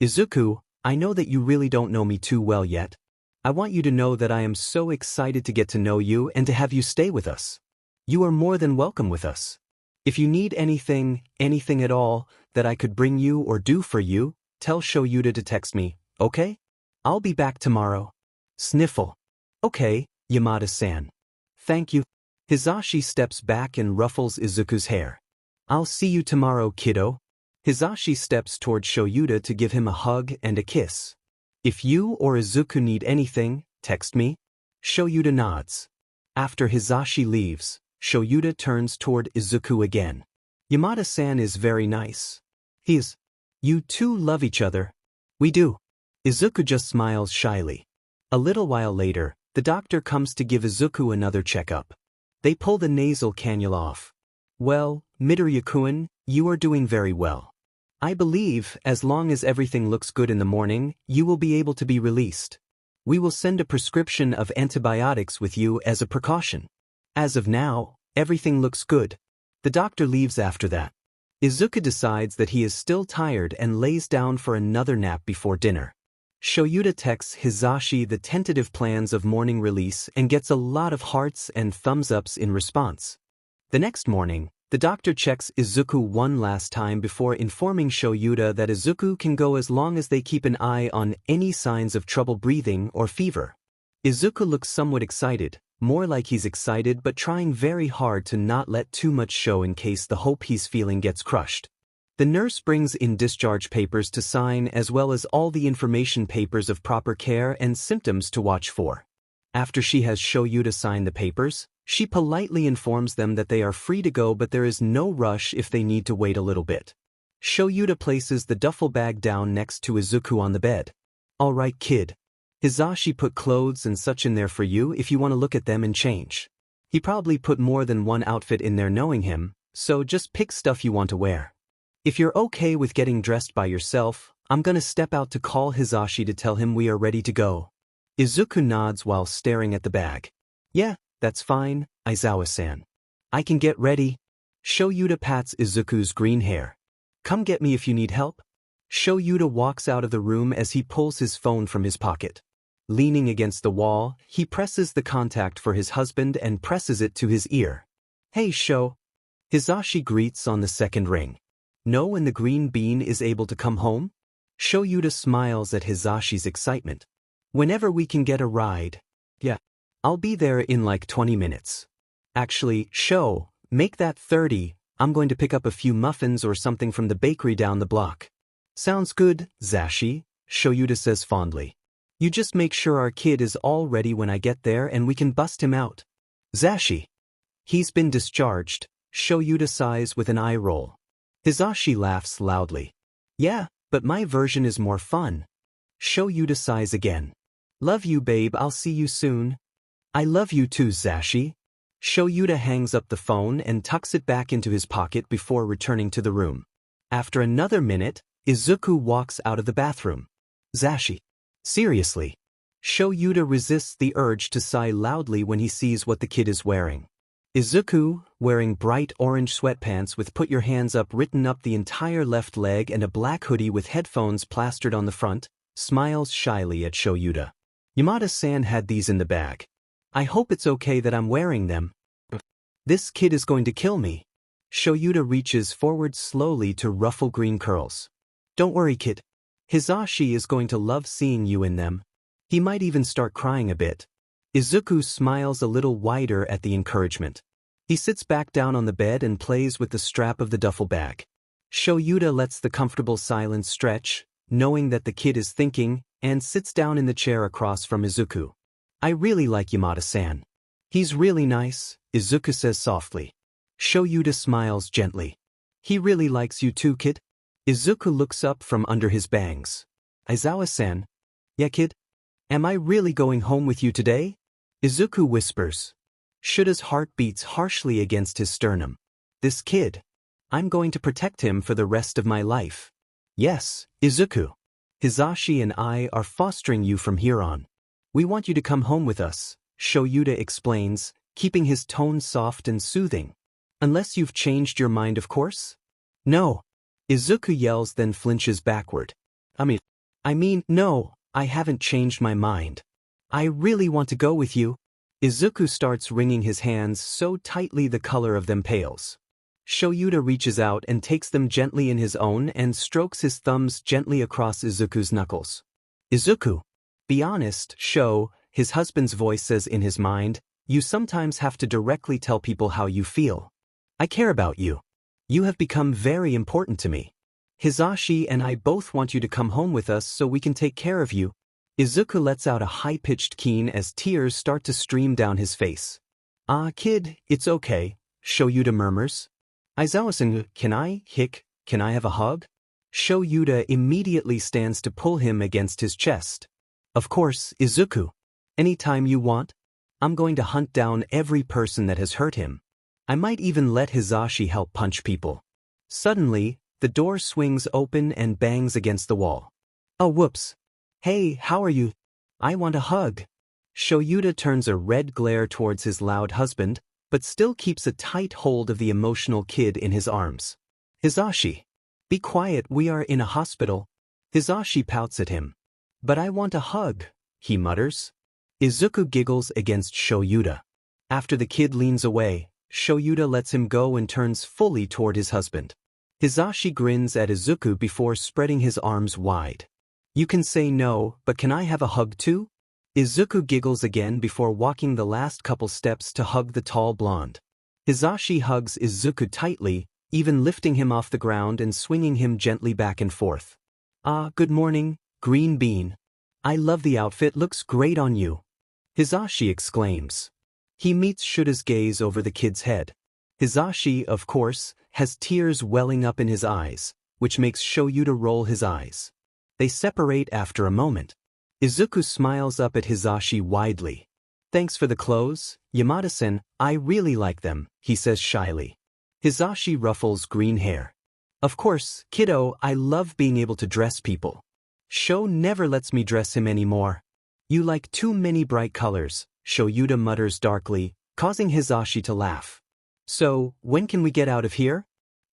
Izuku, I know that you really don't know me too well yet. I want you to know that I am so excited to get to know you and to have you stay with us. You are more than welcome with us. If you need anything at all, that I could bring you or do for you, tell Shoyuta to text me, okay? I'll be back tomorrow. Sniffle. Okay, Yamada-san. Thank you. Hizashi steps back and ruffles Izuku's hair. I'll see you tomorrow, kiddo. Hisashi steps toward Shoyuta to give him a hug and a kiss. If you or Izuku need anything, text me. Shoyuta nods. After Hisashi leaves, Shoyuta turns toward Izuku again. Yamada-san is very nice. You two love each other. We do. Izuku just smiles shyly. A little while later, the doctor comes to give Izuku another checkup. They pull the nasal cannula off. Well, Midoriya-kun, you are doing very well. I believe, as long as everything looks good in the morning, you will be able to be released. We will send a prescription of antibiotics with you as a precaution. As of now, everything looks good. The doctor leaves after that. Izuku decides that he is still tired and lays down for another nap before dinner. Shoyuta texts Hisashi the tentative plans of morning release and gets a lot of hearts and thumbs-ups in response. The next morning, the doctor checks Izuku one last time before informing Shoyuta that Izuku can go as long as they keep an eye on any signs of trouble breathing or fever. Izuku looks somewhat excited, more like he's excited but trying very hard to not let too much show in case the hope he's feeling gets crushed. The nurse brings in discharge papers to sign as well as all the information papers of proper care and symptoms to watch for. After she has Shoyuta sign the papers, she politely informs them that they are free to go but there is no rush if they need to wait a little bit. Shoyuta places the duffel bag down next to Izuku on the bed. All right, kid. Hisashi put clothes and such in there for you if you want to look at them and change. He probably put more than one outfit in there knowing him, so just pick stuff you want to wear. If you're okay with getting dressed by yourself, I'm gonna step out to call Hisashi to tell him we are ready to go. Izuku nods while staring at the bag. Yeah, that's fine, Aizawa-san. I can get ready. Shoyuta pats Izuku's green hair. Come get me if you need help. Shoyuta walks out of the room as he pulls his phone from his pocket. Leaning against the wall, he presses the contact for his husband and presses it to his ear. Hey Sho. Hisashi greets on the second ring. Know when the green bean is able to come home? Shoyuta smiles at Hisashi's excitement. Whenever we can get a ride. Yeah. I'll be there in like 20 minutes. Actually, Sho, make that 30, I'm going to pick up a few muffins or something from the bakery down the block. Sounds good, Zashi, Shoyuta says fondly. You just make sure our kid is all ready when I get there and we can bust him out. Zashi. He's been discharged, Shoyuta sighs with an eye roll. Hisashi laughs loudly. Yeah, but my version is more fun. Shoyuta sighs again. Love you babe, I'll see you soon. I love you too, Zashi. Shoyuta hangs up the phone and tucks it back into his pocket before returning to the room. After another minute, Izuku walks out of the bathroom. Zashi. Seriously. Shoyuta resists the urge to sigh loudly when he sees what the kid is wearing. Izuku, wearing bright orange sweatpants with "Put your hands up" written up the entire left leg and a black hoodie with headphones plastered on the front, smiles shyly at Shoyuta. Yamada-san had these in the bag. I hope it's okay that I'm wearing them. This kid is going to kill me. Shoyuta reaches forward slowly to ruffle green curls. Don't worry, kid. Hisashi is going to love seeing you in them. He might even start crying a bit. Izuku smiles a little wider at the encouragement. He sits back down on the bed and plays with the strap of the duffel bag. Shoyuta lets the comfortable silence stretch, knowing that the kid is thinking, and sits down in the chair across from Izuku. I really like Yamada-san. He's really nice, Izuku says softly. Shoyuta smiles gently. He really likes you too, kid? Izuku looks up from under his bangs. Aizawa-san. Yeah, kid? Am I really going home with you today? Izuku whispers. Shuta's heart beats harshly against his sternum. This kid. I'm going to protect him for the rest of my life. Yes, Izuku. Hisashi and I are fostering you from here on. We want you to come home with us, Shoyuta explains, keeping his tone soft and soothing. Unless you've changed your mind, of course? No. Izuku yells, then flinches backward. I mean, no, I haven't changed my mind. I really want to go with you. Izuku starts wringing his hands so tightly the color of them pales. Shoyuta reaches out and takes them gently in his own and strokes his thumbs gently across Izuku's knuckles. Izuku. Be honest, Sho, his husband's voice says in his mind, you sometimes have to directly tell people how you feel. I care about you. You have become very important to me. Hisashi and I both want you to come home with us so we can take care of you. Izuku lets out a high-pitched keen as tears start to stream down his face. Ah, kid, it's okay, Shoyuta murmurs. Aizawa-san, can I have a hug? Shoyuta immediately stands to pull him against his chest. Of course, Izuku. Anytime you want. I'm going to hunt down every person that has hurt him. I might even let Hisashi help punch people. Suddenly, the door swings open and bangs against the wall. Oh whoops. Hey, how are you? I want a hug. Shoyuta turns a red glare towards his loud husband, but still keeps a tight hold of the emotional kid in his arms. Hisashi. Be quiet, we are in a hospital. Hisashi pouts at him. But I want a hug, he mutters. Izuku giggles against Shoyuta. After the kid leans away, Shoyuta lets him go and turns fully toward his husband. Hisashi grins at Izuku before spreading his arms wide. You can say no, but can I have a hug too? Izuku giggles again before walking the last couple steps to hug the tall blonde. Hisashi hugs Izuku tightly, even lifting him off the ground and swinging him gently back and forth. Ah, good morning, Green Bean. I love the outfit, looks great on you. Hisashi exclaims. He meets Shuta's gaze over the kid's head. Hisashi, of course, has tears welling up in his eyes, which makes Shoyuta roll his eyes. They separate after a moment. Izuku smiles up at Hisashi widely. Thanks for the clothes, Yamada-san, I really like them, he says shyly. Hisashi ruffles green hair. Of course, kiddo, I love being able to dress people. Sho never lets me dress him anymore. You like too many bright colors, Shoyuta mutters darkly, causing Hisashi to laugh. So, when can we get out of here?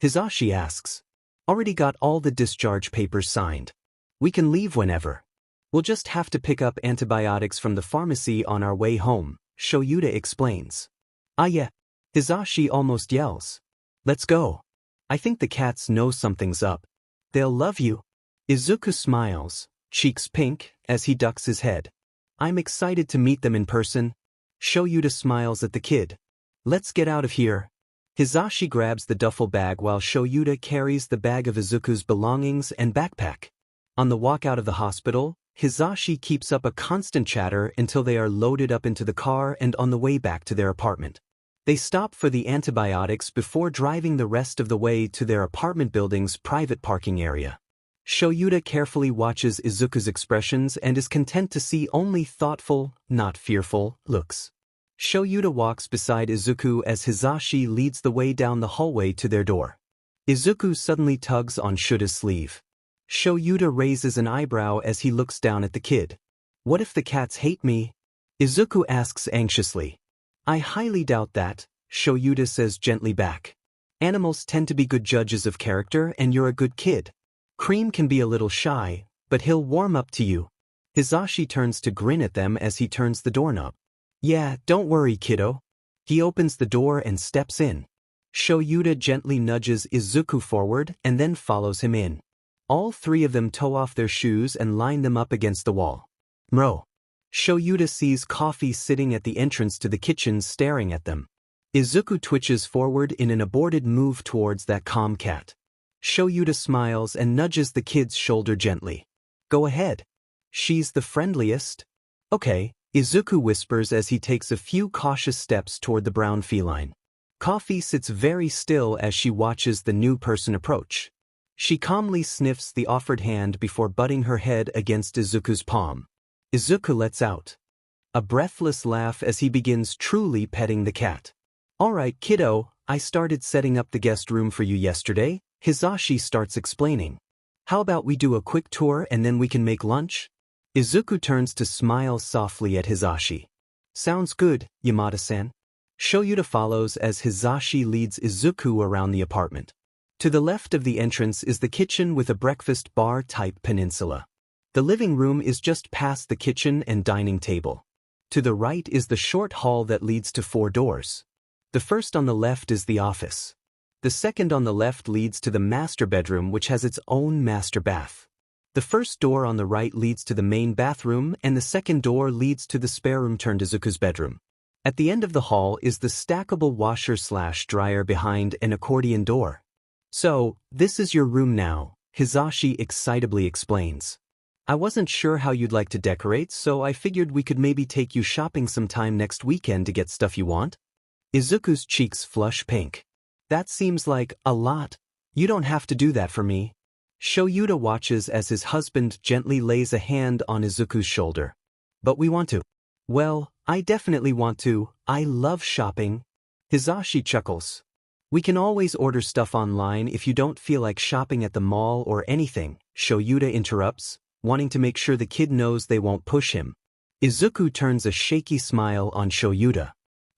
Hisashi asks. Already got all the discharge papers signed. We can leave whenever. We'll just have to pick up antibiotics from the pharmacy on our way home, Shoyuta explains. Ah yeah. Hisashi almost yells. Let's go. I think the cats know something's up. They'll love you. Izuku smiles, cheeks pink, as he ducks his head. I'm excited to meet them in person. Shoyuta smiles at the kid. Let's get out of here. Hisashi grabs the duffel bag while Shoyuta carries the bag of Izuku's belongings and backpack. On the walk out of the hospital, Hisashi keeps up a constant chatter until they are loaded up into the car and on the way back to their apartment. They stop for the antibiotics before driving the rest of the way to their apartment building's private parking area. Shoyuta carefully watches Izuku's expressions and is content to see only thoughtful, not fearful, looks. Shoyuta walks beside Izuku as Hisashi leads the way down the hallway to their door. Izuku suddenly tugs on Shuta's sleeve. Shoyuta raises an eyebrow as he looks down at the kid. What if the cats hate me? Izuku asks anxiously. I highly doubt that, Shoyuta says gently back. Animals tend to be good judges of character and you're a good kid. Cream can be a little shy, but he'll warm up to you. Hisashi turns to grin at them as he turns the doorknob. Yeah, don't worry, kiddo. He opens the door and steps in. Shoyuta gently nudges Izuku forward and then follows him in. All three of them toe off their shoes and line them up against the wall. Mro. Shoyuta sees Coffee sitting at the entrance to the kitchen staring at them. Izuku twitches forward in an aborted move towards that calm cat. Shoyuta smiles and nudges the kid's shoulder gently. Go ahead. She's the friendliest. Okay, Izuku whispers as he takes a few cautious steps toward the brown feline. Coffee sits very still as she watches the new person approach. She calmly sniffs the offered hand before butting her head against Izuku's palm. Izuku lets out a breathless laugh as he begins truly petting the cat. All right, kiddo, I started setting up the guest room for you yesterday, Hisashi starts explaining. How about we do a quick tour and then we can make lunch? Izuku turns to smile softly at Hisashi. Sounds good, Yamada-san. Shoyuta follows as Hisashi leads Izuku around the apartment. To the left of the entrance is the kitchen with a breakfast bar-type peninsula. The living room is just past the kitchen and dining table. To the right is the short hall that leads to 4 doors. The first on the left is the office. The second on the left leads to the master bedroom, which has its own master bath. The first door on the right leads to the main bathroom and the second door leads to the spare room turned Izuku's bedroom. At the end of the hall is the stackable washer/dryer behind an accordion door. So, this is your room now, Hisashi excitably explains. I wasn't sure how you'd like to decorate, so I figured we could maybe take you shopping sometime next weekend to get stuff you want. Izuku's cheeks flush pink. That seems like a lot. You don't have to do that for me. Shoyuta watches as his husband gently lays a hand on Izuku's shoulder. But we want to. Well, I definitely want to. I love shopping. Hisashi chuckles. We can always order stuff online if you don't feel like shopping at the mall or anything, Shoyuta interrupts, wanting to make sure the kid knows they won't push him. Izuku turns a shaky smile on Shoyuta.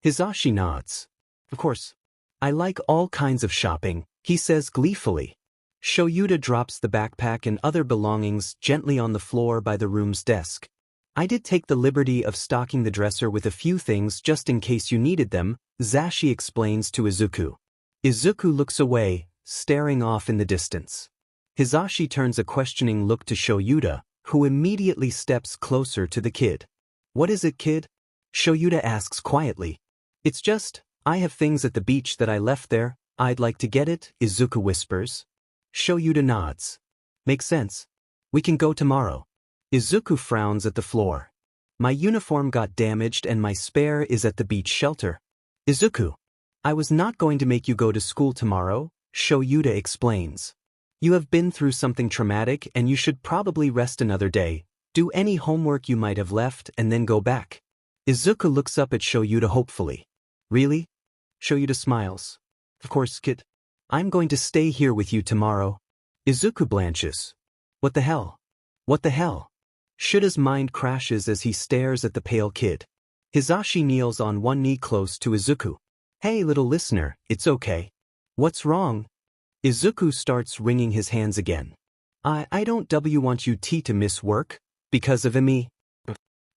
Hisashi nods. Of course. I like all kinds of shopping, he says gleefully. Shoyuta drops the backpack and other belongings gently on the floor by the room's desk. I did take the liberty of stocking the dresser with a few things just in case you needed them, Zashi explains to Izuku. Izuku looks away, staring off in the distance. Hisashi turns a questioning look to Shoyuta, who immediately steps closer to the kid. What is it, kid? Shoyuta asks quietly. It's just, I have things at the beach that I left there, I'd like to get it, Izuku whispers. Shoyuta nods. Makes sense. We can go tomorrow. Izuku frowns at the floor. My uniform got damaged and my spare is at the beach shelter. Izuku. I was not going to make you go to school tomorrow, Shoyuta explains. You have been through something traumatic and you should probably rest another day, do any homework you might have left and then go back. Izuku looks up at Shoyuta hopefully. Really? Shoyuta smiles. Of course, kid. I'm going to stay here with you tomorrow. Izuku blanches. What the hell? What the hell? Shuta's mind crashes as he stares at the pale kid. Hisashi kneels on one knee close to Izuku. Hey little listener, it's okay. What's wrong? Izuku starts wringing his hands again. I don't want you to miss work, because of me.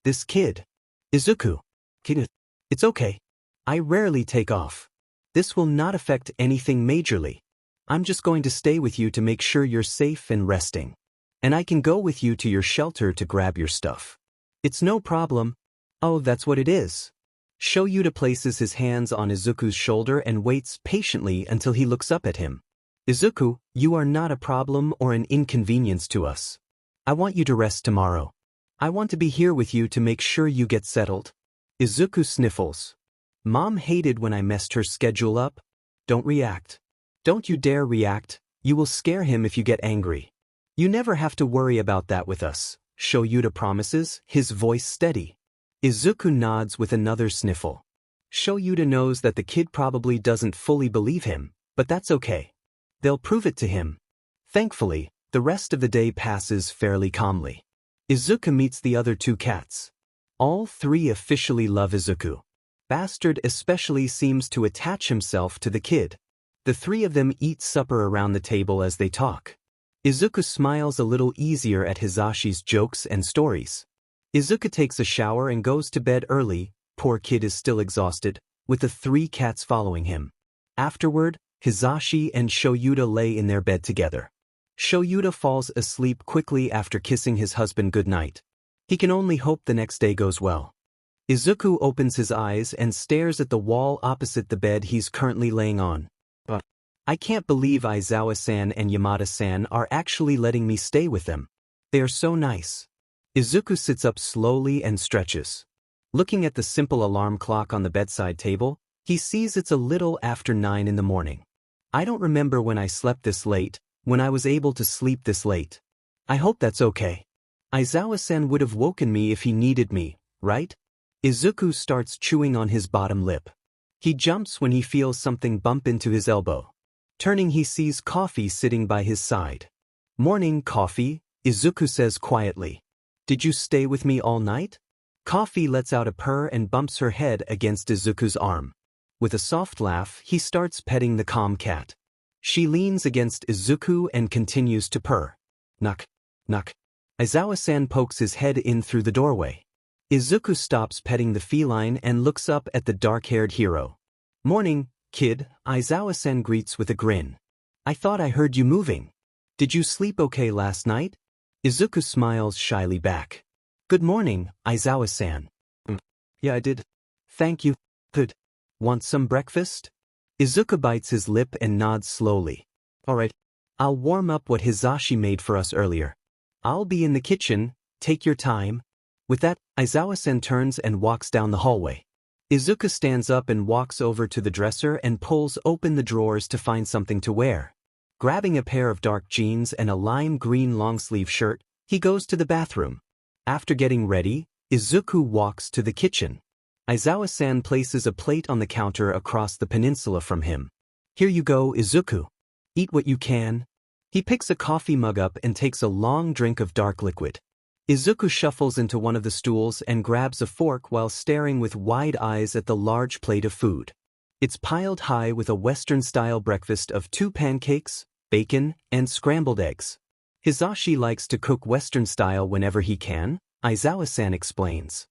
This kid. Izuku. Kid. It's okay. I rarely take off. This will not affect anything majorly. I'm just going to stay with you to make sure you're safe and resting. And I can go with you to your shelter to grab your stuff. It's no problem. Oh, that's what it is. Shoyuta places his hands on Izuku's shoulder and waits patiently until he looks up at him. Izuku, you are not a problem or an inconvenience to us. I want you to rest tomorrow. I want to be here with you to make sure you get settled. Izuku sniffles. Mom hated when I messed her schedule up. Don't react. Don't you dare react, you will scare him if you get angry. You never have to worry about that with us, Shoyuta promises, his voice steady. Izuku nods with another sniffle. Shoyuta knows that the kid probably doesn't fully believe him, but that's okay. They'll prove it to him. Thankfully, the rest of the day passes fairly calmly. Izuku meets the other two cats. All three officially love Izuku. Bastard especially seems to attach himself to the kid. The three of them eat supper around the table as they talk. Izuku smiles a little easier at Hisashi's jokes and stories. Izuku takes a shower and goes to bed early, poor kid is still exhausted, with the three cats following him. Afterward, Hisashi and Shoyuta lay in their bed together. Shoyuta falls asleep quickly after kissing his husband goodnight. He can only hope the next day goes well. Izuku opens his eyes and stares at the wall opposite the bed he's currently laying on. I can't believe Aizawa-san and Yamada-san are actually letting me stay with them. They are so nice. Izuku sits up slowly and stretches. Looking at the simple alarm clock on the bedside table, he sees it's a little after 9 in the morning. I don't remember when I slept this late, when I was able to sleep this late. I hope that's okay. Aizawa-san would have woken me if he needed me, right? Izuku starts chewing on his bottom lip. He jumps when he feels something bump into his elbow. Turning, he sees Coffee sitting by his side. Morning, Coffee, Izuku says quietly. Did you stay with me all night? Coffee lets out a purr and bumps her head against Izuku's arm. With a soft laugh, he starts petting the calm cat. She leans against Izuku and continues to purr. Knock, knock. Aizawa-san pokes his head in through the doorway. Izuku stops petting the feline and looks up at the dark-haired hero. Morning, kid, Aizawa-san greets with a grin. I thought I heard you moving. Did you sleep okay last night? Izuku smiles shyly back. Good morning, Aizawa-san. Yeah, I did. Thank you. Good. Want some breakfast? Izuku bites his lip and nods slowly. All right. I'll warm up what Hisashi made for us earlier. I'll be in the kitchen, take your time. With that, Aizawa-sen turns and walks down the hallway. Izuku stands up and walks over to the dresser and pulls open the drawers to find something to wear. Grabbing a pair of dark jeans and a lime green long-sleeve shirt, he goes to the bathroom. After getting ready, Izuku walks to the kitchen. Aizawa-san places a plate on the counter across the peninsula from him. Here you go, Izuku. Eat what you can. He picks a coffee mug up and takes a long drink of dark liquid. Izuku shuffles into one of the stools and grabs a fork while staring with wide eyes at the large plate of food. It's piled high with a Western-style breakfast of 2 pancakes, bacon, and scrambled eggs. Hisashi likes to cook Western style whenever he can, Aizawa-san explains.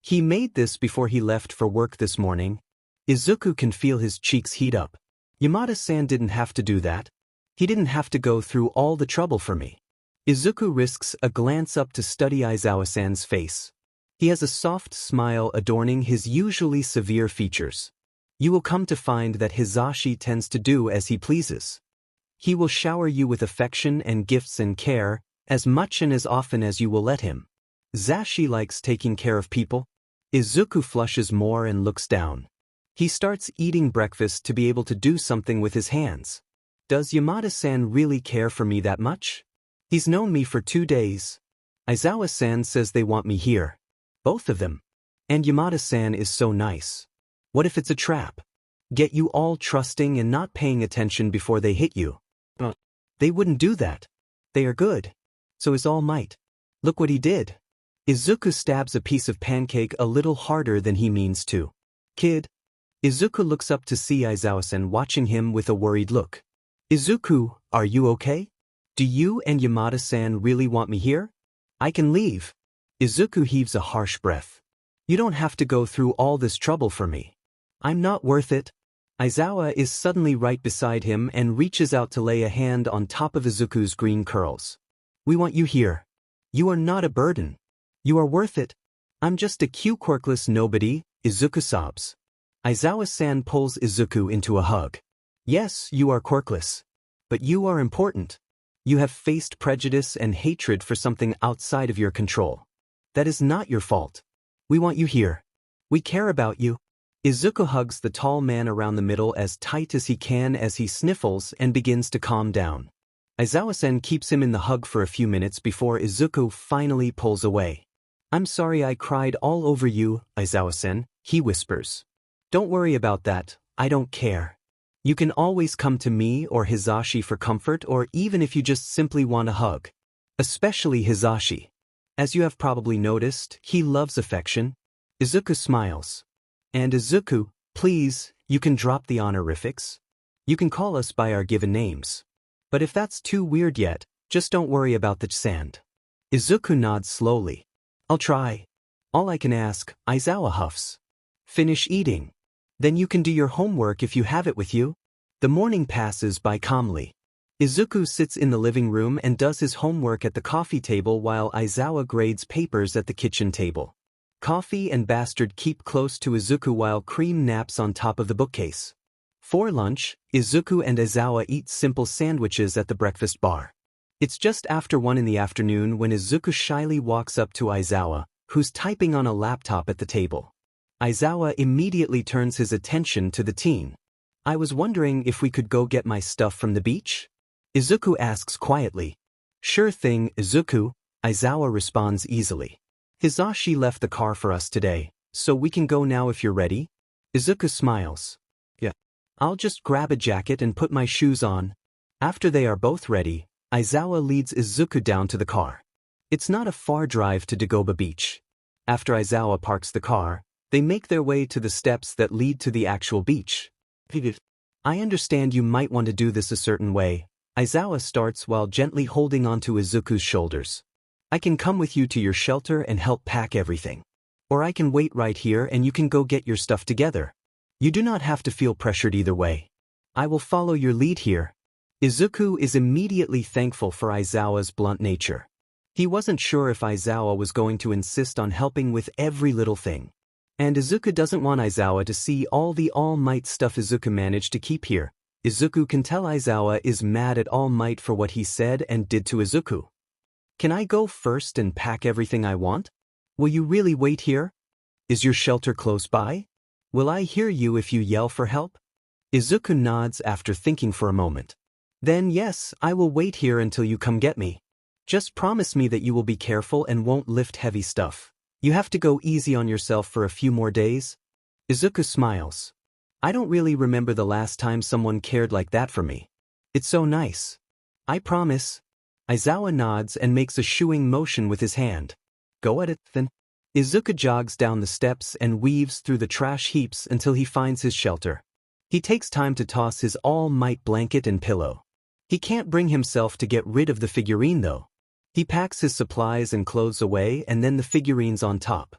He made this before he left for work this morning. Izuku can feel his cheeks heat up. Yamada-san didn't have to do that. He didn't have to go through all the trouble for me. Izuku risks a glance up to study Aizawa-san's face. He has a soft smile adorning his usually severe features. You will come to find that Hisashi tends to do as he pleases. He will shower you with affection and gifts and care, as much and as often as you will let him. Zashi likes taking care of people. Izuku flushes more and looks down. He starts eating breakfast to be able to do something with his hands. Does Yamada-san really care for me that much? He's known me for 2 days. Aizawa-san says they want me here. Both of them. And Yamada-san is so nice. What if it's a trap? Get you all trusting and not paying attention before they hit you. They wouldn't do that. They are good. So is All Might. Look what he did. Izuku stabs a piece of pancake a little harder than he means to. Kid. Izuku looks up to see Aizawa-san watching him with a worried look. Izuku, are you okay? Do you and Yamada-san really want me here? I can leave. Izuku heaves a harsh breath. You don't have to go through all this trouble for me. I'm not worth it. Aizawa is suddenly right beside him and reaches out to lay a hand on top of Izuku's green curls. We want you here. You are not a burden. You are worth it. I'm just a cute quirkless nobody, Izuku sobs. Aizawa-san pulls Izuku into a hug. Yes, you are quirkless. But you are important. You have faced prejudice and hatred for something outside of your control. That is not your fault. We want you here. We care about you. Izuku hugs the tall man around the middle as tight as he can as he sniffles and begins to calm down. Aizawa-san keeps him in the hug for a few minutes before Izuku finally pulls away. I'm sorry I cried all over you, Aizawa-san, he whispers. Don't worry about that, I don't care. You can always come to me or Hisashi for comfort or even if you just simply want a hug. Especially Hisashi. As you have probably noticed, he loves affection. Izuku smiles. And Izuku, please, you can drop the honorifics. You can call us by our given names. But if that's too weird yet, just don't worry about the sand. Izuku nods slowly. I'll try. All I can ask, Aizawa huffs. Finish eating. Then you can do your homework if you have it with you. The morning passes by calmly. Izuku sits in the living room and does his homework at the coffee table while Aizawa grades papers at the kitchen table. Coffee and Bastard keep close to Izuku while Cream naps on top of the bookcase. For lunch, Izuku and Aizawa eat simple sandwiches at the breakfast bar. It's just after 1 in the afternoon when Izuku shyly walks up to Aizawa, who's typing on a laptop at the table. Aizawa immediately turns his attention to the teen. I was wondering if we could go get my stuff from the beach? Izuku asks quietly. Sure thing, Izuku, Aizawa responds easily. Hisashi left the car for us today, so we can go now if you're ready. Izuku smiles. Yeah. I'll just grab a jacket and put my shoes on. After they are both ready, Aizawa leads Izuku down to the car. It's not a far drive to Dagoba Beach. After Aizawa parks the car, they make their way to the steps that lead to the actual beach. I understand you might want to do this a certain way, Aizawa starts while gently holding onto Izuku's shoulders. I can come with you to your shelter and help pack everything. Or I can wait right here and you can go get your stuff together. You do not have to feel pressured either way. I will follow your lead here. Izuku is immediately thankful for Aizawa's blunt nature. He wasn't sure if Aizawa was going to insist on helping with every little thing. And Izuku doesn't want Aizawa to see all the All Might stuff Izuku managed to keep here, Izuku can tell Aizawa is mad at All Might for what he said and did to Izuku. Can I go first and pack everything I want? Will you really wait here? Is your shelter close by? Will I hear you if you yell for help? Izuku nods after thinking for a moment. Then yes, I will wait here until you come get me. Just promise me that you will be careful and won't lift heavy stuff. You have to go easy on yourself for a few more days. Izuku smiles. I don't really remember the last time someone cared like that for me. It's so nice. I promise. Aizawa nods and makes a shooing motion with his hand. Go at it, then. Izuku jogs down the steps and weaves through the trash heaps until he finds his shelter. He takes time to toss his All Might blanket and pillow. He can't bring himself to get rid of the figurine though. He packs his supplies and clothes away and then the figurine's on top.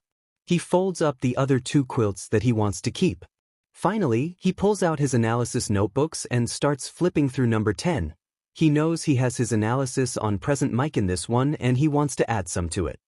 He folds up the other 2 quilts that he wants to keep. Finally, he pulls out his analysis notebooks and starts flipping through number 10. He knows he has his analysis on present mic in this one and he wants to add some to it.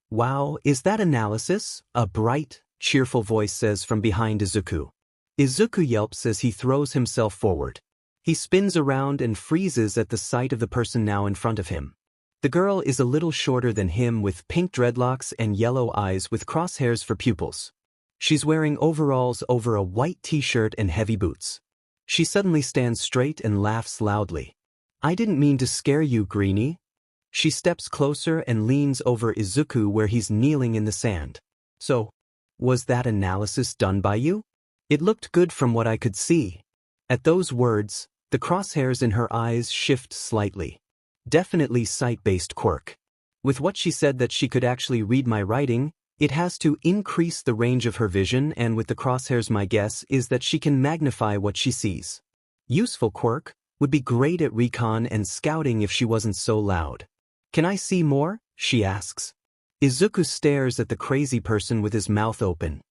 Wow, is that analysis? A bright, cheerful voice says from behind Izuku. Izuku yelps as he throws himself forward. He spins around and freezes at the sight of the person now in front of him. The girl is a little shorter than him with pink dreadlocks and yellow eyes with crosshairs for pupils. She's wearing overalls over a white t-shirt and heavy boots. She suddenly stands straight and laughs loudly. I didn't mean to scare you, Greenie. She steps closer and leans over Izuku where he's kneeling in the sand. So, was that analysis done by you? It looked good from what I could see. At those words, the crosshairs in her eyes shift slightly. Definitely sight-based quirk. With what she said that she could actually read my writing, it has to increase the range of her vision, and with the crosshairs my guess is that she can magnify what she sees. Useful quirk, would be great at recon and scouting if she wasn't so loud. Can I see more? She asks. Izuku stares at the crazy person with his mouth open.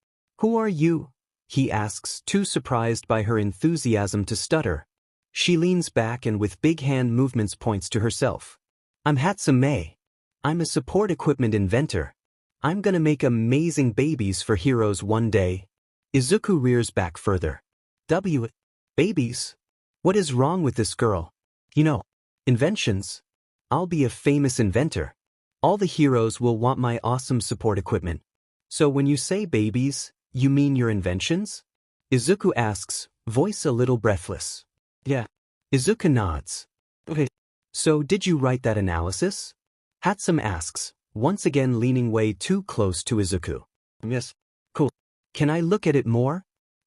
Who are you? He asks, too surprised by her enthusiasm to stutter. She leans back and with big hand movements points to herself. I'm Hatsume. I'm a support equipment inventor. I'm gonna make amazing babies for heroes one day. Izuku rears back further. Babies? What is wrong with this girl? You know, inventions. I'll be a famous inventor. All the heroes will want my awesome support equipment. So when you say babies, you mean your inventions? Izuku asks, voice a little breathless. Yeah. Izuku nods. Okay. So did you write that analysis? Hatsume asks, once again leaning way too close to Izuku. Yes. Cool. Can I look at it more?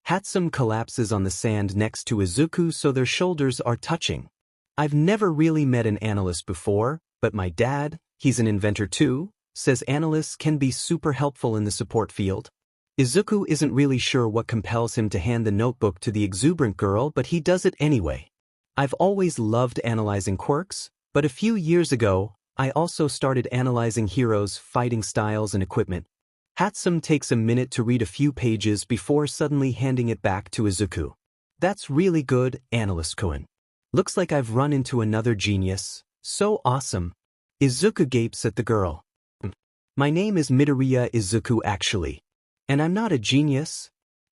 Hatsume collapses on the sand next to Izuku so their shoulders are touching. I've never really met an analyst before, but my dad, he's an inventor too, says analysts can be super helpful in the support field. Izuku isn't really sure what compels him to hand the notebook to the exuberant girl, but he does it anyway. I've always loved analyzing quirks, but a few years ago, I also started analyzing heroes' fighting styles and equipment. Hatsume takes a minute to read a few pages before suddenly handing it back to Izuku. That's really good, Analyst-kun. Looks like I've run into another genius. So awesome. Izuku gapes at the girl. My name is Midoriya Izuku actually. And I'm not a genius.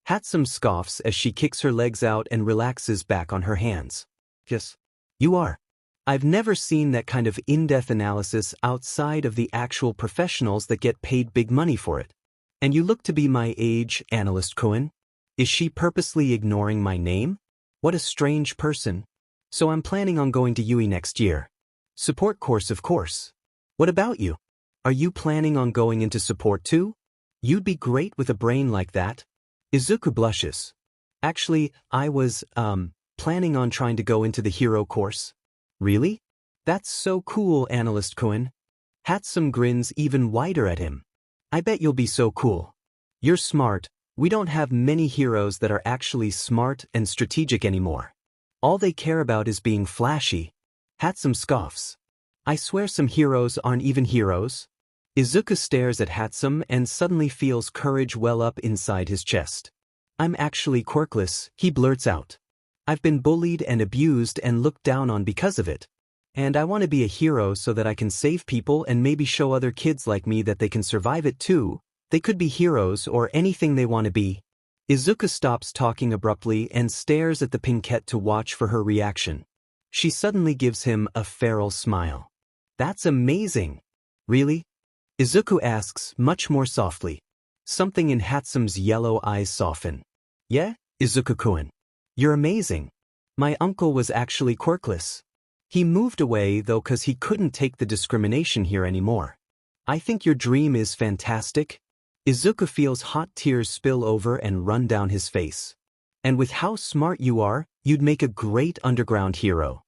Hatsume scoffs as she kicks her legs out and relaxes back on her hands. Yes, you are. I've never seen that kind of in-depth analysis outside of the actual professionals that get paid big money for it. And you look to be my age, Analyst-kun. Is she purposely ignoring my name? What a strange person. So I'm planning on going to UE next year. Support course, of course. What about you? Are you planning on going into support too? You'd be great with a brain like that. Izuku blushes. Actually, I was, planning on trying to go into the hero course. Really? That's so cool, Analyst-kun. Hatsume grins even wider at him. I bet you'll be so cool. You're smart. We don't have many heroes that are actually smart and strategic anymore. All they care about is being flashy. Hatsume scoffs. I swear some heroes aren't even heroes. Izuku stares at Hatsume and suddenly feels courage well up inside his chest. I'm actually quirkless, he blurts out. I've been bullied and abused and looked down on because of it. And I want to be a hero so that I can save people and maybe show other kids like me that they can survive it too. They could be heroes or anything they want to be. Izuku stops talking abruptly and stares at the pinkette to watch for her reaction. She suddenly gives him a feral smile. That's amazing. Really? Izuku asks much more softly. Something in Hatsume's yellow eyes soften. Yeah, Izuku-kun. You're amazing. My uncle was actually quirkless. He moved away though cause he couldn't take the discrimination here anymore. I think your dream is fantastic. Izuku feels hot tears spill over and run down his face. And with how smart you are, you'd make a great underground hero.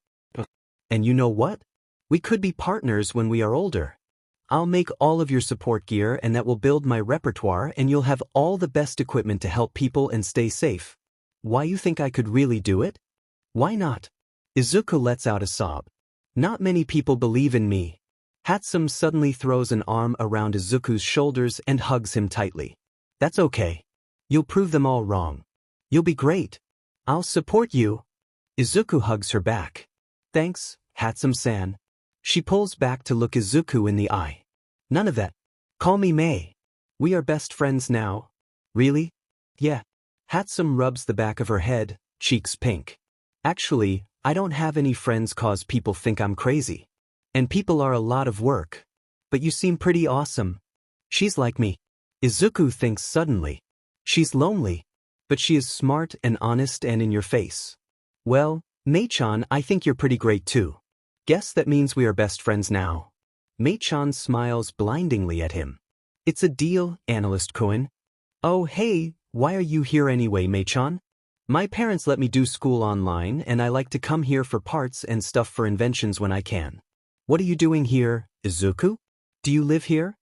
And you know what? We could be partners when we are older. I'll make all of your support gear and that will build my repertoire and you'll have all the best equipment to help people and stay safe. Why you think I could really do it? Why not? Izuku lets out a sob. Not many people believe in me. Hatsume suddenly throws an arm around Izuku's shoulders and hugs him tightly. That's okay. You'll prove them all wrong. You'll be great. I'll support you. Izuku hugs her back. Thanks, Hatsume-san. She pulls back to look Izuku in the eye. None of that. Call me Mei. We are best friends now. Really? Yeah. Hatsume rubs the back of her head, cheeks pink. Actually, I don't have any friends cause people think I'm crazy. And people are a lot of work. But you seem pretty awesome. She's like me. Izuku thinks suddenly. She's lonely. But she is smart and honest and in your face. Well, Mei-chan, I think you're pretty great too. Guess that means we are best friends now. Mei-chan smiles blindingly at him. It's a deal, Analyst-kun. Oh hey, why are you here anyway, Mei-chan? My parents let me do school online and I like to come here for parts and stuff for inventions when I can. What are you doing here, Izuku? Do you live here?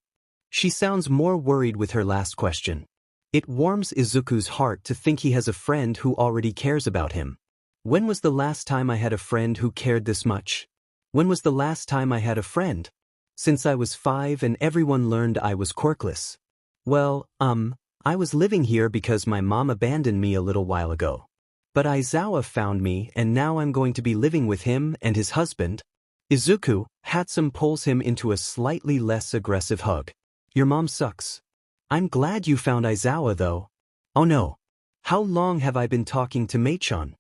She sounds more worried with her last question. It warms Izuku's heart to think he has a friend who already cares about him. When was the last time I had a friend who cared this much? When was the last time I had a friend? Since I was 5 and everyone learned I was quirkless. Well, I was living here because my mom abandoned me a little while ago. But Aizawa found me and now I'm going to be living with him and his husband. Izuku, Hatsume pulls him into a slightly less aggressive hug. Your mom sucks. I'm glad you found Aizawa though. Oh no. How long have I been talking to Mei-chan?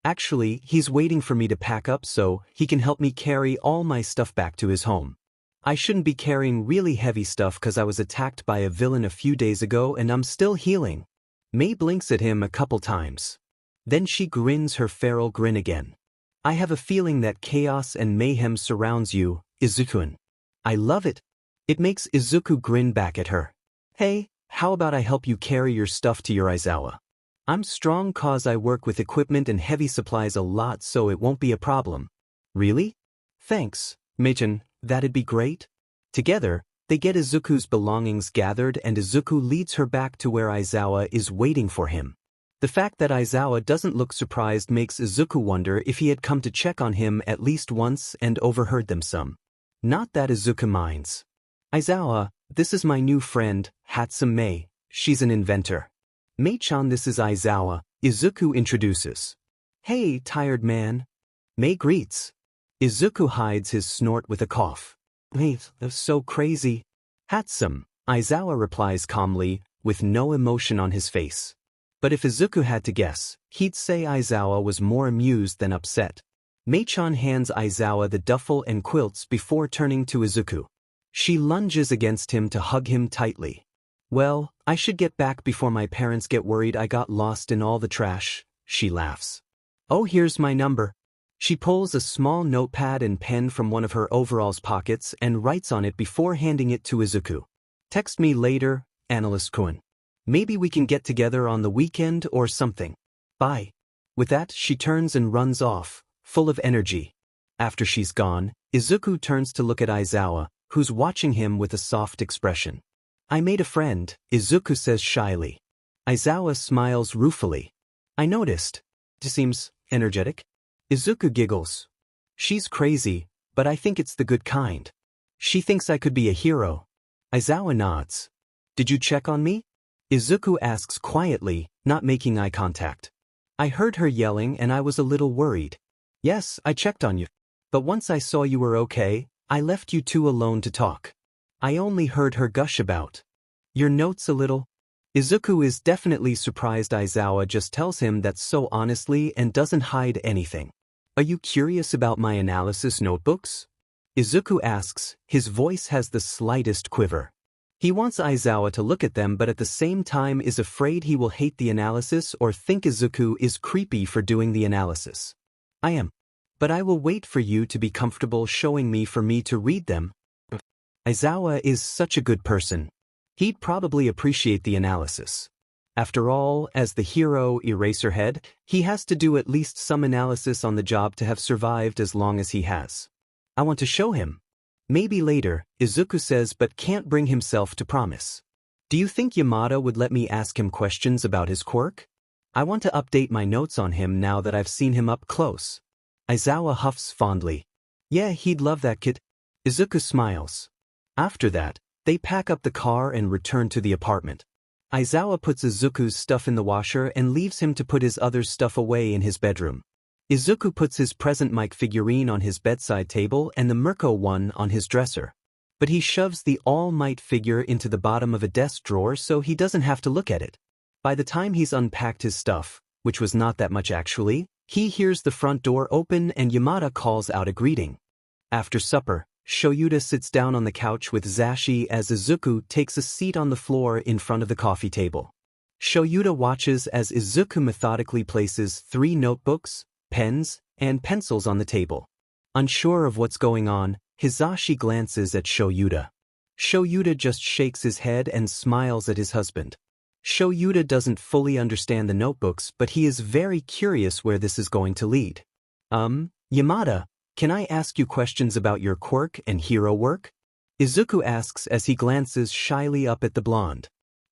Actually, he's waiting for me to pack up so he can help me carry all my stuff back to his home. I shouldn't be carrying really heavy stuff cause I was attacked by a villain a few days ago and I'm still healing. Mei blinks at him a couple times. Then she grins her feral grin again. I have a feeling that chaos and mayhem surrounds you, Izuku. I love it. It makes Izuku grin back at her. Hey, how about I help you carry your stuff to your Aizawa? I'm strong cause I work with equipment and heavy supplies a lot so it won't be a problem. Really? Thanks, Mei-chan, that'd be great. Together, they get Izuku's belongings gathered and Izuku leads her back to where Aizawa is waiting for him. The fact that Aizawa doesn't look surprised makes Izuku wonder if he had come to check on him at least once and overheard them some. Not that Izuku minds. Aizawa, this is my new friend, Hatsume Mei. She's an inventor. Mei-chan, this is Aizawa, Izuku introduces. Hey, tired man. Mei greets. Izuku hides his snort with a cough. Hey, that's so crazy. Hatsume, Aizawa replies calmly, with no emotion on his face. But if Izuku had to guess, he'd say Aizawa was more amused than upset. Mei-chan hands Aizawa the duffel and quilts before turning to Izuku. She lunges against him to hug him tightly. Well, I should get back before my parents get worried I got lost in all the trash, she laughs. Oh, here's my number. She pulls a small notepad and pen from one of her overalls pockets and writes on it before handing it to Izuku. Text me later, Analyst-kun. Maybe we can get together on the weekend or something. Bye. With that, she turns and runs off, full of energy. After she's gone, Izuku turns to look at Aizawa, who's watching him with a soft expression. I made a friend, Izuku says shyly. Aizawa smiles ruefully. I noticed. She seems energetic. Izuku giggles. She's crazy, but I think it's the good kind. She thinks I could be a hero. Aizawa nods. Did you check on me? Izuku asks quietly, not making eye contact. I heard her yelling and I was a little worried. Yes, I checked on you. But once I saw you were okay, I left you two alone to talk. I only heard her gush about your notes a little. Izuku is definitely surprised Aizawa just tells him that so honestly and doesn't hide anything. Are you curious about my analysis notebooks? Izuku asks, his voice has the slightest quiver. He wants Aizawa to look at them but at the same time is afraid he will hate the analysis or think Izuku is creepy for doing the analysis. I am. But I will wait for you to be comfortable showing me for me to read them. Aizawa is such a good person. He'd probably appreciate the analysis. After all, as the hero Eraserhead, he has to do at least some analysis on the job to have survived as long as he has. I want to show him. Maybe later, Izuku says but can't bring himself to promise. Do you think Yamada would let me ask him questions about his quirk? I want to update my notes on him now that I've seen him up close. Aizawa huffs fondly. Yeah, he'd love that kid. Izuku smiles. After that, they pack up the car and return to the apartment. Aizawa puts Izuku's stuff in the washer and leaves him to put his other stuff away in his bedroom. Izuku puts his present mic figurine on his bedside table and the Mirko one on his dresser. But he shoves the All Might figure into the bottom of a desk drawer so he doesn't have to look at it. By the time he's unpacked his stuff, which was not that much actually, he hears the front door open and Yamada calls out a greeting. After supper, Shoyuta sits down on the couch with Zashi as Izuku takes a seat on the floor in front of the coffee table. Shoyuta watches as Izuku methodically places 3 notebooks, pens, and pencils on the table. Unsure of what's going on, Hizashi glances at Shoyuta. Shoyuta just shakes his head and smiles at his husband. Shoyuta doesn't fully understand the notebooks but he is very curious where this is going to lead. Yamada, can I ask you questions about your quirk and hero work? Izuku asks as he glances shyly up at the blonde.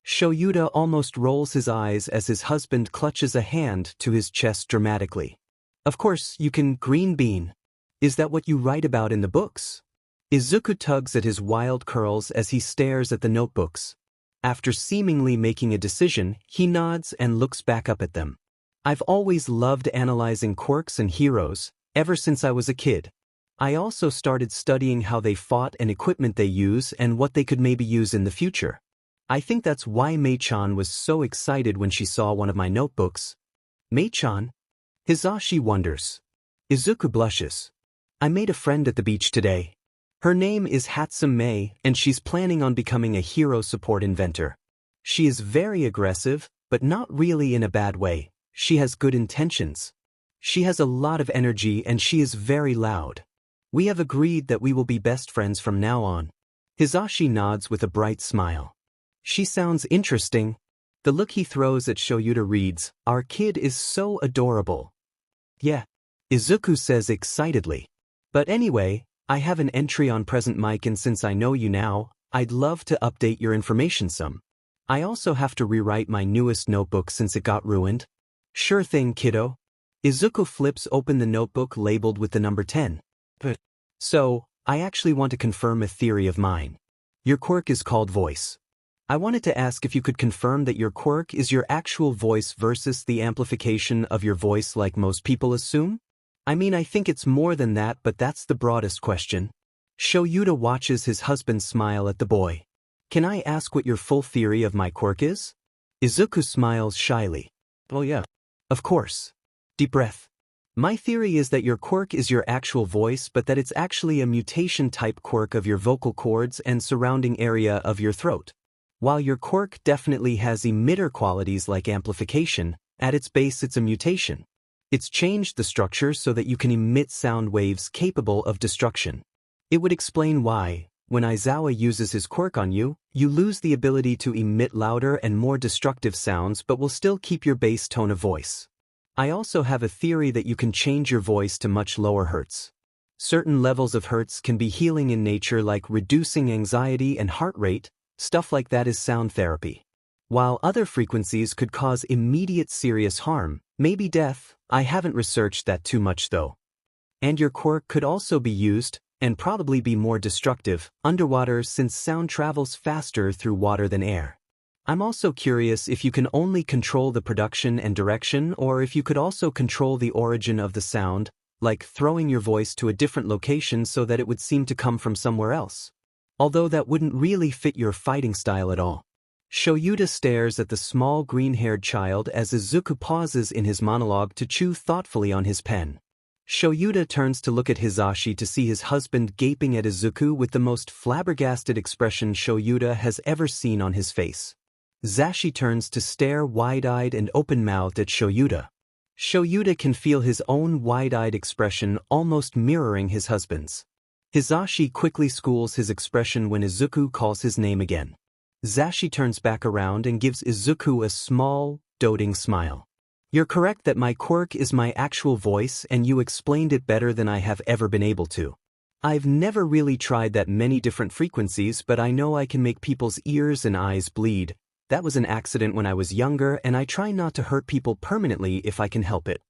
Shoyuta almost rolls his eyes as his husband clutches a hand to his chest dramatically. Of course, you can, green bean. Is that what you write about in the books? Izuku tugs at his wild curls as he stares at the notebooks. After seemingly making a decision, he nods and looks back up at them. I've always loved analyzing quirks and heroes, ever since I was a kid. I also started studying how they fought and equipment they use and what they could maybe use in the future. I think that's why Mei-chan was so excited when she saw one of my notebooks. Mei-chan? Hizashi wonders. Izuku blushes. I made a friend at the beach today. Her name is Hatsum Mei and she's planning on becoming a hero support inventor. She is very aggressive, but not really in a bad way. She has good intentions. She has a lot of energy and she is very loud. We have agreed that we will be best friends from now on. Hizashi nods with a bright smile. She sounds interesting. The look he throws at Shoyuta reads, our kid is so adorable. Yeah, Izuku says excitedly. But anyway, I have an entry on present mic and since I know you now, I'd love to update your information some. I also have to rewrite my newest notebook since it got ruined. Sure thing, kiddo. Izuku flips open the notebook labeled with the number 10. So, I actually want to confirm a theory of mine. Your quirk is called voice. I wanted to ask if you could confirm that your quirk is your actual voice versus the amplification of your voice like most people assume? I mean, I think it's more than that, but that's the broadest question. Shoyuta watches his husband smile at the boy. Can I ask what your full theory of my quirk is? Izuku smiles shyly. Oh yeah. Of course. Deep breath. My theory is that your quirk is your actual voice but that it's actually a mutation-type quirk of your vocal cords and surrounding area of your throat. While your quirk definitely has emitter qualities like amplification, at its base it's a mutation. It's changed the structure so that you can emit sound waves capable of destruction. It would explain why, when Aizawa uses his quirk on you, you lose the ability to emit louder and more destructive sounds but will still keep your bass tone of voice. I also have a theory that you can change your voice to much lower hertz. Certain levels of hertz can be healing in nature like reducing anxiety and heart rate, stuff like that is sound therapy. While other frequencies could cause immediate serious harm, maybe death, I haven't researched that too much though. And your quirk could also be used, and probably be more destructive, underwater since sound travels faster through water than air. I'm also curious if you can only control the production and direction or if you could also control the origin of the sound, like throwing your voice to a different location so that it would seem to come from somewhere else. Although that wouldn't really fit your fighting style at all. Shoyuta stares at the small green-haired child as Izuku pauses in his monologue to chew thoughtfully on his pen. Shoyuta turns to look at Hisashi to see his husband gaping at Izuku with the most flabbergasted expression Shoyuta has ever seen on his face. Zashi turns to stare wide-eyed and open-mouthed at Shoyuta. Shoyuta can feel his own wide-eyed expression almost mirroring his husband's. Hisashi quickly schools his expression when Izuku calls his name again. Zashi turns back around and gives Izuku a small, doting smile. You're correct that my quirk is my actual voice and you explained it better than I have ever been able to. I've never really tried that many different frequencies, but I know I can make people's ears and eyes bleed. That was an accident when I was younger and I try not to hurt people permanently if I can help it.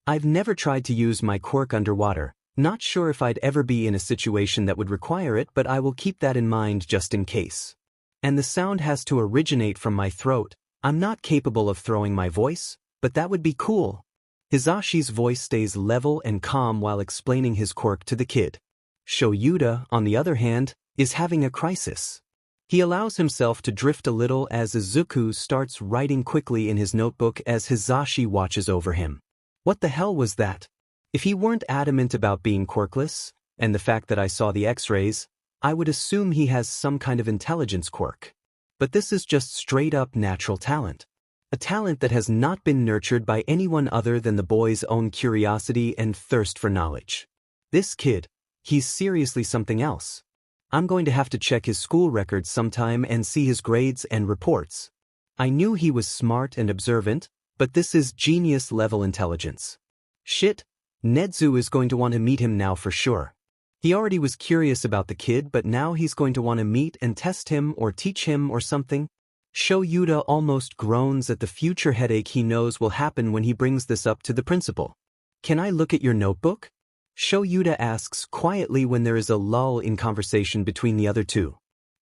I've never tried to use my quirk underwater. Not sure if I'd ever be in a situation that would require it, but I will keep that in mind just in case. And the sound has to originate from my throat. I'm not capable of throwing my voice, but that would be cool. Hisashi's voice stays level and calm while explaining his quirk to the kid. Shoyuta, on the other hand, is having a crisis. He allows himself to drift a little as Izuku starts writing quickly in his notebook as Hisashi watches over him. What the hell was that? If he weren't adamant about being quirkless, and the fact that I saw the X-rays, I would assume he has some kind of intelligence quirk. But this is just straight-up natural talent. A talent that has not been nurtured by anyone other than the boy's own curiosity and thirst for knowledge. This kid, he's seriously something else. I'm going to have to check his school records sometime and see his grades and reports. I knew he was smart and observant, but this is genius-level intelligence. Shit. Nedzu is going to want to meet him now for sure. He already was curious about the kid, but now he's going to want to meet and test him or teach him or something. Shoyuta almost groans at the future headache he knows will happen when he brings this up to the principal. Can I look at your notebook? Shoyuta asks quietly when there is a lull in conversation between the other two.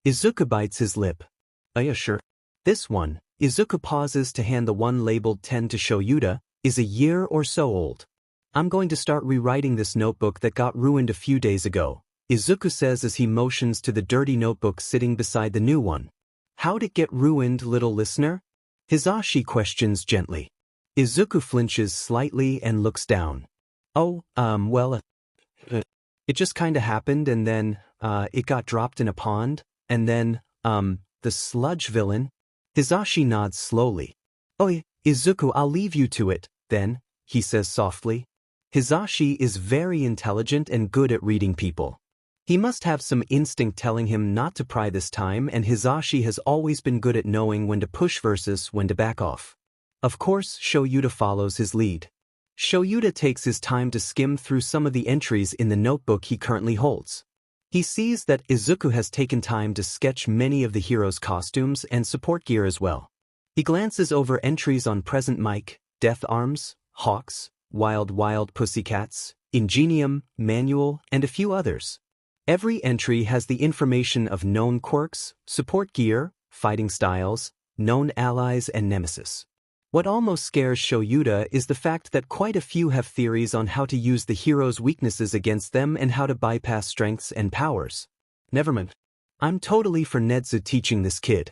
Izuku bites his lip. Yeah, sure. This one, Izuku pauses to hand the one labeled 10 to Shoyuta, is a year or so old. I'm going to start rewriting this notebook that got ruined a few days ago, Izuku says as he motions to the dirty notebook sitting beside the new one. How'd it get ruined, little listener? Hisashi questions gently. Izuku flinches slightly and looks down. Oh, it just kinda happened and then, it got dropped in a pond, and then, the sludge villain. Hisashi nods slowly. Oh, Izuku, I'll leave you to it, then, he says softly. Hisashi is very intelligent and good at reading people. He must have some instinct telling him not to pry this time, and Hisashi has always been good at knowing when to push versus when to back off. Of course, Shoyuta follows his lead. Shoyuta takes his time to skim through some of the entries in the notebook he currently holds. He sees that Izuku has taken time to sketch many of the heroes' costumes and support gear as well. He glances over entries on Present Mike, Death Arms, Hawks, Wild Pussycats, Ingenium, Manual, and a few others. Every entry has the information of known quirks, support gear, fighting styles, known allies, and nemesis. What almost scares Shoyuta is the fact that quite a few have theories on how to use the hero's weaknesses against them and how to bypass strengths and powers. Never mind. I'm totally for Nedzu teaching this kid.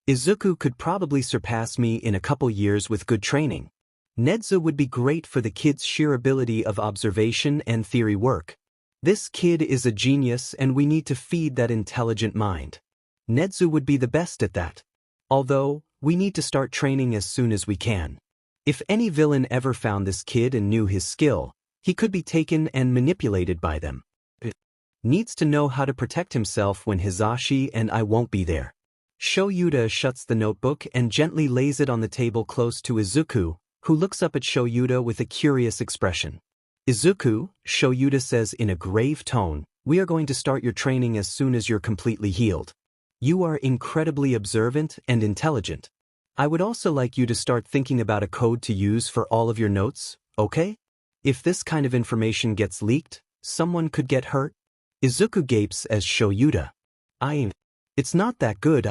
Izuku could probably surpass me in a couple years with good training. Nedzu would be great for the kid's sheer ability of observation and theory work. This kid is a genius and we need to feed that intelligent mind. Nedzu would be the best at that. Although, we need to start training as soon as we can. If any villain ever found this kid and knew his skill, he could be taken and manipulated by them. Needs to know how to protect himself when Hisashi and I won't be there. Shoyuta shuts the notebook and gently lays it on the table close to Izuku, who looks up at Shoyuta with a curious expression. Izuku, Shoyuta says in a grave tone, we are going to start your training as soon as you're completely healed. You are incredibly observant and intelligent. I would also like you to start thinking about a code to use for all of your notes, okay? If this kind of information gets leaked, someone could get hurt. Izuku gapes as Shoyuta. It's not that good,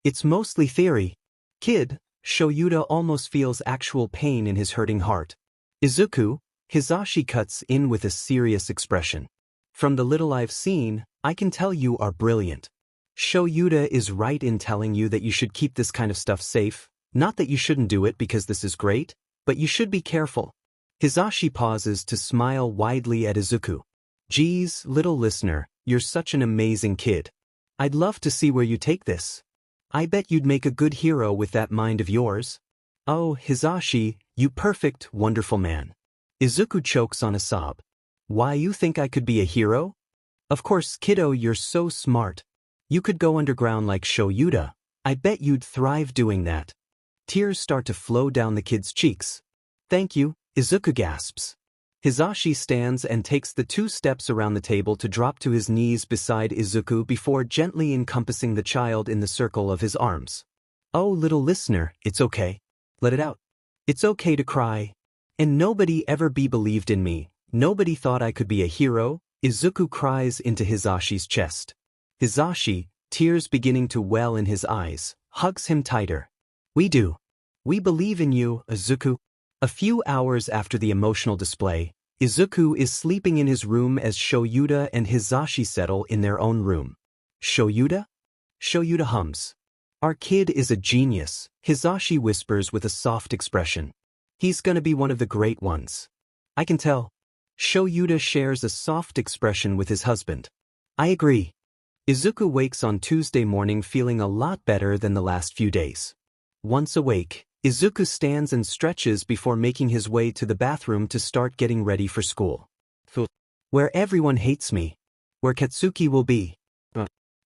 it's mostly theory. Kid, Shoyuta almost feels actual pain in his hurting heart. Izuku, Hisashi cuts in with a serious expression. From the little I've seen, I can tell you are brilliant. Shoyuda is right in telling you that you should keep this kind of stuff safe, not that you shouldn't do it because this is great, but you should be careful. Hisashi pauses to smile widely at Izuku. Geez, little listener, you're such an amazing kid. I'd love to see where you take this. I bet you'd make a good hero with that mind of yours. Oh, Hisashi, you perfect, wonderful man. Izuku chokes on a sob. Why, you think I could be a hero? Of course, kiddo, you're so smart. You could go underground like Shoyuda. I bet you'd thrive doing that. Tears start to flow down the kid's cheeks. Thank you, Izuku gasps. Hisashi stands and takes the 2 steps around the table to drop to his knees beside Izuku before gently encompassing the child in the circle of his arms. Oh, little listener, it's okay. Let it out. It's okay to cry. And nobody ever believed in me. Nobody thought I could be a hero. Izuku cries into Hisashi's chest. Hisashi, tears beginning to well in his eyes, hugs him tighter. We do. We believe in you, Izuku. A few hours after the emotional display, Izuku is sleeping in his room as Shoyuda and Hisashi settle in their own room. Shoyuda? Shoyuda hums. Our kid is a genius, Hisashi whispers with a soft expression. He's gonna be one of the great ones. I can tell. Shoyuda shares a soft expression with his husband. I agree. Izuku wakes on Tuesday morning feeling a lot better than the last few days. Once awake, Izuku stands and stretches before making his way to the bathroom to start getting ready for school. Where everyone hates me. Where Katsuki will be.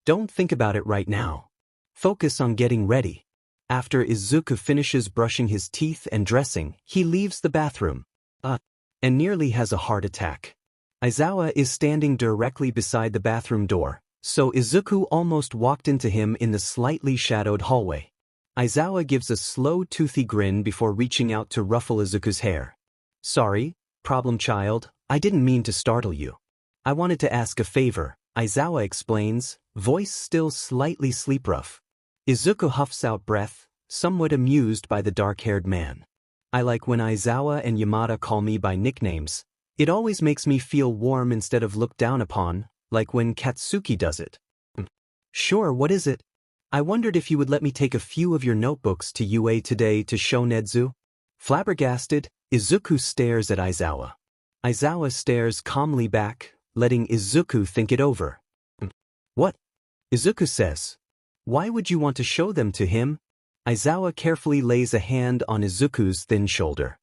Don't think about it right now. Focus on getting ready. After Izuku finishes brushing his teeth and dressing, he leaves the bathroom. And nearly has a heart attack. Aizawa is standing directly beside the bathroom door, so Izuku almost walked into him in the slightly shadowed hallway. Aizawa gives a slow, toothy grin before reaching out to ruffle Izuku's hair. Sorry, problem child, I didn't mean to startle you. I wanted to ask a favor, Aizawa explains, voice still slightly sleep-rough. Izuku huffs out breath, somewhat amused by the dark-haired man. I like when Aizawa and Yamada call me by nicknames. It always makes me feel warm instead of looked down upon, like when Katsuki does it. Sure, what is it? I wondered if you would let me take a few of your notebooks to UA today to show Nedzu. Flabbergasted, Izuku stares at Aizawa. Aizawa stares calmly back, letting Izuku think it over. What? Izuku says. Why would you want to show them to him? Aizawa carefully lays a hand on Izuku's thin shoulder.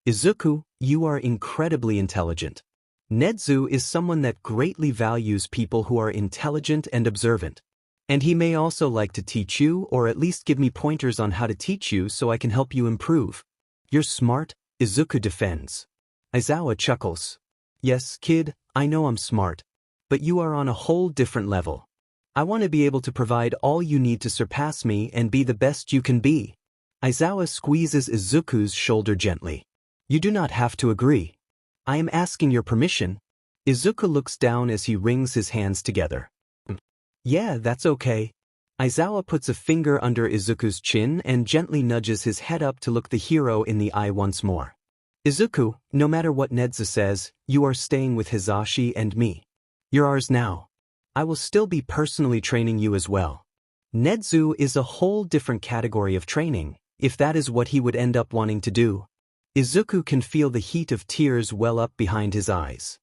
Izuku, you are incredibly intelligent. Nedzu is someone that greatly values people who are intelligent and observant. And he may also like to teach you or at least give me pointers on how to teach you so I can help you improve. You're smart, Izuku defends. Aizawa chuckles. Yes, kid, I know I'm smart. But you are on a whole different level. I want to be able to provide all you need to surpass me and be the best you can be. Aizawa squeezes Izuku's shoulder gently. You do not have to agree. I am asking your permission. Izuku looks down as he wrings his hands together. Yeah, that's okay. Aizawa puts a finger under Izuku's chin and gently nudges his head up to look the hero in the eye once more. Izuku, no matter what Nedzu says, you are staying with Hisashi and me. You're ours now. I will still be personally training you as well. Nedzu is a whole different category of training, if that is what he would end up wanting to do. Izuku can feel the heat of tears well up behind his eyes.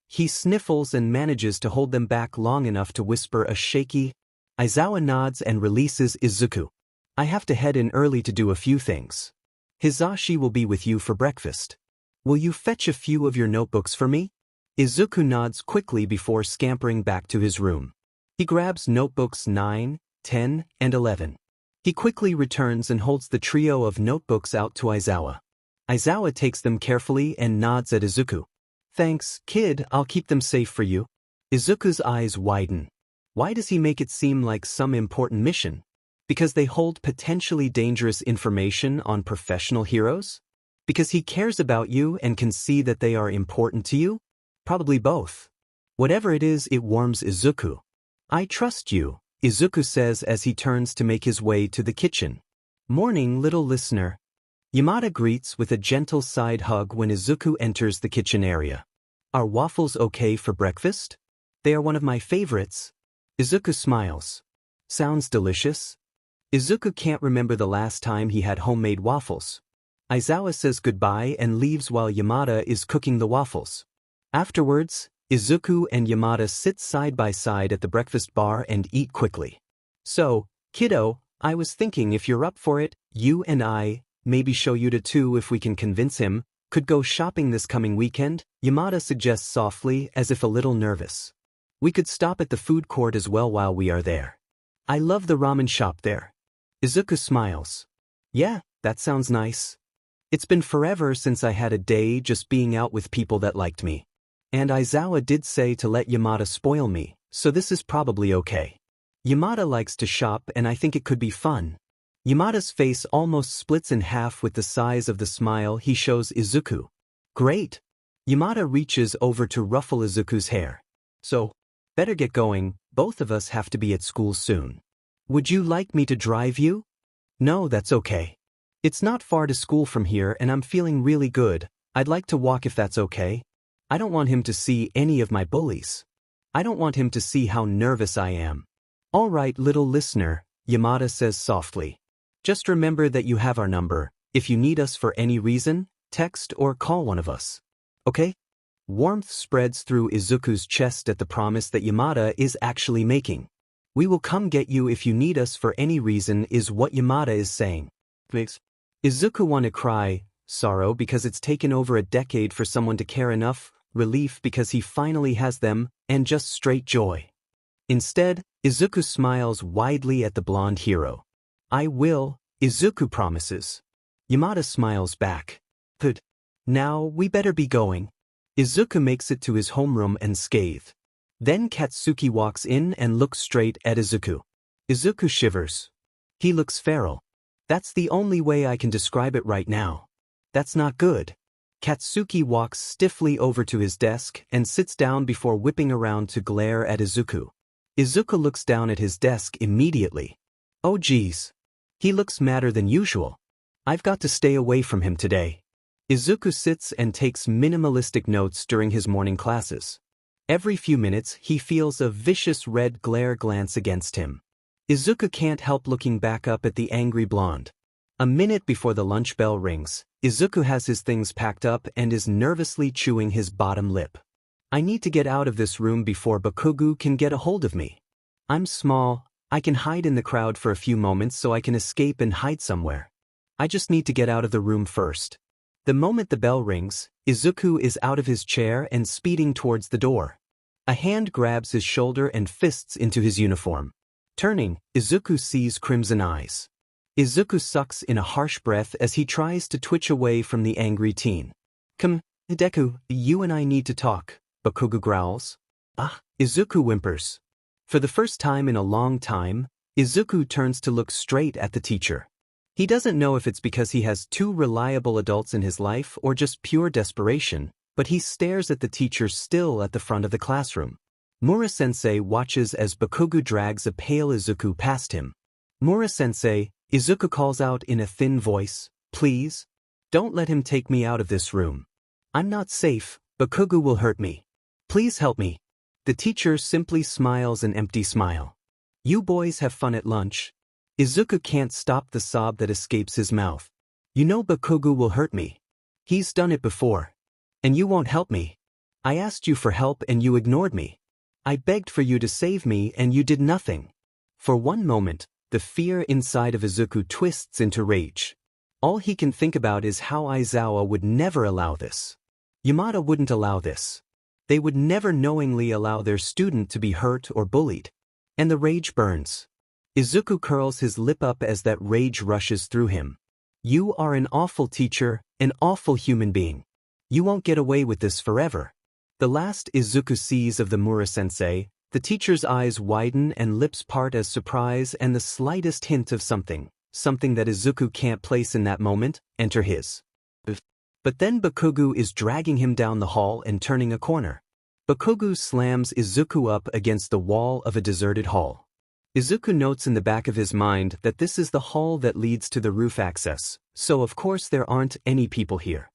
He sniffles and manages to hold them back long enough to whisper a shaky. Aizawa nods and releases Izuku. I have to head in early to do a few things. Hisashi will be with you for breakfast. Will you fetch a few of your notebooks for me? Izuku nods quickly before scampering back to his room. He grabs notebooks 9, 10, and 11. He quickly returns and holds the trio of notebooks out to Aizawa. Aizawa takes them carefully and nods at Izuku. Thanks, kid, I'll keep them safe for you. Izuku's eyes widen. Why does he make it seem like some important mission? Because they hold potentially dangerous information on professional heroes? Because he cares about you and can see that they are important to you? Probably both. Whatever it is, it warms Izuku. I trust you, Izuku says as he turns to make his way to the kitchen. Morning, little listener. Yamada greets with a gentle side hug when Izuku enters the kitchen area. Are waffles okay for breakfast? They are one of my favorites. Izuku smiles. Sounds delicious. Izuku can't remember the last time he had homemade waffles. Aizawa says goodbye and leaves while Yamada is cooking the waffles. Afterwards, Izuku and Yamada sit side by side at the breakfast bar and eat quickly. So, kiddo, I was thinking if you're up for it, you and I, maybe show Yuta too if we can convince him, could go shopping this coming weekend, Yamada suggests softly as if a little nervous. We could stop at the food court as well while we are there. I love the ramen shop there. Izuku smiles. Yeah, that sounds nice. It's been forever since I had a day just being out with people that liked me. And Aizawa did say to let Yamada spoil me, so this is probably okay. Yamada likes to shop and I think it could be fun. Yamada's face almost splits in half with the size of the smile he shows Izuku. Great! Yamada reaches over to ruffle Izuku's hair. So, better get going, both of us have to be at school soon. Would you like me to drive you? No, that's okay. It's not far to school from here and I'm feeling really good. I'd like to walk if that's okay. I don't want him to see any of my bullies. I don't want him to see how nervous I am. All right, little listener, Yamada says softly. Just remember that you have our number. If you need us for any reason, text or call one of us. Okay? Warmth spreads through Izuku's chest at the promise that Yamada is actually making. We will come get you if you need us for any reason is what Yamada is saying. Makes Izuku want to cry, sorrow because it's taken over a decade for someone to care enough, relief because he finally has them, and just straight joy. Instead, Izuku smiles widely at the blonde hero. I will, Izuku promises. Yamada smiles back. But now we better be going. Izuku makes it to his homeroom unscathed. Then Katsuki walks in and looks straight at Izuku. Izuku shivers. He looks feral. That's the only way I can describe it right now. That's not good. Katsuki walks stiffly over to his desk and sits down before whipping around to glare at Izuku. Izuku looks down at his desk immediately. Oh geez. He looks madder than usual. I've got to stay away from him today. Izuku sits and takes minimalistic notes during his morning classes. Every few minutes he feels a vicious red glare glance against him. Izuku can't help looking back up at the angry blonde. A minute before the lunch bell rings, Izuku has his things packed up and is nervously chewing his bottom lip. I need to get out of this room before Bakugo can get a hold of me. I'm small, I can hide in the crowd for a few moments so I can escape and hide somewhere. I just need to get out of the room first. The moment the bell rings, Izuku is out of his chair and speeding towards the door. A hand grabs his shoulder and fists into his uniform. Turning, Izuku sees crimson eyes. Izuku sucks in a harsh breath as he tries to twitch away from the angry teen. Come, Deku, you and I need to talk, Bakugo growls. Ah, Izuku whimpers. For the first time in a long time, Izuku turns to look straight at the teacher. He doesn't know if it's because he has two reliable adults in his life or just pure desperation, but he stares at the teacher still at the front of the classroom. Mura-sensei watches as Bakugo drags a pale Izuku past him. Mura-sensei, Izuku calls out in a thin voice, please? Don't let him take me out of this room. I'm not safe, Bakugo will hurt me. Please help me. The teacher simply smiles an empty smile. You boys have fun at lunch. Izuku can't stop the sob that escapes his mouth. You know Bakugo will hurt me. He's done it before. And you won't help me. I asked you for help and you ignored me. I begged for you to save me and you did nothing. For one moment, the fear inside of Izuku twists into rage. All he can think about is how Aizawa would never allow this. Yamada wouldn't allow this. They would never knowingly allow their student to be hurt or bullied. And the rage burns. Izuku curls his lip up as that rage rushes through him. You are an awful teacher, an awful human being. You won't get away with this forever. The last Izuku sees of the Mura-sensei, the teacher's eyes widen and lips part as surprise and the slightest hint of something that Izuku can't place in that moment, enter his. But then Bakugo is dragging him down the hall and turning a corner. Bakugo slams Izuku up against the wall of a deserted hall. Izuku notes in the back of his mind that this is the hall that leads to the roof access, so of course there aren't any people here.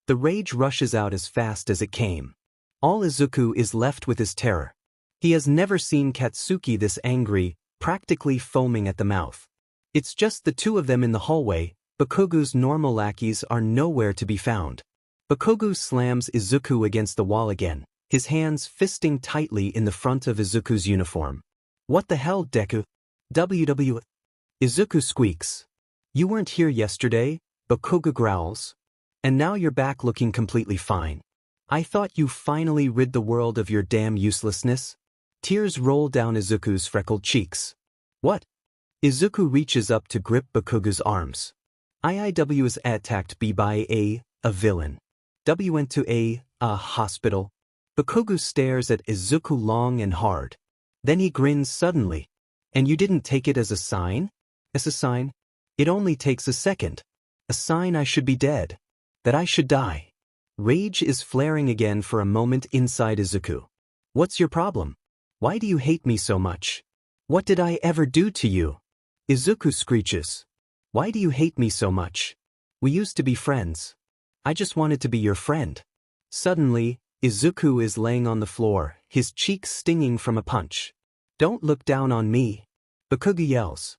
The rage rushes out as fast as it came. All Izuku is left with is terror. He has never seen Katsuki this angry, practically foaming at the mouth. It's just the two of them in the hallway. Bakugo's normal lackeys are nowhere to be found. Bakugo slams Izuku against the wall again, his hands fisting tightly in the front of Izuku's uniform. What the hell, Deku? WW. Izuku squeaks. You weren't here yesterday, Bakugo growls. And now you're back looking completely fine. I thought you finally rid the world of your damn uselessness. Tears roll down Izuku's freckled cheeks. What? Izuku reaches up to grip Bakugo's arms. IIW is attacked by a villain. W went to a hospital. Bakugo stares at Izuku long and hard. Then he grins suddenly. And you didn't take it as a sign? As a sign? It only takes a second. A sign I should be dead. That I should die. Rage is flaring again for a moment inside Izuku. What's your problem? Why do you hate me so much? What did I ever do to you? Izuku screeches. Why do you hate me so much? We used to be friends. I just wanted to be your friend. Suddenly, Izuku is laying on the floor, his cheeks stinging from a punch. Don't look down on me. Bakugo yells.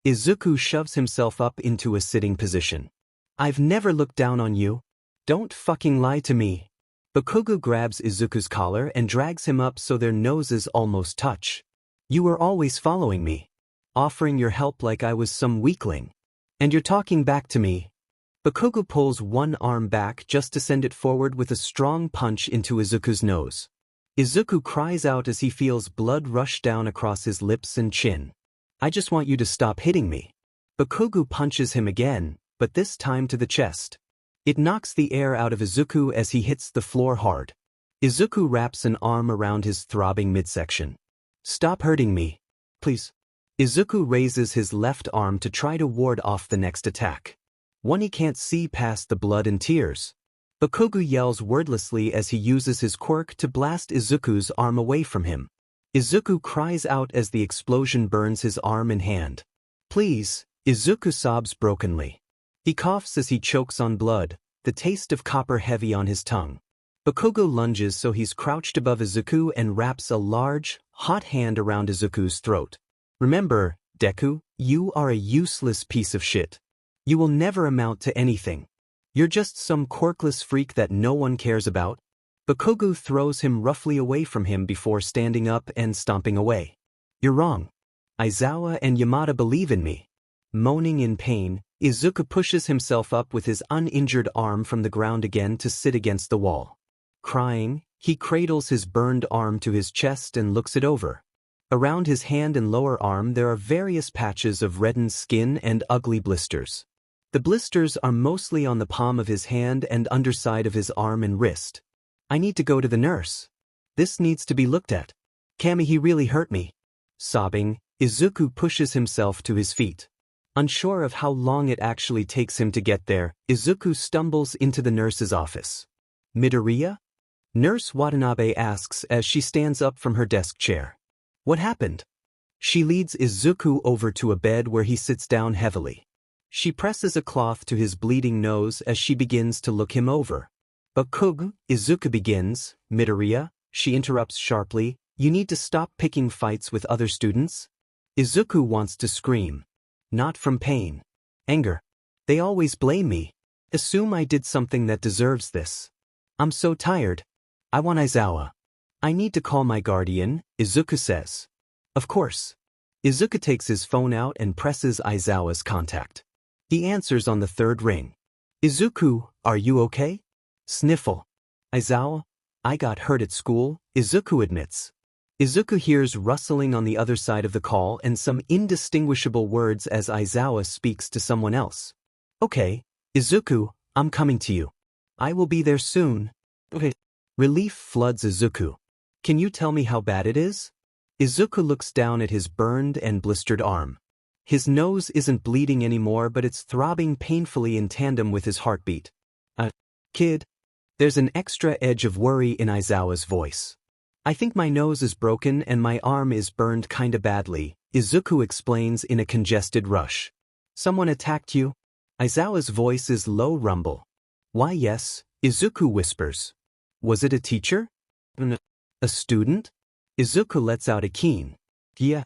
Izuku shoves himself up into a sitting position. I've never looked down on you. Don't fucking lie to me. Bakugo grabs Izuku's collar and drags him up so their noses almost touch. You were always following me, offering your help like I was some weakling. And you're talking back to me. Bakugo pulls one arm back just to send it forward with a strong punch into Izuku's nose. Izuku cries out as he feels blood rush down across his lips and chin. I just want you to stop hitting me. Bakugo punches him again, but this time to the chest. It knocks the air out of Izuku as he hits the floor hard. Izuku wraps an arm around his throbbing midsection. Stop hurting me. Please. Izuku raises his left arm to try to ward off the next attack. One he can't see past the blood and tears. Bakugo yells wordlessly as he uses his quirk to blast Izuku's arm away from him. Izuku cries out as the explosion burns his arm and hand. Please, Izuku sobs brokenly. He coughs as he chokes on blood, the taste of copper heavy on his tongue. Bakugo lunges so he's crouched above Izuku and wraps a large, hot hand around Izuku's throat. Remember, Deku, you are a useless piece of shit. You will never amount to anything. You're just some quirkless freak that no one cares about. Bakugo throws him roughly away from him before standing up and stomping away. You're wrong. Aizawa and Yamada believe in me. Moaning in pain, Izuku pushes himself up with his uninjured arm from the ground again to sit against the wall. Crying, he cradles his burned arm to his chest and looks it over. Around his hand and lower arm there are various patches of reddened skin and ugly blisters. The blisters are mostly on the palm of his hand and underside of his arm and wrist. I need to go to the nurse. This needs to be looked at. Kami, he really hurt me. Sobbing, Izuku pushes himself to his feet. Unsure of how long it actually takes him to get there, Izuku stumbles into the nurse's office. Midoriya? Nurse Watanabe asks as she stands up from her desk chair. What happened? She leads Izuku over to a bed where he sits down heavily. She presses a cloth to his bleeding nose as she begins to look him over. Bakugo, Izuku begins. Midoriya, she interrupts sharply, you need to stop picking fights with other students. Izuku wants to scream. Not from pain. Anger. They always blame me. Assume I did something that deserves this. I'm so tired. I want Aizawa. I need to call my guardian, Izuku says. Of course. Izuku takes his phone out and presses Aizawa's contact. He answers on the third ring. Izuku, are you okay? Sniffle. Aizawa, I got hurt at school, Izuku admits. Izuku hears rustling on the other side of the call and some indistinguishable words as Aizawa speaks to someone else. Okay, Izuku, I'm coming to you. I will be there soon. Okay. Relief floods Izuku. Can you tell me how bad it is? Izuku looks down at his burned and blistered arm. His nose isn't bleeding anymore, but it's throbbing painfully in tandem with his heartbeat. Kid. There's an extra edge of worry in Aizawa's voice. I think my nose is broken and my arm is burned kinda badly, Izuku explains in a congested rush. Someone attacked you? Aizawa's voice is low rumble. Why yes, Izuku whispers. Was it a teacher? A student? Izuku lets out a keen. Yeah.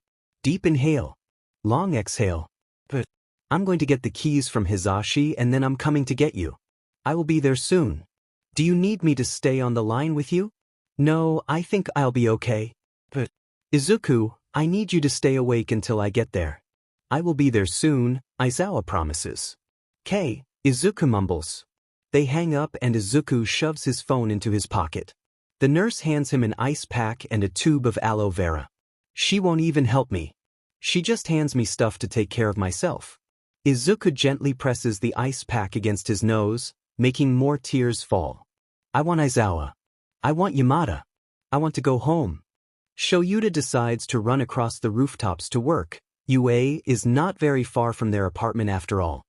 Deep inhale. Long exhale. But I'm going to get the keys from Hisashi and then I'm coming to get you. I will be there soon. Do you need me to stay on the line with you? No, I think I'll be okay. But Izuku, I need you to stay awake until I get there. I will be there soon, Aizawa promises. Izuku mumbles. They hang up and Izuku shoves his phone into his pocket. The nurse hands him an ice pack and a tube of aloe vera. She won't even help me. She just hands me stuff to take care of myself. Izuku gently presses the ice pack against his nose, making more tears fall. I want Aizawa. I want Yamada. I want to go home. Shoyuta decides to run across the rooftops to work. UA is not very far from their apartment after all.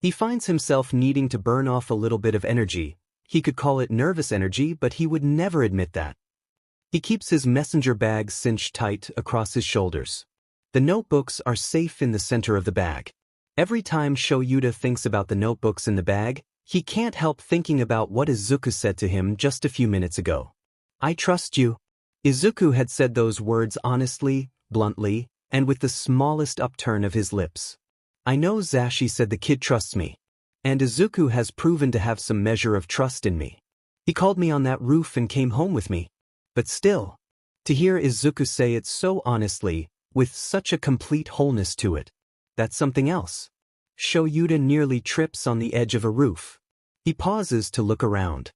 He finds himself needing to burn off a little bit of energy. He could call it nervous energy, but he would never admit that. He keeps his messenger bag cinched tight across his shoulders. The notebooks are safe in the center of the bag. Every time Shoyuta thinks about the notebooks in the bag, he can't help thinking about what Izuku said to him just a few minutes ago. I trust you. Izuku had said those words honestly, bluntly, and with the smallest upturn of his lips. I know Zashi said the kid trusts me. And Izuku has proven to have some measure of trust in me. He called me on that roof and came home with me. But still, to hear Izuku say it so honestly, with such a complete wholeness to it, that's something else. Shoyuta nearly trips on the edge of a roof. He pauses to look around.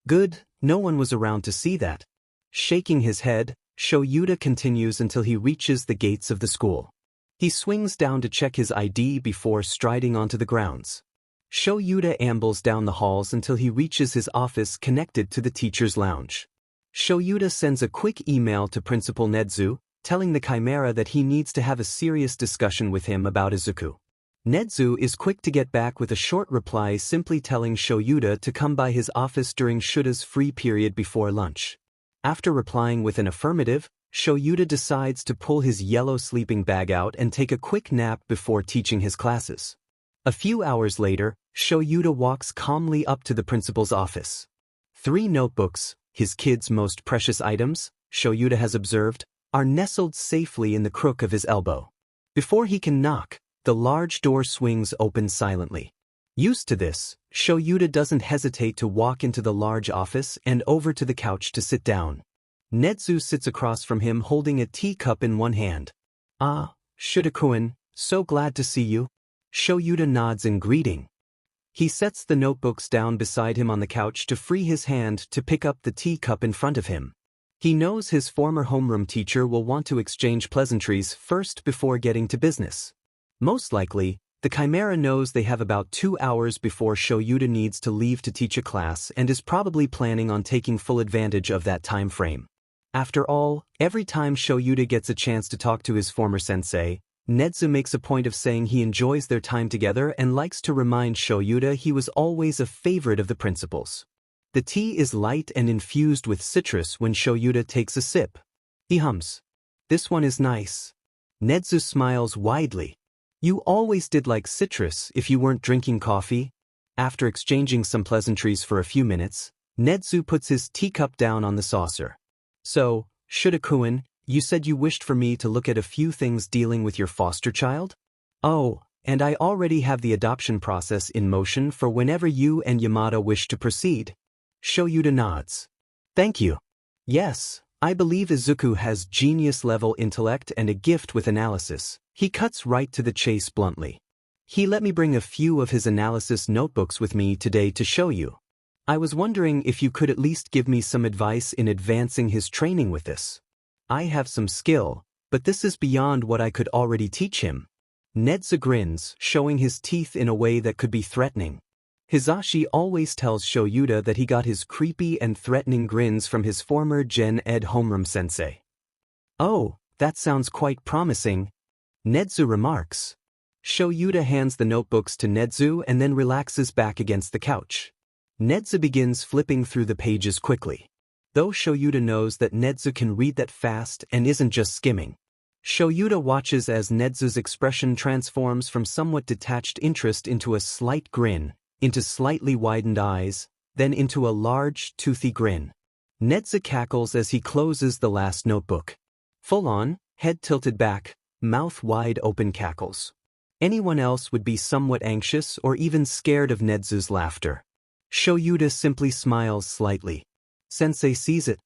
Good, no one was around to see that. Shaking his head, Shoyuta continues until he reaches the gates of the school. He swings down to check his ID before striding onto the grounds. Shoyuta ambles down the halls until he reaches his office connected to the teacher's lounge. Shoyuta sends a quick email to Principal Nedzu, telling the Chimera that he needs to have a serious discussion with him about Izuku. Nedzu is quick to get back with a short reply simply telling Shoyuta to come by his office during Shuta's free period before lunch. After replying with an affirmative, Shoyuta decides to pull his yellow sleeping bag out and take a quick nap before teaching his classes. A few hours later, Shoyuta walks calmly up to the principal's office. 3 notebooks, his kid's most precious items, Shoyuta has observed, are nestled safely in the crook of his elbow. Before he can knock, the large door swings open silently. Used to this, Shoyuta doesn't hesitate to walk into the large office and over to the couch to sit down. Nedzu sits across from him holding a teacup in one hand. Ah, Shuda-kun, so glad to see you. Shoyuta nods in greeting. He sets the notebooks down beside him on the couch to free his hand to pick up the teacup in front of him. He knows his former homeroom teacher will want to exchange pleasantries first before getting to business. Most likely, the Chimera knows they have about 2 hours before Shoyuta needs to leave to teach a class and is probably planning on taking full advantage of that time frame. After all, every time Shoyuta gets a chance to talk to his former sensei, Nedzu makes a point of saying he enjoys their time together and likes to remind Shoyuta he was always a favorite of the principal's. The tea is light and infused with citrus when Shoyuta takes a sip. He hums. This one is nice. Nedzu smiles widely. You always did like citrus if you weren't drinking coffee. After exchanging some pleasantries for a few minutes, Nedzu puts his teacup down on the saucer. So, Shuda-kun, you said you wished for me to look at a few things dealing with your foster child? Oh, and I already have the adoption process in motion for whenever you and Yamada wish to proceed. Shoyuta nods. Thank you. Yes, I believe Izuku has genius-level intellect and a gift with analysis. He cuts right to the chase bluntly. He let me bring a few of his analysis notebooks with me today to show you. I was wondering if you could at least give me some advice in advancing his training with this. I have some skill, but this is beyond what I could already teach him. Nedzu grins, showing his teeth in a way that could be threatening. Hisashi always tells Shoyuta that he got his creepy and threatening grins from his former Gen Ed homeroom sensei. Oh, that sounds quite promising, Nedzu remarks. Shoyuta hands the notebooks to Nedzu and then relaxes back against the couch. Nedzu begins flipping through the pages quickly. Though Shoyuta knows that Nedzu can read that fast and isn't just skimming. Shoyuta watches as Nedzu's expression transforms from somewhat detached interest into a slight grin, into slightly widened eyes, then into a large, toothy grin. Nedzu cackles as he closes the last notebook. Full on, head tilted back, mouth wide open cackles. Anyone else would be somewhat anxious or even scared of Nezu's laughter. Shoyuta simply smiles slightly. Sensei sees it.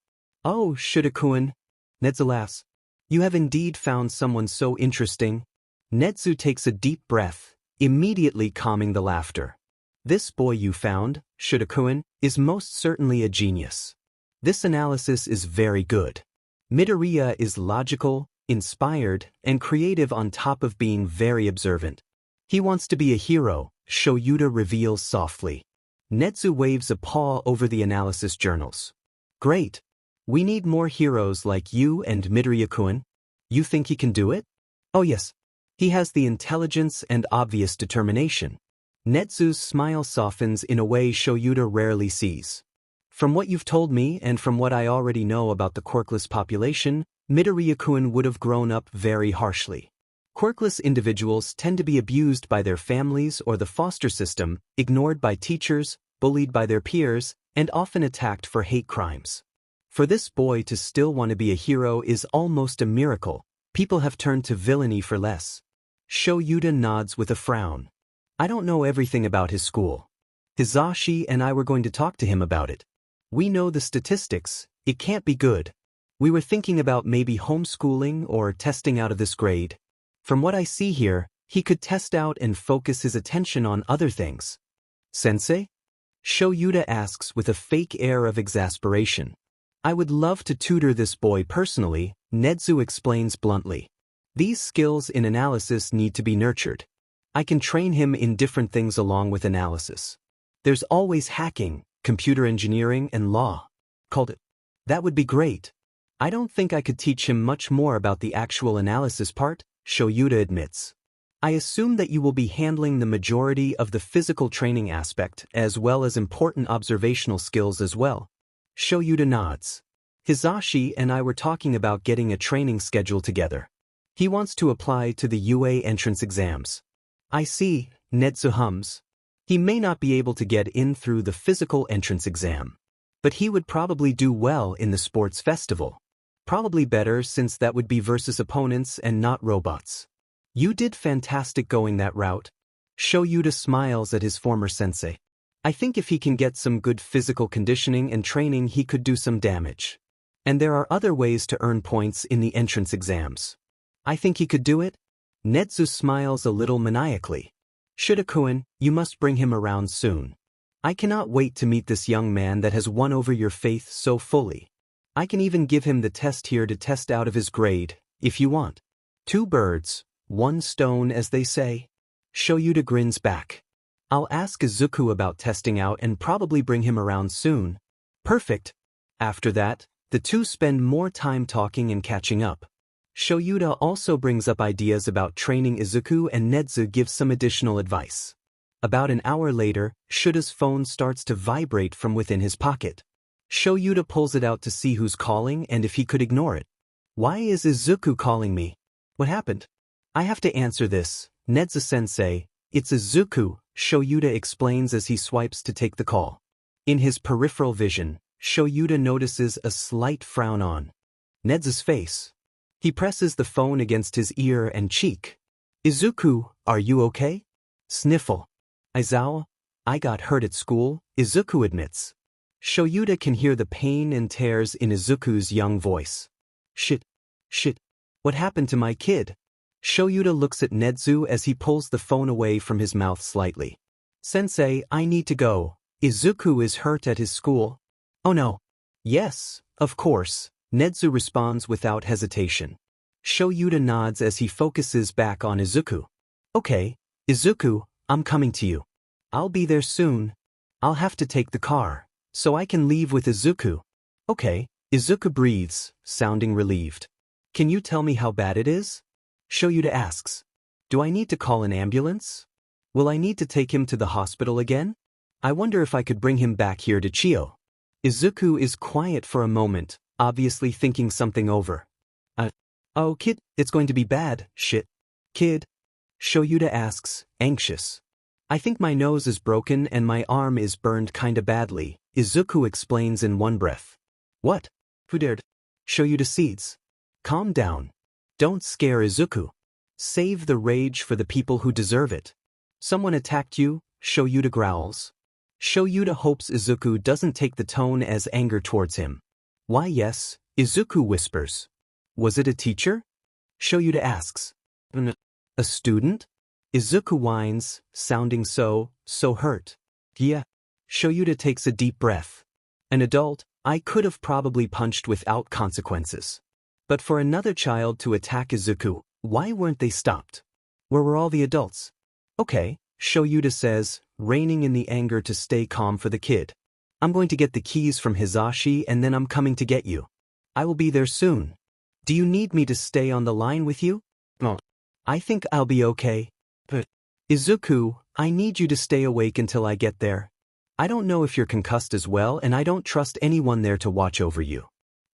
Oh, Shida-kun. Nezu laughs. You have indeed found someone so interesting. Nezu takes a deep breath, immediately calming the laughter. This boy you found, Shida-kun, is most certainly a genius. This analysis is very good. Midoriya is logical, inspired, and creative on top of being very observant. He wants to be a hero, Shoyuta reveals softly. Nezu waves a paw over the analysis journals. Great. We need more heroes like you and Midoriya-kun. You think he can do it? Oh yes. He has the intelligence and obvious determination. Nezu's smile softens in a way Shoyuta rarely sees. From what you've told me and from what I already know about the quirkless population, Midoriya-kun would have grown up very harshly. Quirkless individuals tend to be abused by their families or the foster system, ignored by teachers, bullied by their peers, and often attacked for hate crimes. For this boy to still want to be a hero is almost a miracle. People have turned to villainy for less. Shoyuta nods with a frown. I don't know everything about his school. Hizashi and I were going to talk to him about it. We know the statistics, it can't be good. We were thinking about maybe homeschooling or testing out of this grade. From what I see here, he could test out and focus his attention on other things. Sensei? Shoyuta asks with a fake air of exasperation. I would love to tutor this boy personally, Nezu explains bluntly. These skills in analysis need to be nurtured. I can train him in different things along with analysis. There's always hacking, computer engineering, and law. Called it. That would be great. I don't think I could teach him much more about the actual analysis part, Shoyuta admits. I assume that you will be handling the majority of the physical training aspect as well as important observational skills as well. Shoyuta nods. Hizashi and I were talking about getting a training schedule together. He wants to apply to the UA entrance exams. I see, Nezu hums. He may not be able to get in through the physical entrance exam. But he would probably do well in the sports festival. Probably better since that would be versus opponents and not robots. You did fantastic going that route. Shoyuta smiles at his former sensei. I think if he can get some good physical conditioning and training he could do some damage. And there are other ways to earn points in the entrance exams. I think he could do it. Nezu smiles a little maniacally. Shida-kun, you must bring him around soon. I cannot wait to meet this young man that has won over your faith so fully. I can even give him the test here to test out of his grade, if you want. 2 birds, 1 stone as they say. Shoyuta grins back. I'll ask Izuku about testing out and probably bring him around soon. Perfect. After that, the two spend more time talking and catching up. Shoyuta also brings up ideas about training Izuku and Nezu gives some additional advice. About an hour later, Shida's phone starts to vibrate from within his pocket. Shoyuta pulls it out to see who's calling and if he could ignore it. Why is Izuku calling me? What happened? I have to answer this, Nezu-sensei. It's Izuku, Shoyuta explains as he swipes to take the call. In his peripheral vision, Shoyuta notices a slight frown on Nezu's face. He presses the phone against his ear and cheek. Izuku, are you okay? Sniffle. Aizawa, I got hurt at school, Izuku admits. Shoyuta can hear the pain and tears in Izuku's young voice. Shit. What happened to my kid? Shoyuta looks at Nezu as he pulls the phone away from his mouth slightly. Sensei, I need to go. Izuku is hurt at his school. Oh no. Yes, of course, Nezu responds without hesitation. Shoyuta nods as he focuses back on Izuku. Okay, Izuku, I'm coming to you. I'll be there soon. I'll have to take the car, so I can leave with Izuku. Okay, Izuku breathes, sounding relieved. Can you tell me how bad it is? Shoyuta asks. Do I need to call an ambulance? Will I need to take him to the hospital again? I wonder if I could bring him back here to Chio. Izuku is quiet for a moment, obviously thinking something over. Oh kid, it's going to be bad, shit. Kid? Shoyuta asks, anxious. I think my nose is broken and my arm is burned kinda badly, Izuku explains in one breath. What? Who dared? Shoyuta cedes. Calm down. Don't scare Izuku. Save the rage for the people who deserve it. Someone attacked you, Shoyuta growls. Shoyuta hopes Izuku doesn't take the tone as anger towards him. Why yes, Izuku whispers. Was it a teacher? Shoyuta asks. A student? Izuku whines, sounding so hurt. Yeah. Shoyuta takes a deep breath. An adult, I could have probably punched without consequences. But for another child to attack Izuku, why weren't they stopped? Where were all the adults? Okay, Shoyuta says, reining in the anger to stay calm for the kid. I'm going to get the keys from Hizashi and then I'm coming to get you. I will be there soon. Do you need me to stay on the line with you? No. I think I'll be okay. But Izuku, I need you to stay awake until I get there. I don't know if you're concussed as well and I don't trust anyone there to watch over you.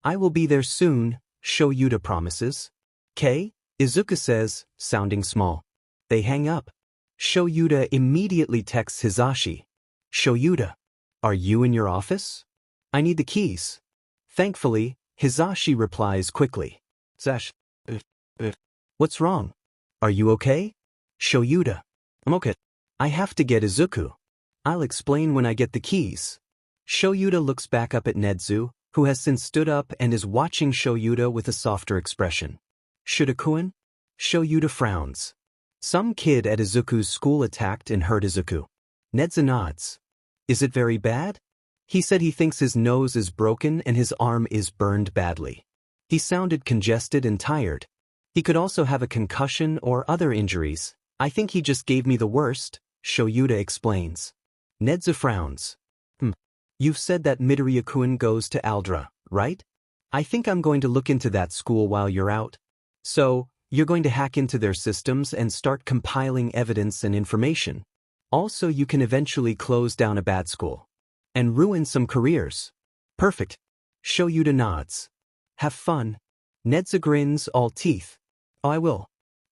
I will be there soon, Shoyuta promises. "K?" Izuku says, sounding small. They hang up. Shoyuta immediately texts Hizashi. Shoyuta, are you in your office? I need the keys. Thankfully, Hizashi replies quickly. Zash. What's wrong? Are you okay? Shoyuta. I'm okay. I have to get Izuku. I'll explain when I get the keys. Shoyuta looks back up at Nedzu, who has since stood up and is watching Shoyuta with a softer expression. Shudakuen? Shoyuta frowns. Some kid at Izuku's school attacked and hurt Izuku. Nedzu nods. Is it very bad? He said he thinks his nose is broken and his arm is burned badly. He sounded congested and tired. He could also have a concussion or other injuries. I think he just gave me the worst, Shoyuta explains. Nedzu frowns. You've said that Midoriya-kun goes to Aldra, right? I think I'm going to look into that school while you're out. So, you're going to hack into their systems and start compiling evidence and information. Also, you can eventually close down a bad school. And ruin some careers. Perfect. Shoyuta nods. Have fun. Nedzu grins all teeth. Oh, I will.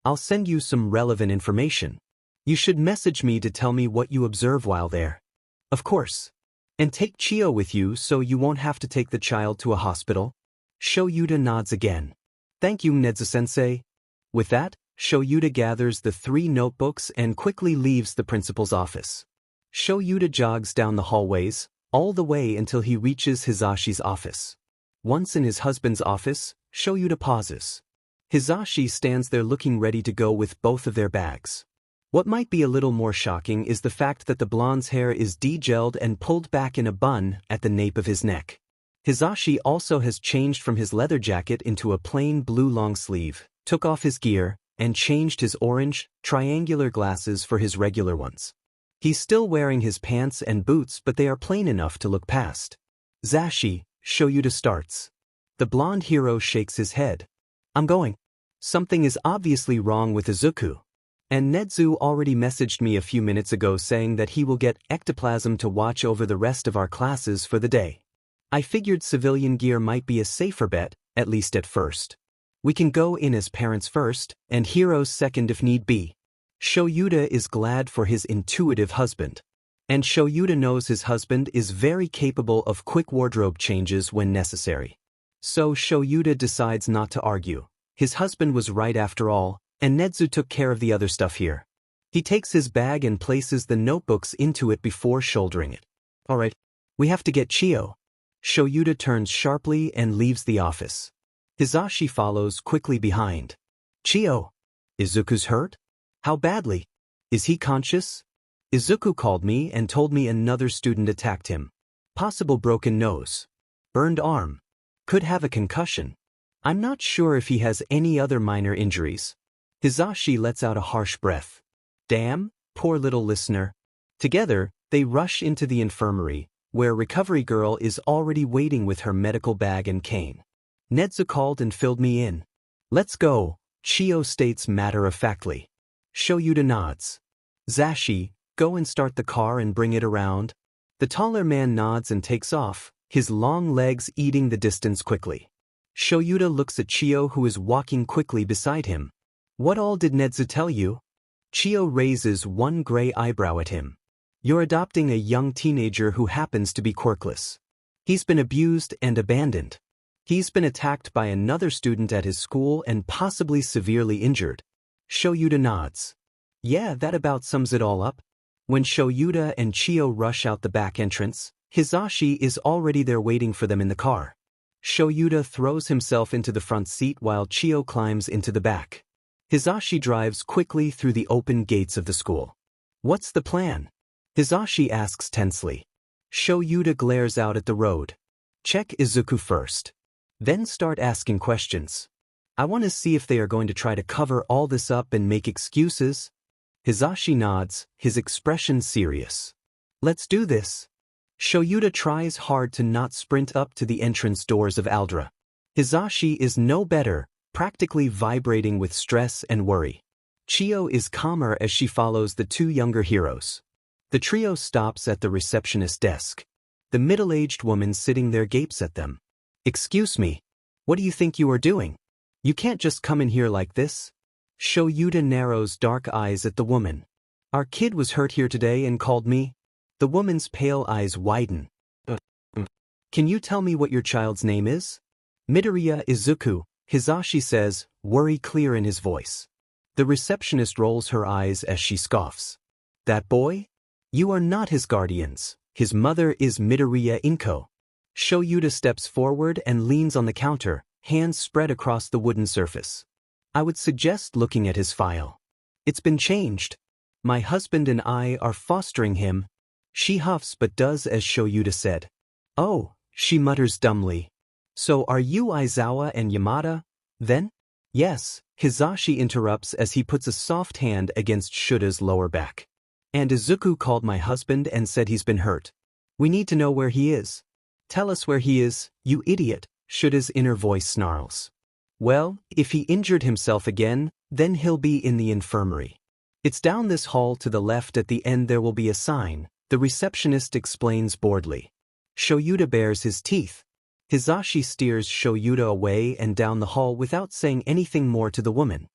I'll send you some relevant information. You should message me to tell me what you observe while there. Of course. And take Chio with you so you won't have to take the child to a hospital. Shoyuta nods again. Thank you, Nedzu-sensei. With that, Shoyuta gathers the 3 notebooks and quickly leaves the principal's office. Shoyuta jogs down the hallways, all the way until he reaches Hizashi's office. Once in his husband's office, Shoyuta pauses. Hizashi stands there looking ready to go with both of their bags. What might be a little more shocking is the fact that the blonde's hair is de-gelled and pulled back in a bun at the nape of his neck. Hizashi also has changed from his leather jacket into a plain blue long sleeve, took off his gear, and changed his orange, triangular glasses for his regular ones. He's still wearing his pants and boots, but they are plain enough to look past. Zashi, Shoyuta starts. The blonde hero shakes his head. I'm going. Something is obviously wrong with Izuku. And Nedzu already messaged me a few minutes ago saying that he will get ectoplasm to watch over the rest of our classes for the day. I figured civilian gear might be a safer bet, at least at first. We can go in as parents first, and heroes second if need be. Shoyuta is glad for his intuitive husband. And Shoyuta knows his husband is very capable of quick wardrobe changes when necessary. So Shoyuta decides not to argue. His husband was right after all, and Nedzu took care of the other stuff here. He takes his bag and places the notebooks into it before shouldering it. Alright, we have to get Chio. Shoyuta turns sharply and leaves the office. Hizashi follows quickly behind. Chio. Izuku's hurt? How badly? Is he conscious? Izuku called me and told me another student attacked him. Possible broken nose. Burned arm. Could have a concussion. I'm not sure if he has any other minor injuries. Hizashi lets out a harsh breath. Damn, poor little listener. Together, they rush into the infirmary, where Recovery Girl is already waiting with her medical bag and cane. Nedzu called and filled me in. Let's go, Chio states matter-of-factly. Shoyuta nods. Zashi, go and start the car and bring it around. The taller man nods and takes off, his long legs eating the distance quickly. Shoyuta looks at Chio, who is walking quickly beside him. What all did Nedzu tell you? Chio raises one gray eyebrow at him. You're adopting a young teenager who happens to be quirkless. He's been abused and abandoned. He's been attacked by another student at his school and possibly severely injured. Shoyuta nods. Yeah, that about sums it all up. When Shoyuta and Chiyo rush out the back entrance, Hisashi is already there waiting for them in the car. Shoyuta throws himself into the front seat while Chiyo climbs into the back. Hisashi drives quickly through the open gates of the school. What's the plan? Hisashi asks tensely. Shoyuta glares out at the road. Check Izuku first. Then start asking questions. I want to see if they are going to try to cover all this up and make excuses. Hisashi nods, his expression serious. Let's do this. Shoyuta tries hard to not sprint up to the entrance doors of Aldra. Hisashi is no better, practically vibrating with stress and worry. Chiyo is calmer as she follows the two younger heroes. The trio stops at the receptionist's desk. The middle-aged woman sitting there gapes at them. Excuse me, what do you think you are doing? You can't just come in here like this. Shoyuta narrows dark eyes at the woman. Our kid was hurt here today and called me. The woman's pale eyes widen. Can you tell me what your child's name is? Midoriya Izuku, Hisashi says, worry clear in his voice. The receptionist rolls her eyes as she scoffs. That boy? You are not his guardians. His mother is Midoriya Inko. Shoyuta steps forward and leans on the counter, hands spread across the wooden surface. I would suggest looking at his file. It's been changed. My husband and I are fostering him. She huffs but does as Shoyuta said. Oh, she mutters dumbly. So are you Aizawa and Yamada, then? Yes, Hisashi interrupts as he puts a soft hand against Shuta's lower back. And Izuku called my husband and said he's been hurt. We need to know where he is. Tell us where he is, you idiot, Shuta's inner voice snarls. Well, if he injured himself again, then he'll be in the infirmary. It's down this hall to the left. At the end there will be a sign, the receptionist explains boredly. Shoyuta bares his teeth. Hisashi steers Shoyuta away and down the hall without saying anything more to the woman.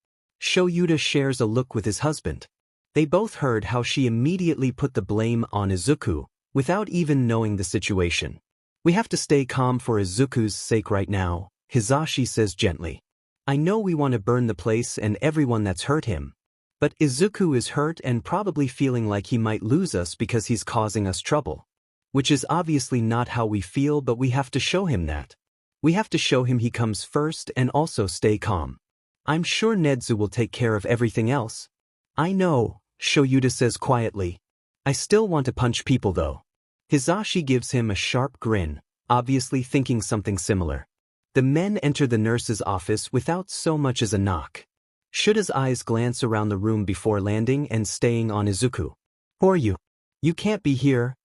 Shoyuta shares a look with his husband. They both heard how she immediately put the blame on Izuku, without even knowing the situation. We have to stay calm for Izuku's sake right now, Hisashi says gently. I know we want to burn the place and everyone that's hurt him. But Izuku is hurt and probably feeling like he might lose us because he's causing us trouble. Which is obviously not how we feel, but we have to show him that. We have to show him he comes first and also stay calm. I'm sure Nedzu will take care of everything else. I know, Shoyuta says quietly. I still want to punch people though. Hisashi gives him a sharp grin, obviously thinking something similar. The men enter the nurse's office without so much as a knock. Shuta's eyes glance around the room before landing and staying on Izuku. Who are you? You can't be here.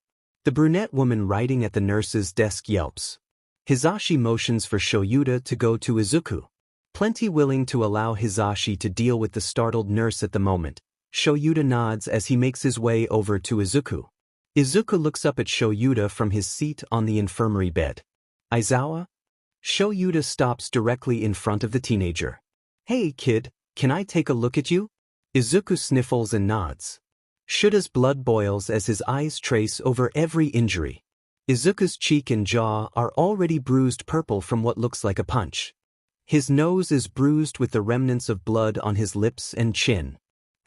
The brunette woman writing at the nurse's desk yelps. Hisashi motions for Shoyuta to go to Izuku. Plenty willing to allow Hisashi to deal with the startled nurse at the moment, Shoyuta nods as he makes his way over to Izuku. Izuku looks up at Shoyuta from his seat on the infirmary bed. Aizawa? Shoyuta stops directly in front of the teenager. Hey kid, can I take a look at you? Izuku sniffles and nods. Shuta's blood boils as his eyes trace over every injury. Izuku's cheek and jaw are already bruised purple from what looks like a punch. His nose is bruised with the remnants of blood on his lips and chin.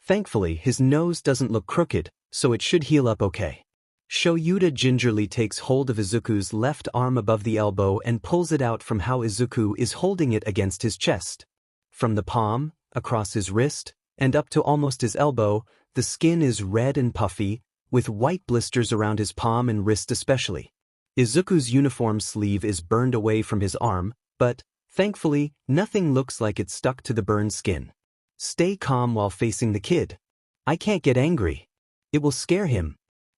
Thankfully, his nose doesn't look crooked, so it should heal up okay. Shoyuta gingerly takes hold of Izuku's left arm above the elbow and pulls it out from how Izuku is holding it against his chest. From the palm, across his wrist, and up to almost his elbow, the skin is red and puffy, with white blisters around his palm and wrist especially. Izuku's uniform sleeve is burned away from his arm, but, thankfully, nothing looks like it's stuck to the burned skin. Stay calm while facing the kid. I can't get angry. It will scare him.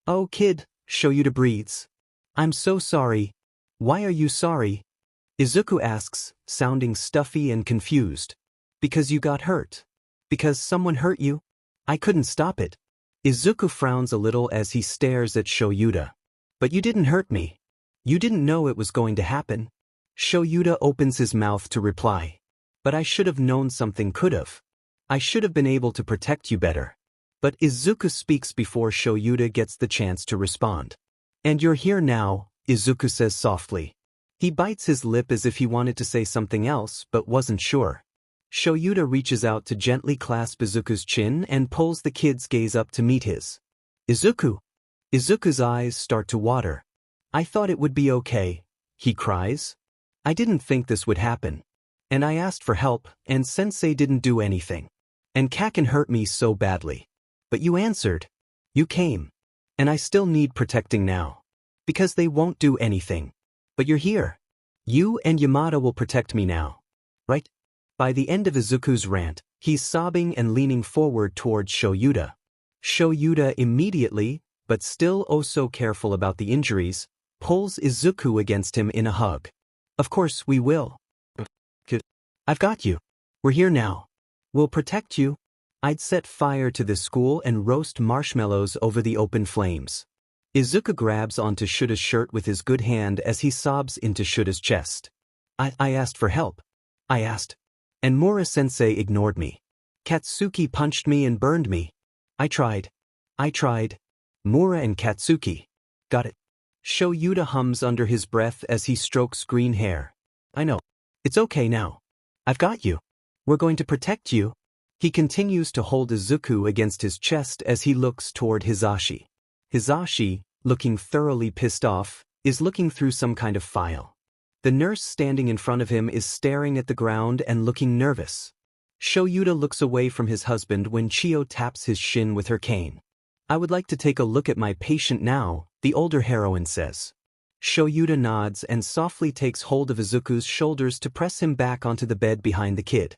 Oh kid, Shoyuta breathes. I'm so sorry. Why are you sorry? Izuku asks, sounding stuffy and confused. Because you got hurt. Because someone hurt you? I couldn't stop it. Izuku frowns a little as he stares at Shoyuta. But you didn't hurt me. You didn't know it was going to happen. Shoyuta opens his mouth to reply. But I should have known something could have. I should have been able to protect you better. But Izuku speaks before Shoyuta gets the chance to respond. And you're here now, Izuku says softly. He bites his lip as if he wanted to say something else but wasn't sure. Shoyuta reaches out to gently clasp Izuku's chin and pulls the kid's gaze up to meet his. Izuku! Izuku's eyes start to water. I thought it would be okay, he cries. I didn't think this would happen. And I asked for help, and Sensei didn't do anything. And Kaken hurt me so badly. But you answered. You came. And I still need protecting now. Because they won't do anything. But you're here. You and Yamada will protect me now. Right? By the end of Izuku's rant, he's sobbing and leaning forward towards Shoyuta. Shoyuta immediately, but still oh so careful about the injuries, pulls Izuku against him in a hug. Of course we will. I've got you. We're here now. We'll protect you. I'd set fire to this school and roast marshmallows over the open flames. Izuku grabs onto Shuta's shirt with his good hand as he sobs into Shuta's chest. I asked for help. I asked. And Mura-sensei ignored me. Katsuki punched me and burned me. I tried. Mura and Katsuki. Got it. Shoyuta hums under his breath as he strokes green hair. I know. It's okay now. I've got you. We're going to protect you. He continues to hold Izuku against his chest as he looks toward Hizashi. Hizashi, looking thoroughly pissed off, is looking through some kind of file. The nurse standing in front of him is staring at the ground and looking nervous. Shoyuta looks away from his husband when Chiyo taps his shin with her cane. I would like to take a look at my patient now, the older heroine says. Shoyuta nods and softly takes hold of Izuku's shoulders to press him back onto the bed behind the kid.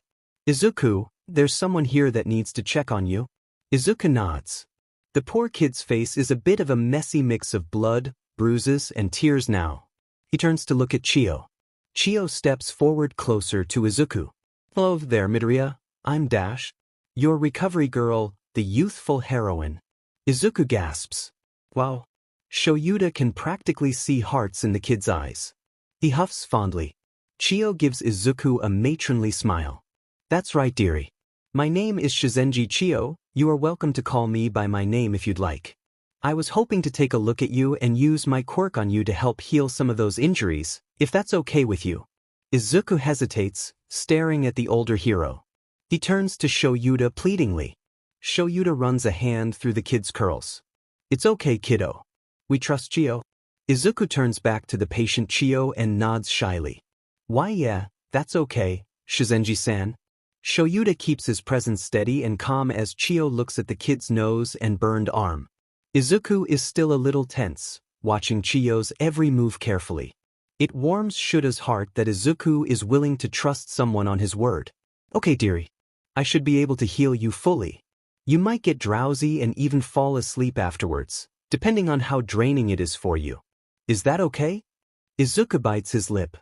Izuku, there's someone here that needs to check on you. Izuku nods. The poor kid's face is a bit of a messy mix of blood, bruises, and tears now. He turns to look at Chiyo. Chiyo steps forward closer to Izuku. Hello there, Midoriya. I'm Dash. Your recovery girl, the youthful heroine. Izuku gasps. Wow. Shoyuta can practically see hearts in the kid's eyes. He huffs fondly. Chiyo gives Izuku a matronly smile. That's right, dearie. My name is Shizenji Chiyo. You are welcome to call me by my name if you'd like. I was hoping to take a look at you and use my quirk on you to help heal some of those injuries, if that's okay with you. Izuku hesitates, staring at the older hero. He turns to Shoyuta pleadingly. Shoyuta runs a hand through the kid's curls. It's okay, kiddo. We trust Chiyo. Izuku turns back to the patient Chiyo and nods shyly. Why yeah, that's okay, Shizenji-san. Shoyuta keeps his presence steady and calm as Chiyo looks at the kid's nose and burned arm. Izuku is still a little tense, watching Chiyo's every move carefully. It warms Shuta's heart that Izuku is willing to trust someone on his word. Okay, dearie. I should be able to heal you fully. You might get drowsy and even fall asleep afterwards, depending on how draining it is for you. Is that okay? Izuku bites his lip.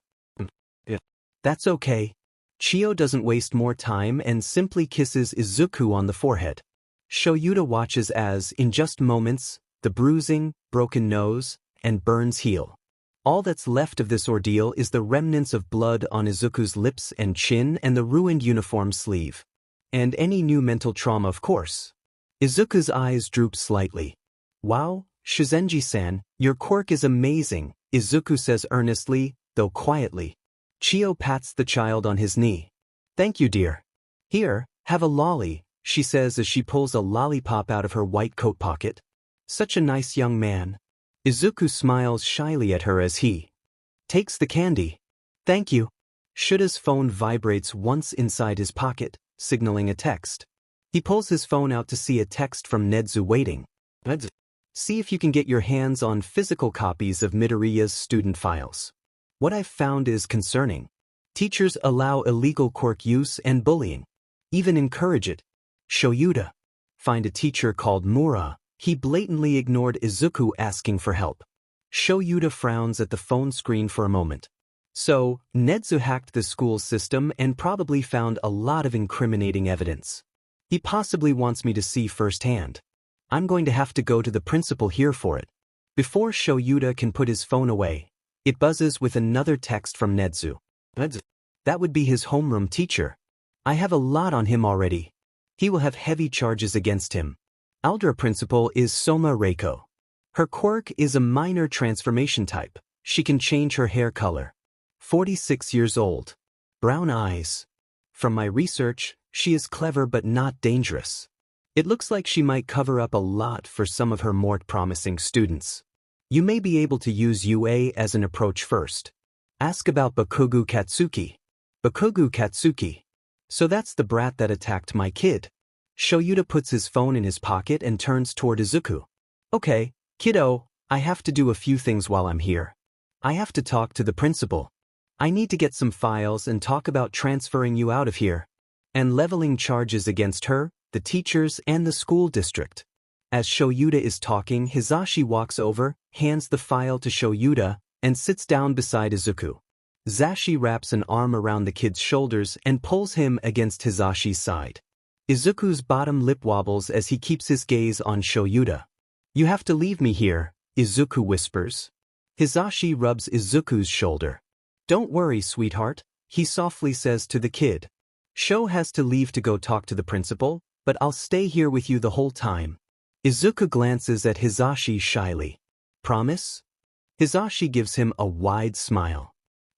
Yeah. That's okay. Chiyo doesn't waste more time and simply kisses Izuku on the forehead. Shoyuta watches as, in just moments, the bruising, broken nose, and burns heal. All that's left of this ordeal is the remnants of blood on Izuku's lips and chin and the ruined uniform sleeve. And any new mental trauma, of course. Izuku's eyes droop slightly. Wow, Shizenji-san, your quirk is amazing, Izuku says earnestly, though quietly. Chiyo pats the child on his knee. Thank you, dear. Here, have a lolly, she says as she pulls a lollipop out of her white coat pocket. Such a nice young man. Izuku smiles shyly at her as he takes the candy. Thank you. Shuta's phone vibrates once inside his pocket, signaling a text. He pulls his phone out to see a text from Nedzu waiting. See if you can get your hands on physical copies of Midoriya's student files. What I've found is concerning. Teachers allow illegal quirk use and bullying. Even encourage it. Shoyuta. Find a teacher called Mura. He blatantly ignored Izuku asking for help. Shoyuta frowns at the phone screen for a moment. So, Nedzu hacked the school system and probably found a lot of incriminating evidence. He possibly wants me to see firsthand. I'm going to have to go to the principal here for it. Before Shoyuta can put his phone away, it buzzes with another text from Nedzu. That would be his homeroom teacher. I have a lot on him already. He will have heavy charges against him. Aldra principal is Soma Reiko. Her quirk is a minor transformation type. She can change her hair color. 46 years old. Brown eyes. From my research, she is clever but not dangerous. It looks like she might cover up a lot for some of her more promising students. You may be able to use UA as an approach first. Ask about Bakugo Katsuki. Bakugo Katsuki. So that's the brat that attacked my kid. Shoyuta puts his phone in his pocket and turns toward Izuku. Okay, kiddo, I have to do a few things while I'm here. I have to talk to the principal. I need to get some files and talk about transferring you out of here. And leveling charges against her, the teachers, and the school district. As Shoyuta is talking, Hisashi walks over, hands the file to Shoyuta, and sits down beside Izuku. Zashi wraps an arm around the kid's shoulders and pulls him against Hisashi's side. Izuku's bottom lip wobbles as he keeps his gaze on Shoyuta. You have to leave me here, Izuku whispers. Hisashi rubs Izuku's shoulder. Don't worry, sweetheart, he softly says to the kid. Sho has to leave to go talk to the principal, but I'll stay here with you the whole time. Izuku glances at Hisashi shyly. Promise? Hisashi gives him a wide smile.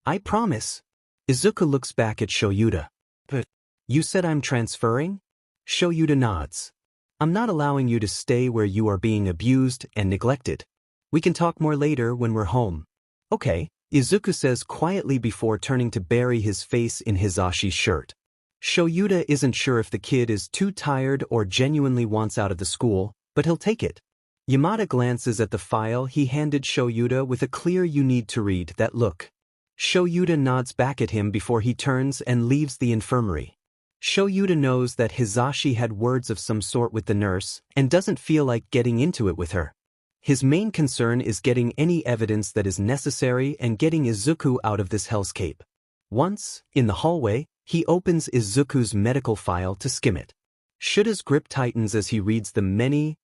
I promise. Izuku looks back at Shoyuta. But you said I'm transferring? Shoyuta nods. I'm not allowing you to stay where you are being abused and neglected. We can talk more later when we're home. Okay, Izuku says quietly before turning to bury his face in Hisashi's shirt. Shoyuta isn't sure if the kid is too tired or genuinely wants out of the school, but he'll take it. Yamada glances at the file he handed Shoyuta with a clear "you need to read that" look. Shoyuta nods back at him before he turns and leaves the infirmary. Shoyuta knows that Hisashi had words of some sort with the nurse and doesn't feel like getting into it with her. His main concern is getting any evidence that is necessary and getting Izuku out of this hellscape. Once, in the hallway, he opens Izuku's medical file to skim it. Shuta's grip tightens as he reads the many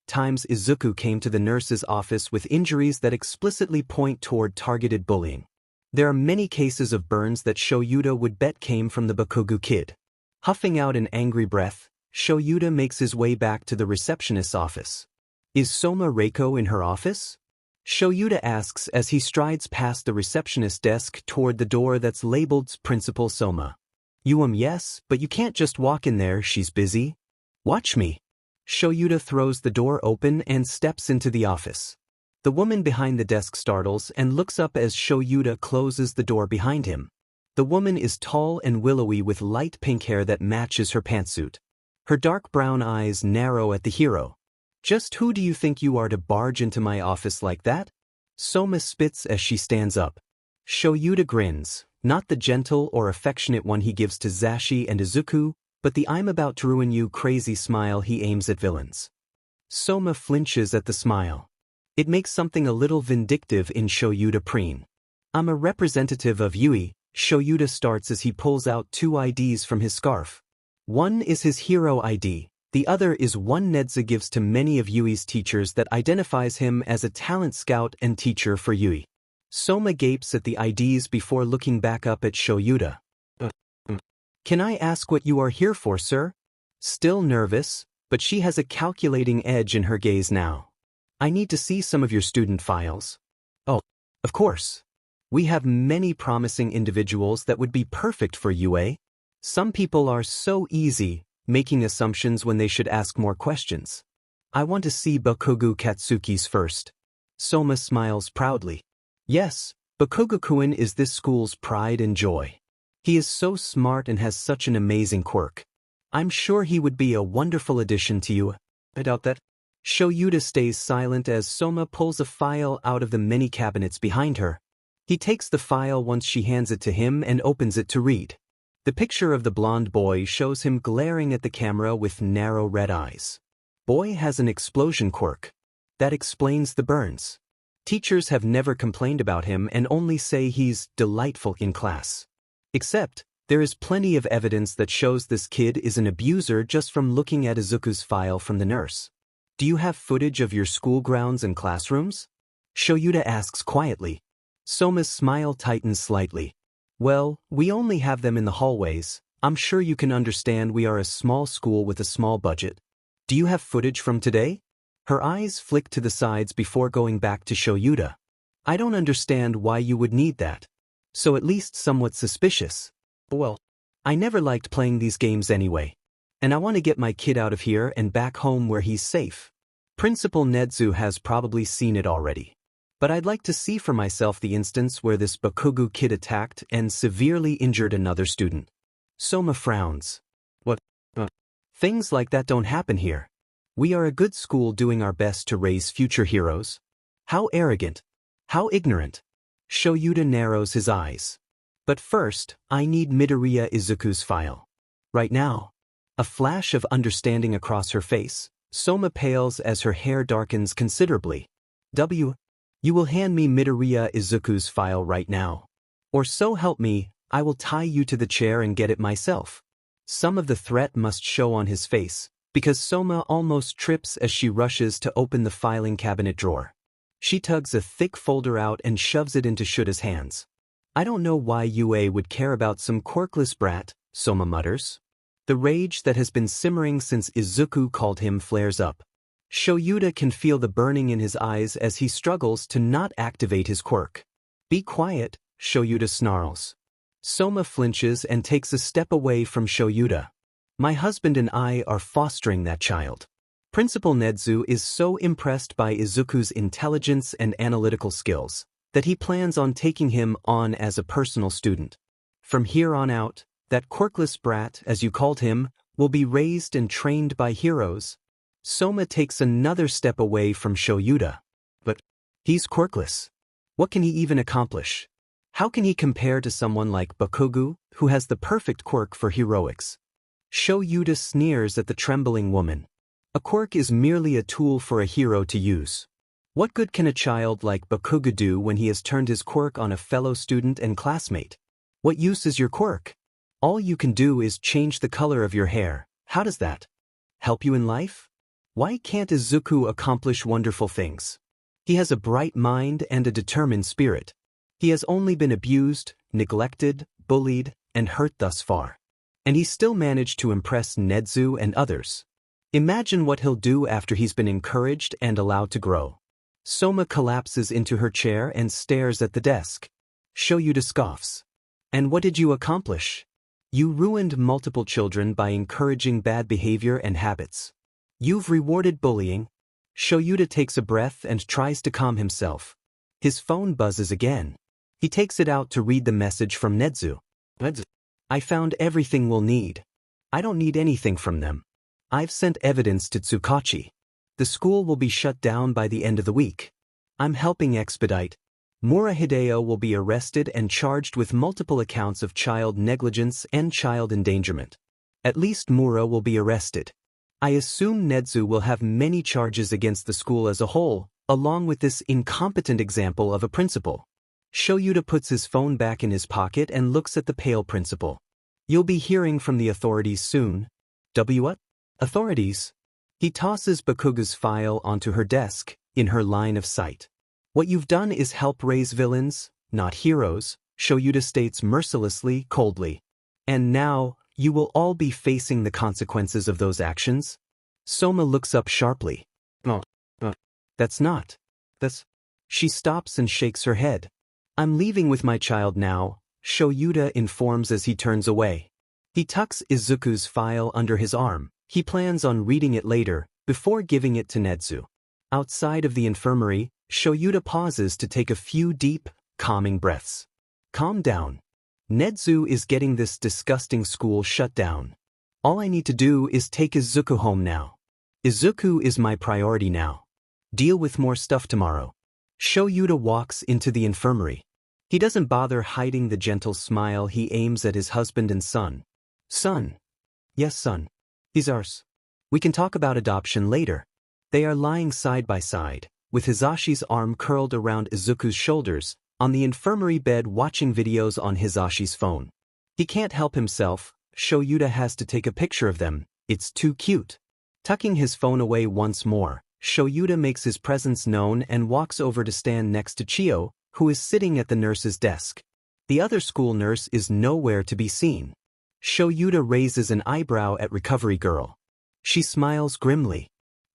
times Izuku came to the nurse's office with injuries that explicitly point toward targeted bullying. There are many cases of burns that Shoyuta would bet came from the Bakugo kid. Huffing out an angry breath, Shoyuta makes his way back to the receptionist's office. Is Soma Reiko in her office? Shoyuta asks as he strides past the receptionist's desk toward the door that's labeled Principal Soma. Yes, but you can't just walk in there, she's busy. Watch me. Shoyuta throws the door open and steps into the office. The woman behind the desk startles and looks up as Shoyuta closes the door behind him. The woman is tall and willowy with light pink hair that matches her pantsuit. Her dark brown eyes narrow at the hero. Just who do you think you are to barge into my office like that? Soma spits as she stands up. Shoyuta grins, not the gentle or affectionate one he gives to Zashi and Izuku, but the "I'm about to ruin you" crazy smile he aims at villains. Soma flinches at the smile. It makes something a little vindictive in Shoyuta preen. I'm a representative of Yui, Shoyuta starts as he pulls out 2 IDs from his scarf. One is his hero ID. The other is one Nedza gives to many of Yui's teachers that identifies him as a talent scout and teacher for Yui. Soma gapes at the IDs before looking back up at Shoyuta. Can I ask what you are here for, sir? Still nervous, but she has a calculating edge in her gaze now. I need to see some of your student files. Oh, of course. We have many promising individuals that would be perfect for UA. Some people are so easy, making assumptions when they should ask more questions. I want to see Bakugo Katsuki's first. Soma smiles proudly. Yes, Bakugo-kun is this school's pride and joy. He is so smart and has such an amazing quirk. I'm sure he would be a wonderful addition to you. I doubt that. Shoyuta stays silent as Soma pulls a file out of the many cabinets behind her. He takes the file once she hands it to him and opens it to read. The picture of the blonde boy shows him glaring at the camera with narrow red eyes. Boy has an explosion quirk. That explains the burns. Teachers have never complained about him and only say he's delightful in class. Except, there is plenty of evidence that shows this kid is an abuser just from looking at Izuku's file from the nurse. Do you have footage of your school grounds and classrooms? Shoyuta asks quietly. Soma's smile tightens slightly. Well, we only have them in the hallways. I'm sure you can understand we are a small school with a small budget. Do you have footage from today? Her eyes flick to the sides before going back to Shoyuta. I don't understand why you would need that. So at least somewhat suspicious. Well, I never liked playing these games anyway. And I want to get my kid out of here and back home where he's safe. Principal Nedzu has probably seen it already. But I'd like to see for myself the instance where this Bakugu kid attacked and severely injured another student. Soma frowns. What? Things like that don't happen here. We are a good school doing our best to raise future heroes. How arrogant. How ignorant. Shoyuta narrows his eyes. But first, I need Midoriya Izuku's file. Right now. A flash of understanding across her face, Soma pales as her hair darkens considerably. You will hand me Midoriya Izuku's file right now. Or so help me, I will tie you to the chair and get it myself. Some of the threat must show on his face, because Soma almost trips as she rushes to open the filing cabinet drawer. She tugs a thick folder out and shoves it into Shuta's hands. I don't know why UA would care about some quirkless brat, Soma mutters. The rage that has been simmering since Izuku called him flares up. Shoyuta can feel the burning in his eyes as he struggles to not activate his quirk. Be quiet, Shoyuta snarls. Soma flinches and takes a step away from Shoyuta. My husband and I are fostering that child. Principal Nedzu is so impressed by Izuku's intelligence and analytical skills that he plans on taking him on as a personal student. From here on out, that quirkless brat, as you called him, will be raised and trained by heroes. Soma takes another step away from Shoyuta. But he's quirkless. What can he even accomplish? How can he compare to someone like Bakugu, who has the perfect quirk for heroics? Shoyuta sneers at the trembling woman. A quirk is merely a tool for a hero to use. What good can a child like Bakugu do when he has turned his quirk on a fellow student and classmate? What use is your quirk? All you can do is change the color of your hair. How does that help you in life? Why can't Izuku accomplish wonderful things? He has a bright mind and a determined spirit. He has only been abused, neglected, bullied, and hurt thus far. And he still managed to impress Nedzu and others. Imagine what he'll do after he's been encouraged and allowed to grow. Soma collapses into her chair and stares at the desk. Shoyuta scoffs. And what did you accomplish? You ruined multiple children by encouraging bad behavior and habits. You've rewarded bullying. Shoyuta takes a breath and tries to calm himself. His phone buzzes again. He takes it out to read the message from Nedzu. I found everything we'll need. I don't need anything from them. I've sent evidence to Tsukachi. The school will be shut down by the end of the week. I'm helping expedite. Mura Hideo will be arrested and charged with multiple accounts of child negligence and child endangerment. At least Mura will be arrested. I assume Nedzu will have many charges against the school as a whole, along with this incompetent example of a principal. Shoyuta puts his phone back in his pocket and looks at the pale principal. You'll be hearing from the authorities soon. What? Authorities? He tosses Bakugu's file onto her desk, in her line of sight. What you've done is help raise villains, not heroes, Shoyuta states mercilessly, coldly. And now, you will all be facing the consequences of those actions. Soma looks up sharply. That's not. She stops and shakes her head. I'm leaving with my child now, Shoyuta informs as he turns away. He tucks Izuku's file under his arm. He plans on reading it later, before giving it to Nedzu. Outside of the infirmary, Shoyuta pauses to take a few deep, calming breaths. Calm down. Nedzu is getting this disgusting school shut down. All I need to do is take Izuku home now. Izuku is my priority now. Deal with more stuff tomorrow. Shoyuta walks into the infirmary. He doesn't bother hiding the gentle smile he aims at his husband and son. Son. Yes, son. He's ours. We can talk about adoption later. They are lying side by side, with Hisashi's arm curled around Izuku's shoulders, on the infirmary bed watching videos on Hisashi's phone. He can't help himself. Shoyuta has to take a picture of them. It's too cute. Tucking his phone away once more, Shoyuta makes his presence known and walks over to stand next to Chio, who is sitting at the nurse's desk. The other school nurse is nowhere to be seen. Shoyuta raises an eyebrow at Recovery Girl. She smiles grimly.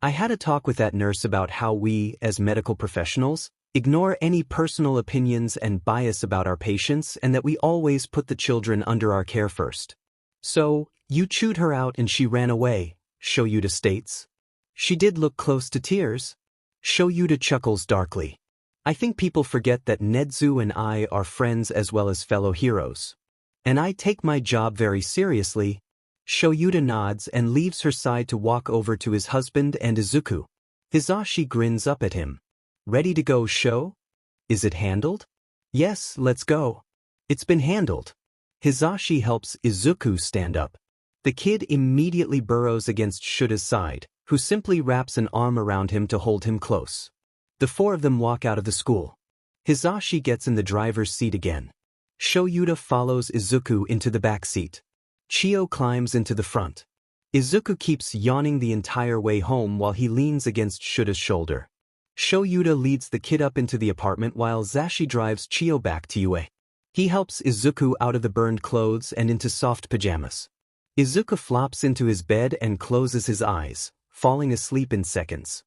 I had a talk with that nurse about how we, as medical professionals, ignore any personal opinions and bias about our patients and that we always put the children under our care first. So, you chewed her out and she ran away, Shoyuta states. She did look close to tears. Shoyuta chuckles darkly. I think people forget that Nedzu and I are friends as well as fellow heroes. And I take my job very seriously. Shoyuta nods and leaves her side to walk over to his husband and Izuku. Hisashi grins up at him. Ready to go, Sho? Is it handled? Yes, let's go. It's been handled. Hisashi helps Izuku stand up. The kid immediately burrows against Shuta's side, who simply wraps an arm around him to hold him close. The four of them walk out of the school. Hisashi gets in the driver's seat again. Shoyuta follows Izuku into the back seat. Chio climbs into the front. Izuku keeps yawning the entire way home while he leans against Shuta's shoulder. Shoyuta leads the kid up into the apartment while Zashi drives Chio back to UA. He helps Izuku out of the burned clothes and into soft pajamas. Izuku flops into his bed and closes his eyes, falling asleep in seconds.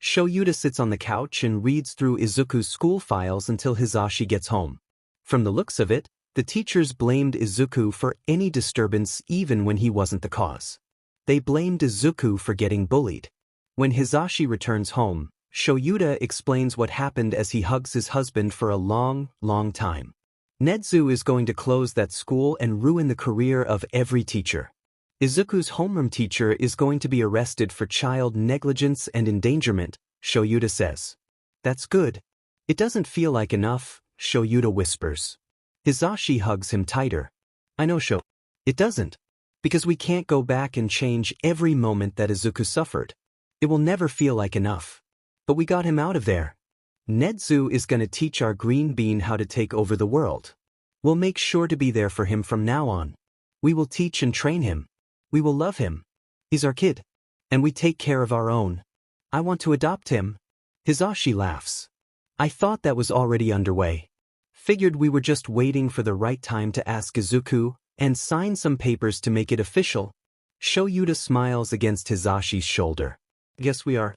Shoyuta sits on the couch and reads through Izuku's school files until Hisashi gets home. From the looks of it, the teachers blamed Izuku for any disturbance even when he wasn't the cause. They blamed Izuku for getting bullied. When Hisashi returns home, Shoyuta explains what happened as he hugs his husband for a long, long time. Nedzu is going to close that school and ruin the career of every teacher. Izuku's homeroom teacher is going to be arrested for child negligence and endangerment, Shoyuta says. That's good. It doesn't feel like enough, Shoyuta whispers. Hisashi hugs him tighter. I know, Sho. It doesn't. Because we can't go back and change every moment that Izuku suffered. It will never feel like enough. But we got him out of there. Nedzu is going to teach our green bean how to take over the world. We'll make sure to be there for him from now on. We will teach and train him. We will love him. He's our kid. And we take care of our own. I want to adopt him. Hisashi laughs. I thought that was already underway. Figured we were just waiting for the right time to ask Izuku and sign some papers to make it official. Shoyuta smiles against Hisashi's shoulder. Guess we are.